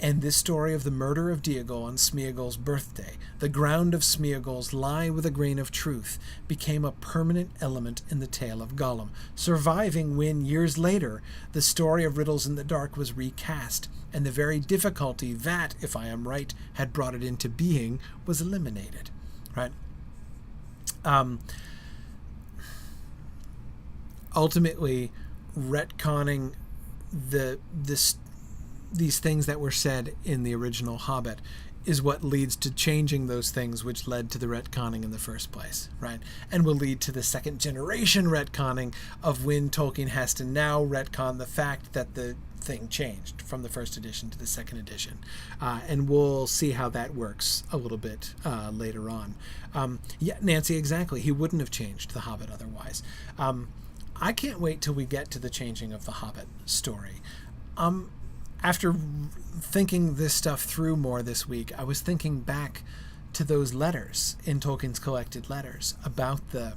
Speaker 1: And this story of the murder of Diegol on Smeagol's birthday, the ground of Smeagol's lie with a grain of truth, became a permanent element in the tale of Gollum, surviving when, years later, the story of Riddles in the Dark was recast, and the very difficulty that, if I am right, had brought it into being was eliminated. Right? Ultimately, retconning these things that were said in the original Hobbit is what leads to changing those things which led to the retconning in the first place, right? And will lead to the second generation retconning of when Tolkien has to now retcon the fact that the thing changed from the first edition to the second edition. And we'll see how that works a little bit later on. Yeah, Nancy, exactly. He wouldn't have changed The Hobbit otherwise. I can't wait till we get to the changing of the Hobbit story. After thinking this stuff through more this week, I was thinking back to those letters in Tolkien's collected letters about the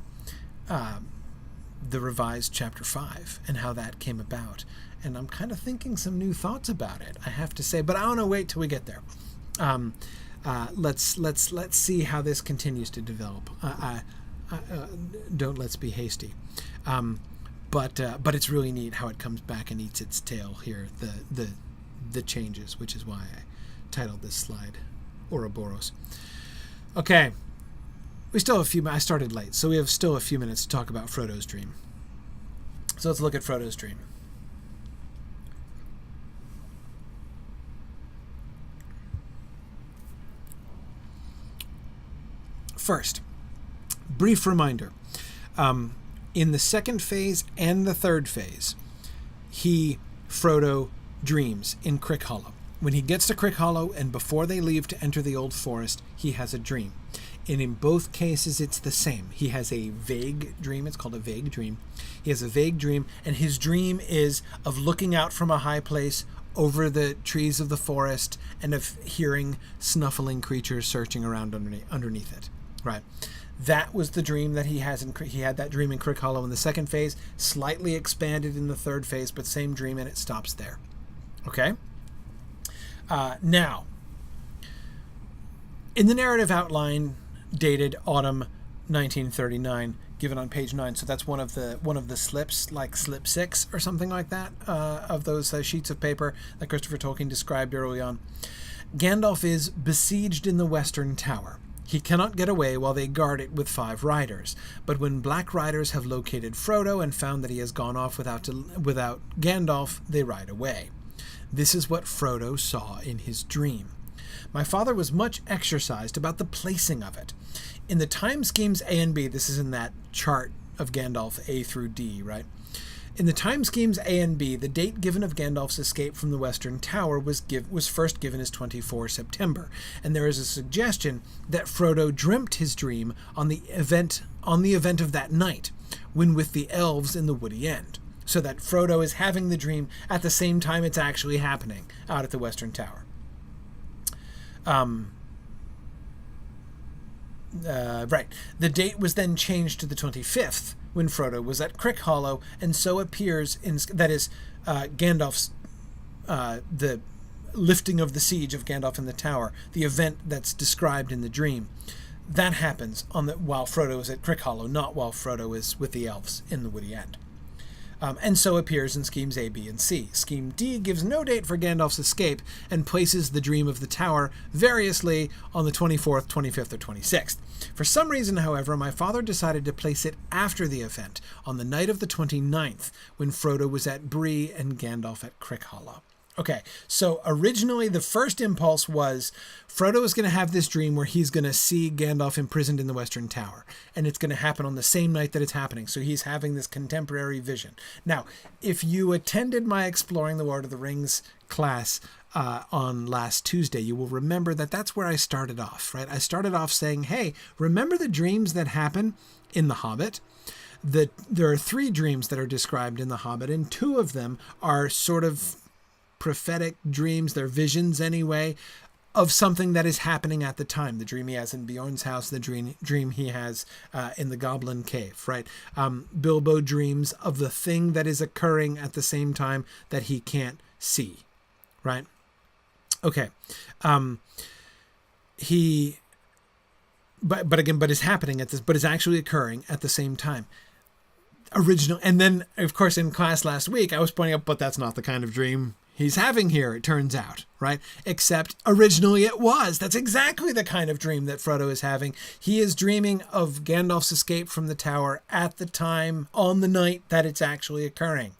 Speaker 1: revised Chapter 5 and how that came about. And I'm kind of thinking some new thoughts about it, I have to say. But I want to wait till we get there. Let's see how this continues to develop. Don't let's be hasty. But it's really neat how it comes back and eats its tail here. The changes, which is why I titled this slide Ouroboros. Okay, we still have a few. I started late, so we have still a few minutes to talk about Frodo's dream. So let's look at Frodo's dream. First, brief reminder. In the second phase and the third phase, Frodo, dreams in Crickhollow. When he gets to Crickhollow and before they leave to enter the Old Forest, he has a dream. And in both cases, it's the same. He has a vague dream. It's called a vague dream. He has a vague dream, and his dream is of looking out from a high place over the trees of the forest and of hearing snuffling creatures searching around underneath it. Right? That was the dream that he has. He had that dream in Crickhollow in the second phase, slightly expanded in the third phase, but same dream, and it stops there. Okay? Now, in the narrative outline dated autumn 1939, given on page 9, so that's one of the slips, like slip 6 or something like that, of those sheets of paper that Christopher Tolkien described early on. Gandalf is besieged in the Western Tower. He cannot get away while they guard it with 5 riders. But when Black Riders have located Frodo and found that he has gone off without Gandalf, they ride away. This is what Frodo saw in his dream. My father was much exercised about the placing of it. In the time schemes A and B, this is in that chart of Gandalf A through D, right? In the time schemes A and B, the date given of Gandalf's escape from the Western Tower was first given as 24 September, and there is a suggestion that Frodo dreamt his dream on the event of that night, when with the elves in the Woody End, so that Frodo is having the dream at the same time it's actually happening out at the Western Tower. Right. The date was then changed to the 25th, when Frodo was at Crickhollow, and so appears in, that is, Gandalf's, the lifting of the siege of Gandalf in the tower, the event that's described in the dream. That happens while Frodo is at Crickhollow, not while Frodo is with the elves in the Woody End. And so appears in schemes A, B, and C. Scheme D gives no date for Gandalf's escape and places the dream of the tower variously on the 24th, 25th, or 26th. For some reason, however, my father decided to place it after the event, on the night of the 29th, when Frodo was at Bree and Gandalf at Crickhollow. Okay, so originally the first impulse was Frodo is going to have this dream where he's going to see Gandalf imprisoned in the Western Tower, and it's going to happen on the same night that it's happening, so he's having this contemporary vision. Now, if you attended my Exploring the Lord of the Rings class on last Tuesday, you will remember that that's where I started off, right? I started off saying, hey, remember the dreams that happen in The Hobbit? There are 3 dreams that are described in The Hobbit, and 2 of them are sort of prophetic dreams, they're visions anyway, of something that is happening at the time. The dream he has in Bjorn's house, the dream he has in the Goblin Cave, right? Bilbo dreams of the thing that is occurring at the same time that he can't see, right? Okay. He, but again, but is happening at this, but is actually occurring at the same time. Original. And then, of course, in class last week, I was pointing out, but that's not the kind of dream he's having here, it turns out, right? Except originally it was. That's exactly the kind of dream that Frodo is having. He is dreaming of Gandalf's escape from the tower at the time, on the night that it's actually occurring.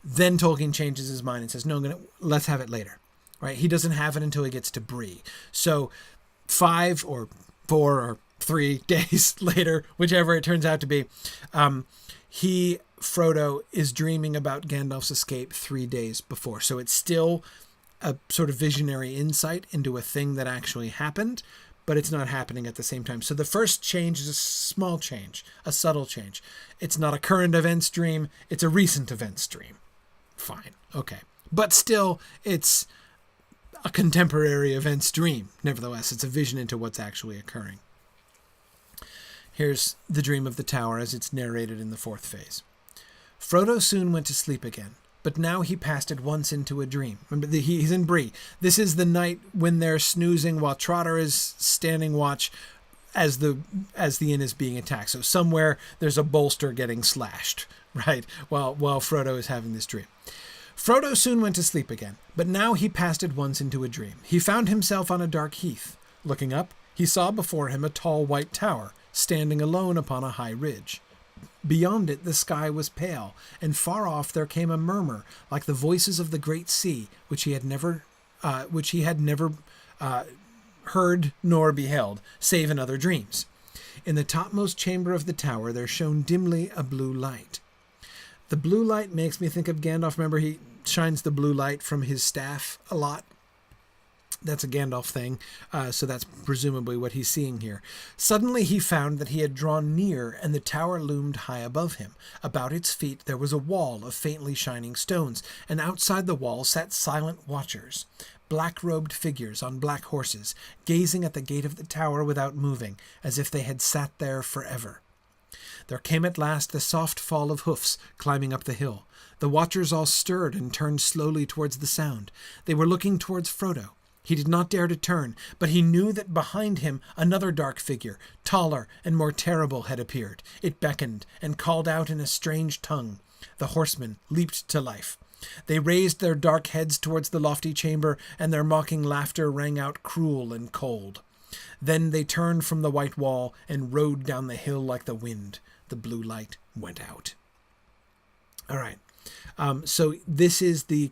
Speaker 1: Then Tolkien changes his mind and says, no, let's have it later, right? He doesn't have it until he gets to Bree. So 5 or 4 or 3 days later, whichever it turns out to be, Frodo is dreaming about Gandalf's escape 3 days before. So it's still a sort of visionary insight into a thing that actually happened, but it's not happening at the same time. So the first change is a small change, a subtle change. It's not a current events dream. It's a recent events dream. Fine. Okay. But still, it's a contemporary events dream. Nevertheless, it's a vision into what's actually occurring. Here's the dream of the tower as it's narrated in the 4th phase. Frodo soon went to sleep again, but now he passed at once into a dream. Remember, he's in Bree. This is the night when they're snoozing while Trotter is standing watch as the inn is being attacked. So somewhere there's a bolster getting slashed, right? While Frodo is having this dream. Frodo soon went to sleep again, but now he passed at once into a dream. He found himself on a dark heath. Looking up, he saw before him a tall white tower, standing alone upon a high ridge. Beyond it the sky was pale, and far off there came a murmur like the voices of the great sea, which he had never heard nor beheld, save in other dreams. In the topmost chamber of the tower there shone dimly a blue light. The blue light makes me think of Gandalf. Remember, he shines the blue light from his staff a lot. That's a Gandalf thing, so that's presumably what he's seeing here. Suddenly he found that he had drawn near, and the tower loomed high above him. About its feet there was a wall of faintly shining stones, and outside the wall sat silent watchers, black-robed figures on black horses, gazing at the gate of the tower without moving, as if they had sat there forever. There came at last the soft fall of hoofs climbing up the hill. The watchers all stirred and turned slowly towards the sound. They were looking towards Frodo. He did not dare to turn, but he knew that behind him another dark figure, taller and more terrible, had appeared. It beckoned and called out in a strange tongue. The horsemen leaped to life. They raised their dark heads towards the lofty chamber, and their mocking laughter rang out cruel and cold. Then they turned from the white wall and rode down the hill like the wind. The blue light went out. All right. So this is the...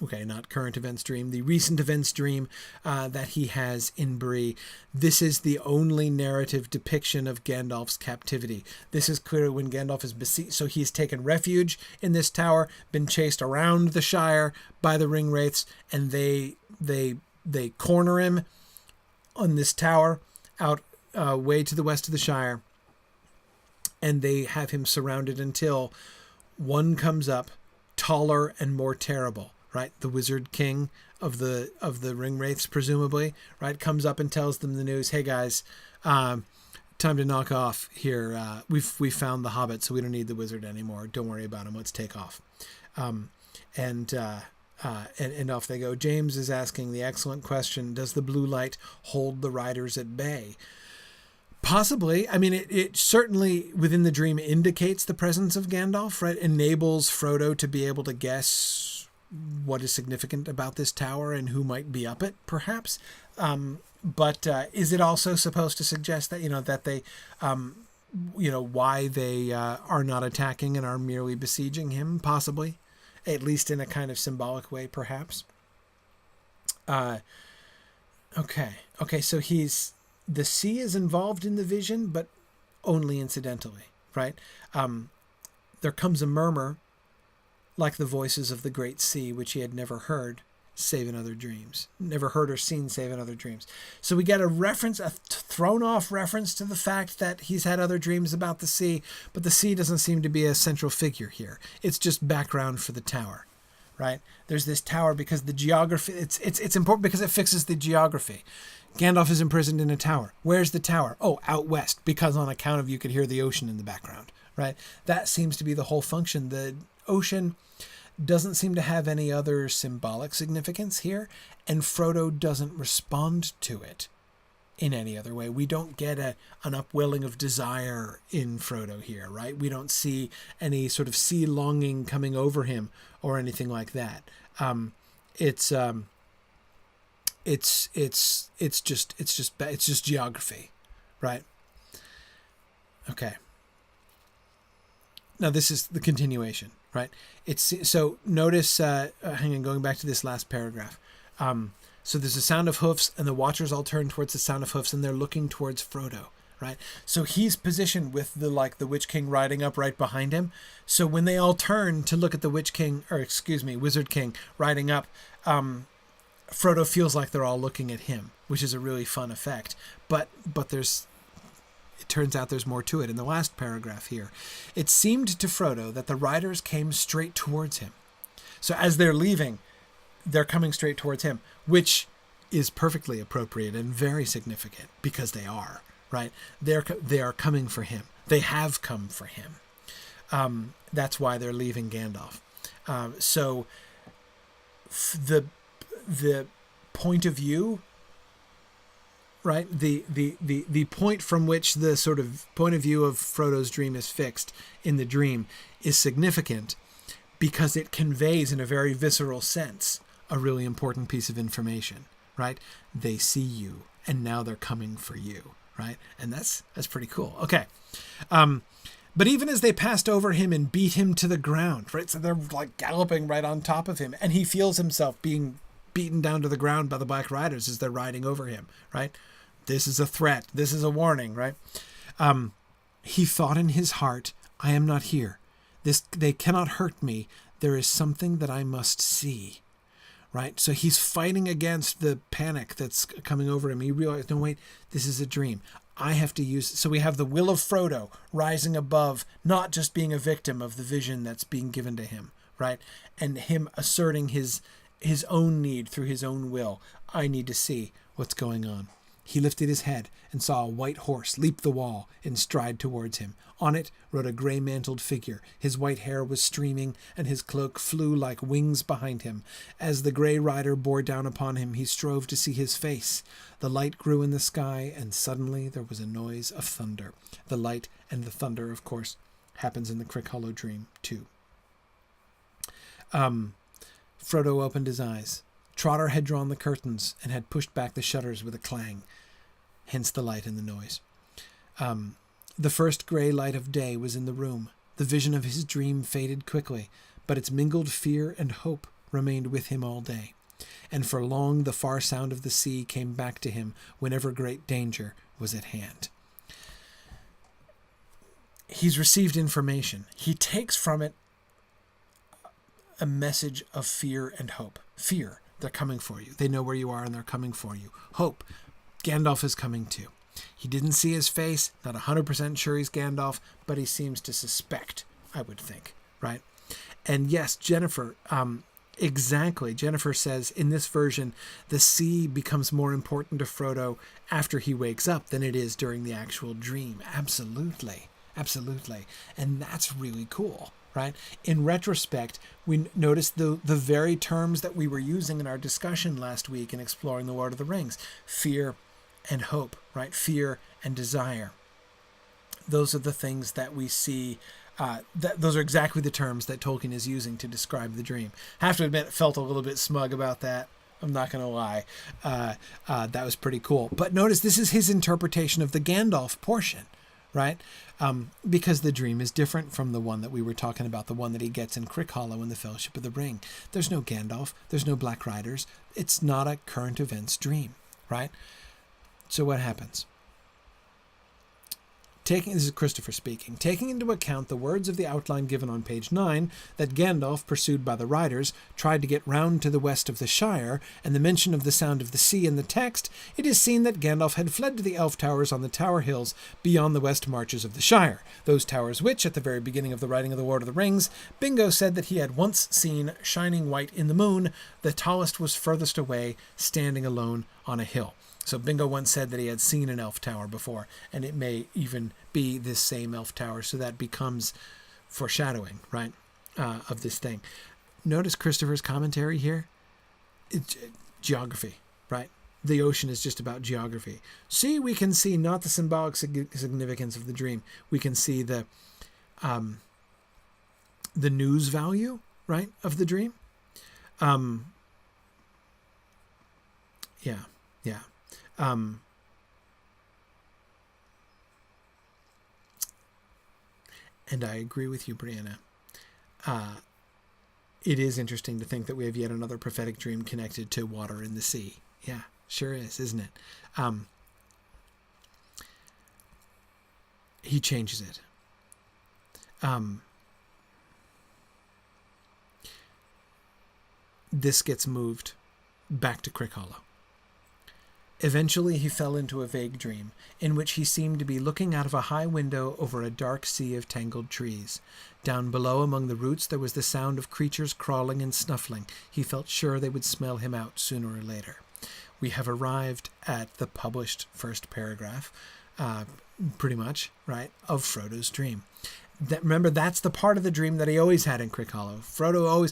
Speaker 1: Okay, not current events dream, the recent events dream that he has in Bree. This is the only narrative depiction of Gandalf's captivity. This is clearly when Gandalf is besieged. So he's taken refuge in this tower, been chased around the Shire by the Ringwraiths, and they corner him on this tower out way to the west of the Shire, and they have him surrounded until one comes up, taller and more terrible. Right, the Wizard King of the Ringwraiths, presumably, right, comes up and tells them the news. Hey guys, time to knock off here. We found the Hobbit, so we don't need the wizard anymore. Don't worry about him. Let's take off. And off they go. James is asking the excellent question: does the blue light hold the riders at bay? Possibly. I mean, it certainly within the dream indicates the presence of Gandalf. Right, enables Frodo to be able to guess what is significant about this tower and who might be up it, perhaps. But is it also supposed to suggest that, that they, why they are not attacking and are merely besieging him, possibly, at least in a kind of symbolic way, perhaps? Okay, so the sea is involved in the vision, but only incidentally, right? There comes a murmur, like the voices of the great sea, which he had never heard, save in other dreams. Never heard or seen, save in other dreams. So we get a thrown-off reference to the fact that he's had other dreams about the sea, but the sea doesn't seem to be a central figure here. It's just background for the tower, right? There's this tower because the geography, it's important because it fixes the geography. Gandalf is imprisoned in a tower. Where's the tower? Oh, out west, because on account of you could hear the ocean in the background, right? That seems to be the whole function. The ocean doesn't seem to have any other symbolic significance here, and Frodo doesn't respond to it in any other way. We don't get an upwelling of desire in Frodo here, right? We don't see any sort of sea longing coming over him or anything like that. It's just geography, right? Okay. Now this is the continuation, right? So notice, hang on, going back to this last paragraph. So there's a sound of hoofs, and the watchers all turn towards the sound of hoofs, and they're looking towards Frodo, right? So he's positioned with the Witch King riding up right behind him. So when they all turn to look at the Wizard King riding up, Frodo feels like they're all looking at him, which is a really fun effect. But it turns out there's more to it. In the last paragraph here, it seemed to Frodo that the riders came straight towards him. So as they're leaving, they're coming straight towards him, which is perfectly appropriate and very significant, because they are, right? They are coming for him. They have come for him. That's why they're leaving Gandalf. So the point of view, right? The point from which the sort of point of view of Frodo's dream is fixed in the dream is significant, because it conveys in a very visceral sense a really important piece of information, right? They see you, and now they're coming for you, right? And that's pretty cool. Okay. But even as they passed over him and beat him to the ground, right? So they're like galloping right on top of him, and he feels himself being beaten down to the ground by the Black Riders as they're riding over him, right? This is a threat. This is a warning, right? He thought in his heart, I am not here. They cannot hurt me. There is something that I must see. Right? So he's fighting against the panic that's coming over him. He realized, no, wait, this is a dream. I have to use... So we have the will of Frodo rising above, not just being a victim of the vision that's being given to him, right? And him asserting his own need through his own will. I need to see what's going on. He lifted his head and saw a white horse leap the wall and stride towards him. On it rode a grey-mantled figure. His white hair was streaming, and his cloak flew like wings behind him. As the grey rider bore down upon him, he strove to see his face. The light grew in the sky, and suddenly there was a noise of thunder. The light and the thunder, of course, happens in the Crickhollow dream, too. Frodo opened his eyes. Trotter had drawn the curtains and had pushed back the shutters with a clang. Hence the light and the noise. The first grey light of day was in the room. The vision of his dream faded quickly, but its mingled fear and hope remained with him all day. And for long the far sound of the sea came back to him whenever great danger was at hand. He's received information. He takes from it a message of fear and hope. Fear, they're coming for you. They know where you are and they're coming for you. Hope, Gandalf is coming too. He didn't see his face, not 100% sure he's Gandalf, but he seems to suspect, I would think, right? And yes, Jennifer, exactly. Jennifer says in this version, the sea becomes more important to Frodo after he wakes up than it is during the actual dream. Absolutely. Absolutely. And that's really cool, right? In retrospect, we noticed the very terms that we were using in our discussion last week in exploring the Lord of the Rings. Fear and hope, right? Fear and desire. Those are the things that we see. Those are exactly the terms that Tolkien is using to describe the dream. I have to admit, I felt a little bit smug about that. I'm not going to lie. That was pretty cool. But notice this is his interpretation of the Gandalf portion, right? Because the dream is different from the one that we were talking about, the one that he gets in Crickhollow in the Fellowship of the Ring. There's no Gandalf. There's no Black Riders. It's not a current events dream, right? So what happens? This is Christopher speaking. Taking into account the words of the outline given on page 9, that Gandalf, pursued by the riders, tried to get round to the west of the Shire, and the mention of the sound of the sea in the text, it is seen that Gandalf had fled to the elf towers on the Tower Hills beyond the west marches of the Shire, those towers which, at the very beginning of the writing of the Lord of the Rings, Bingo said that he had once seen shining white in the moon. The tallest was furthest away, standing alone on a hill. So Bingo once said that he had seen an elf tower before, and it may even be this same elf tower, so that becomes foreshadowing, right, of this thing. notice Christopher's commentary here? Geography, right? The ocean is just about geography. See, we can see not the symbolic significance of the dream. We can see the news value, right, of the dream. Yeah. And I agree with you, Brianna. It is interesting to think that we have yet another prophetic dream connected to water in the sea. Yeah, sure is, isn't it? He changes it. This gets moved back to Crickhollow. Eventually he fell into a vague dream, in which he seemed to be looking out of a high window over a dark sea of tangled trees. Down below among the roots there was the sound of creatures crawling and snuffling. He felt sure they would smell him out sooner or later. We have arrived at the published first paragraph, pretty much, right, of Frodo's dream. Remember, that's the part of the dream that he always had in Crickhollow. Frodo always,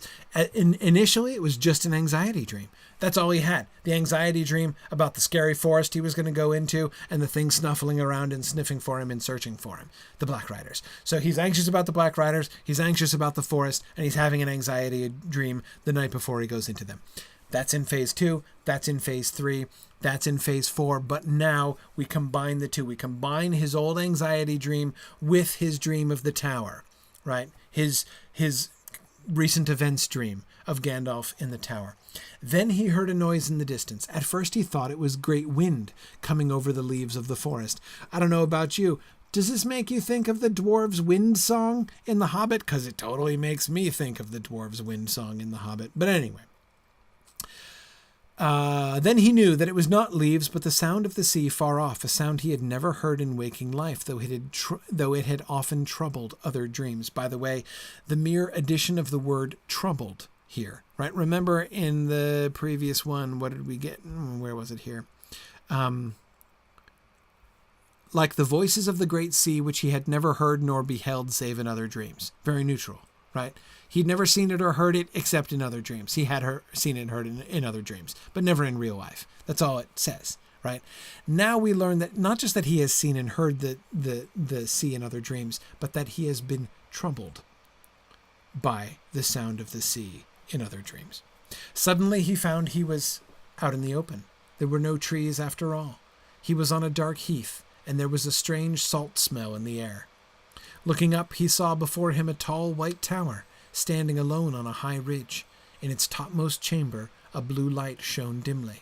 Speaker 1: initially, it was just an anxiety dream. That's all he had. The anxiety dream about the scary forest he was going to go into and the things snuffling around and sniffing for him and searching for him, the Black Riders. So he's anxious about the Black Riders, he's anxious about the forest, and he's having an anxiety dream the night before he goes into them. That's in phase 2, that's in phase 3, that's in phase 4, but now we combine the two. We combine his old anxiety dream with his dream of the tower, right? His recent events dream of Gandalf in the tower. Then he heard a noise in the distance. At first he thought it was great wind coming over the leaves of the forest. I don't know about you. Does this make you think of the dwarves' wind song in The Hobbit? Because it totally makes me think of the dwarves' wind song in The Hobbit. But anyway. Then he knew that it was not leaves, but the sound of the sea far off, a sound he had never heard in waking life, though it had often troubled other dreams. By the way, the mere addition of the word troubled here, right? Remember in the previous one, what did we get? Where was it here? Like the voices of the great sea, which he had never heard nor beheld save in other dreams. Very neutral, right? He'd never seen it or heard it except in other dreams. He had seen it and heard it in other dreams, but never in real life. That's all it says, right? Now we learn that not just that he has seen and heard the sea in other dreams, but that he has been troubled by the sound of the sea in other dreams. Suddenly he found he was out in the open. There were no trees after all. He was on a dark heath, and there was a strange salt smell in the air. Looking up, he saw before him a tall white tower, standing alone on a high ridge. In its topmost chamber, a blue light shone dimly.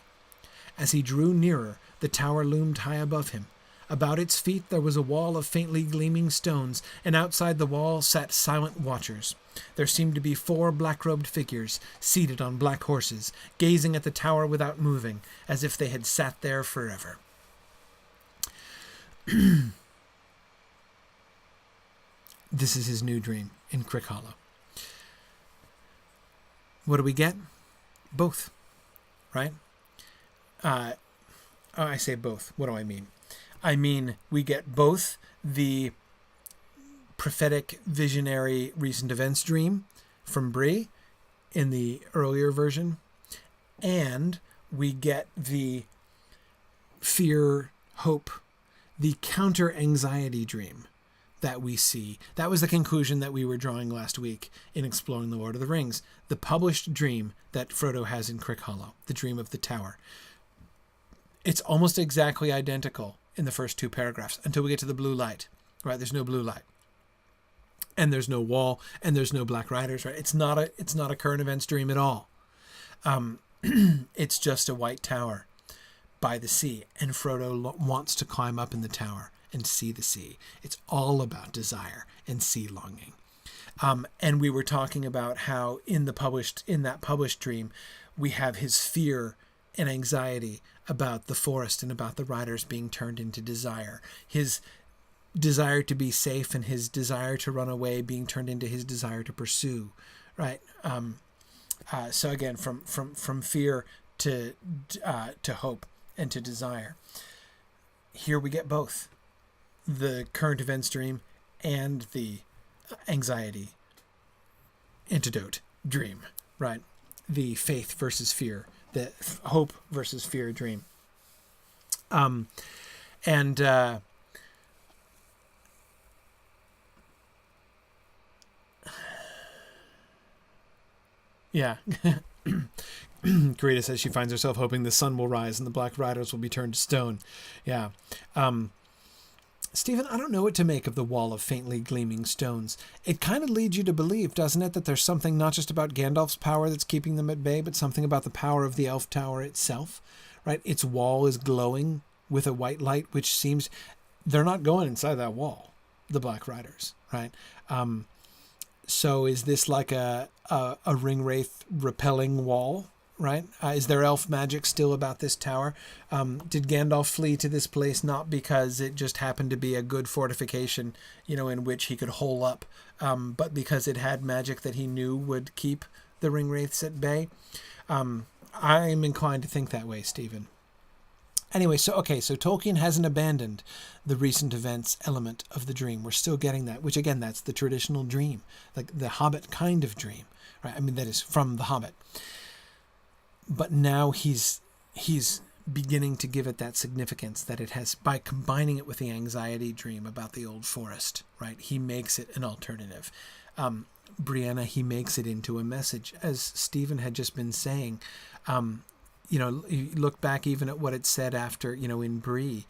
Speaker 1: As he drew nearer, the tower loomed high above him. About its feet there was a wall of faintly gleaming stones, and outside the wall sat silent watchers. There seemed to be 4 black-robed figures, seated on black horses, gazing at the tower without moving, as if they had sat there forever. This is his new dream in Crickhollow. What do we get? Both, right? I say both. What do I mean? I mean, we get both the prophetic, visionary, recent events dream from Bree in the earlier version, and we get the fear, hope, the counter-anxiety dream that we see. That was the conclusion that we were drawing last week in Exploring the Lord of the Rings. The published dream that Frodo has in Crickhollow, the dream of the tower. It's almost exactly identical in the first 2 paragraphs until we get to the blue light, right? There's no blue light. And there's no wall, and there's no Black Riders, right? It's not a current events dream at all. It's just a white tower by the sea, and Frodo wants to climb up in the tower and see the sea. It's all about desire and sea longing. And we were talking about how in that published dream, we have his fear and anxiety about the forest and about the riders being turned into desire. His desire to be safe and his desire to run away being turned into his desire to pursue, right? So again, from fear to hope and to desire. Here we get both the current events dream and the anxiety antidote dream right? The faith versus fear, the hope versus fear dream. Yeah. Karita says she finds herself hoping the sun will rise and the Black Riders will be turned to stone. Yeah. Stephen, I don't know what to make of the wall of faintly gleaming stones. It kind of leads you to believe, doesn't it, that there's something not just about Gandalf's power that's keeping them at bay, but something about the power of the elf tower itself, right? Its wall is glowing with a white light, which seems... They're not going inside that wall, the Black Riders, right? So is this like a ring wraith repelling wall, right? Is there elf magic still about this tower? Did Gandalf flee to this place not because it just happened to be a good fortification, in which he could hole up, but because it had magic that he knew would keep the ring wraiths at bay? I'm inclined to think that way, Stephen. Anyway, so Tolkien hasn't abandoned the recent events element of the dream. We're still getting that, which again, that's the traditional dream, like the Hobbit kind of dream, right? I mean, that is from the Hobbit. But now he's beginning to give it that significance that it has by combining it with the anxiety dream about the old forest, right? He makes it an alternative. Brianna, he makes it into a message, as Stephen had just been saying. You look back even at what it said after, in Bree,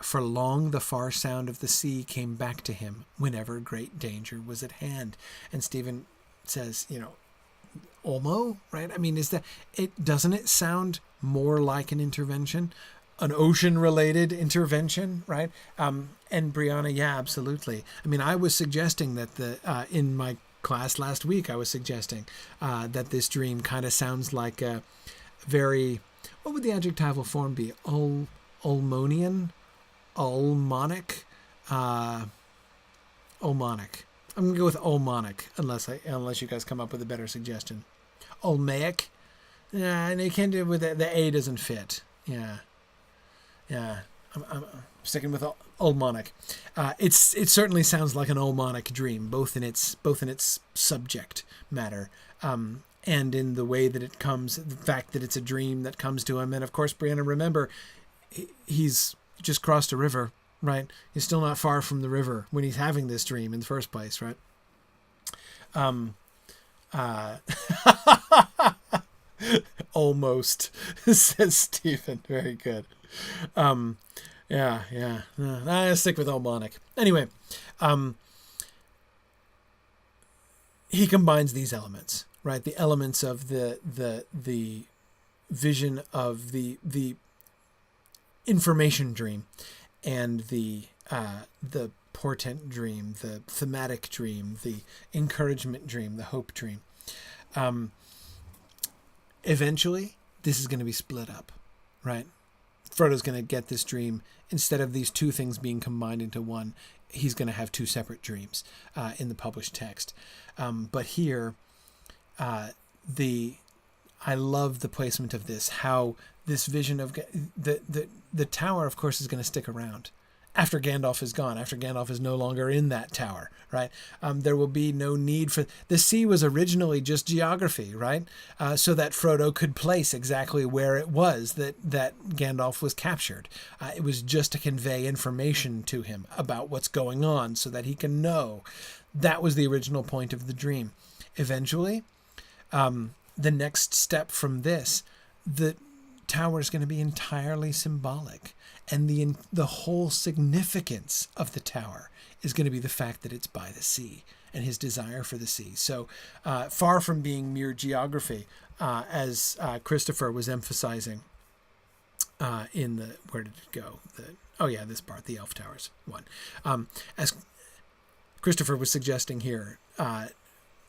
Speaker 1: for long the far sound of the sea came back to him whenever great danger was at hand. And Stephen says, Olmo, right? I mean, doesn't it sound more like an intervention, an ocean-related intervention, right? And Brianna, yeah, absolutely. I mean, I was suggesting that in my class last week, I was suggesting that this dream kind of sounds like a very, what would the adjectival form be? Ulmonian? Ulmonic? Ulmonic. I'm going to go with ulmonic, unless you guys come up with a better suggestion. Ulmaic? Yeah, and you can't do it with the A doesn't fit. Yeah. I'm sticking with ulmonic. It certainly sounds like an ulmonic dream, both in its subject matter, and in the way that it comes, the fact that it's a dream that comes to him. And of course, Brianna, remember, he's just crossed a river, right? He's still not far from the river when he's having this dream in the first place, right? Almost, says Stephen. Very good. Yeah. I stick with Ulmonic. Anyway, he combines these elements, right? The elements of the vision of the information dream and the portent dream, the thematic dream, the encouragement dream, the hope dream. Eventually, this is going to be split up, right? Frodo's going to get this dream. Instead of these two things being combined into one, he's going to have two separate dreams in the published text. But here, I love the placement of this, how this vision of the tower, of course, is going to stick around after Gandalf is gone, after Gandalf is no longer in that tower, right? There will be no need for... The sea was originally just geography, right? So that Frodo could place exactly where it was that Gandalf was captured. It was just to convey information to him about what's going on so that he can know. That was the original point of the dream. Eventually, the next step from this, the tower is going to be entirely symbolic. And the whole significance of the tower is going to be the fact that it's by the sea and his desire for the sea. So far from being mere geography, as Christopher was emphasizing in the... Where did it go? This part, the Elf Towers one. As Christopher was suggesting here,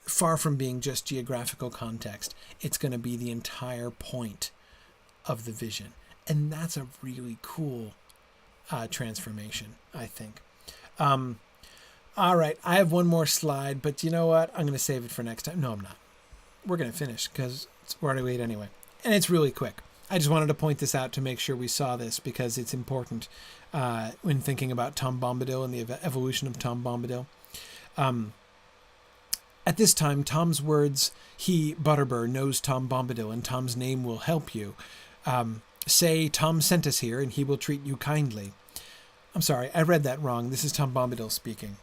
Speaker 1: far from being just geographical context, it's going to be the entire point of the vision. And that's a really cool transformation, I think. All right, I have one more slide, but you know what? I'm going to save it for next time. No, I'm not. We're going to finish because we're already late anyway. And it's really quick. I just wanted to point this out to make sure we saw this because it's important when thinking about Tom Bombadil and the evolution of Tom Bombadil. At this time, Tom's words, he, Butterbur, knows Tom Bombadil, and Tom's name will help you. Say, Tom sent us here, and he will treat you kindly. I'm sorry, I read that wrong. This is Tom Bombadil speaking.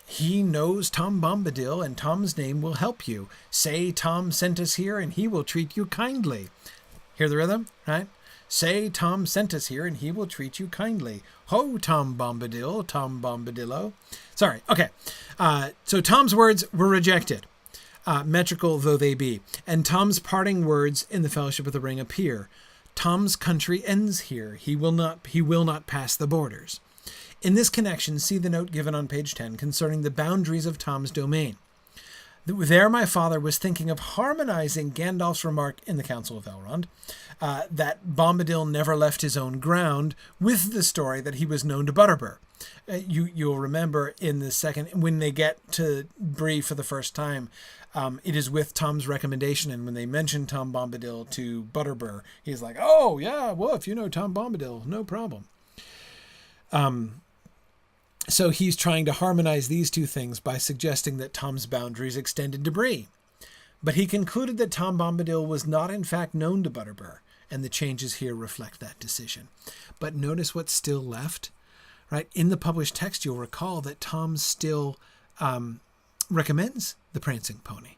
Speaker 1: He knows Tom Bombadil, and Tom's name will help you. Say, Tom sent us here, and he will treat you kindly. Hear the rhythm, right? Say, Tom sent us here, and he will treat you kindly. Ho, Tom Bombadil, Tom Bombadillo. Sorry, okay. So Tom's words were rejected, metrical though they be. And Tom's parting words in the Fellowship of the Ring appear. Tom's country ends here. He will not pass the borders. In this connection, see the note given on page 10 concerning the boundaries of Tom's domain. There my father was thinking of harmonizing Gandalf's remark in the Council of Elrond, that Bombadil never left his own ground, with the story that he was known to Butterbur. You'll remember in the second, when they get to Bree for the first time, it is with Tom's recommendation, and when they mention Tom Bombadil to Butterbur, he's like, oh, yeah, well, if you know Tom Bombadil, no problem. So he's trying to harmonize these two things by suggesting that Tom's boundaries extended to Bree. But he concluded that Tom Bombadil was not in fact known to Butterbur, and the changes here reflect that decision. But notice what's still left, right? In the published text, you'll recall that Tom still recommends the Prancing Pony,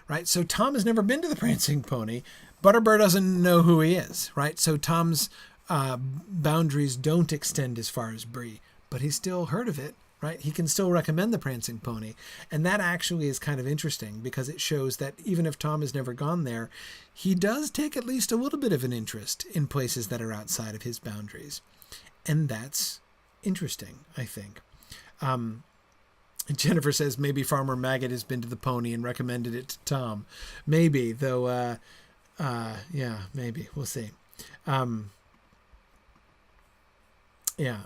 Speaker 1: right? So Tom has never been to the Prancing Pony. Butterbur doesn't know who he is, right? So Tom's boundaries don't extend as far as Bree, but he's still heard of it, right? He can still recommend the Prancing Pony. And that actually is kind of interesting because it shows that even if Tom has never gone there, he does take at least a little bit of an interest in places that are outside of his boundaries. And that's interesting, I think. Jennifer says maybe Farmer Maggot has been to the pony and recommended it to Tom. Maybe, though, yeah, maybe. We'll see. Yeah.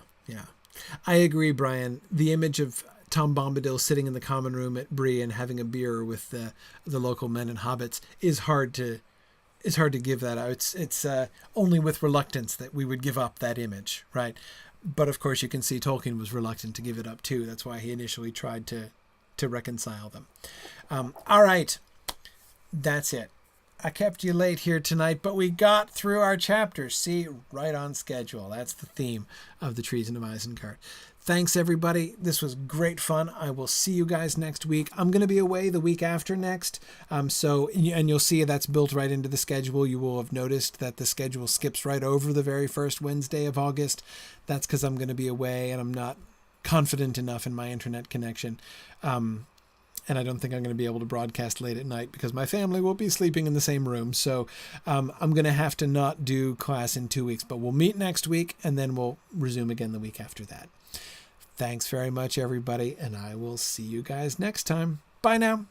Speaker 1: I agree, Brian. The image of Tom Bombadil sitting in the common room at Bree and having a beer with the local men and hobbits is hard to give that out. It's only with reluctance that we would give up that image, right? But of course, you can see Tolkien was reluctant to give it up too. That's why he initially tried to reconcile them. All right, that's it. I kept you late here tonight, but we got through our chapters. See, right on schedule. That's the theme of the Treason of Isengard. Thanks, everybody. This was great fun. I will see you guys next week. I'm going to be away the week after next. And you'll see that's built right into the schedule. You will have noticed that the schedule skips right over the very first Wednesday of August. That's because I'm going to be away and I'm not confident enough in my internet connection. And I don't think I'm going to be able to broadcast late at night because my family will be sleeping in the same room. So I'm going to have to not do class in 2 weeks, but we'll meet next week and then we'll resume again the week after that. Thanks very much, everybody, and I will see you guys next time. Bye now.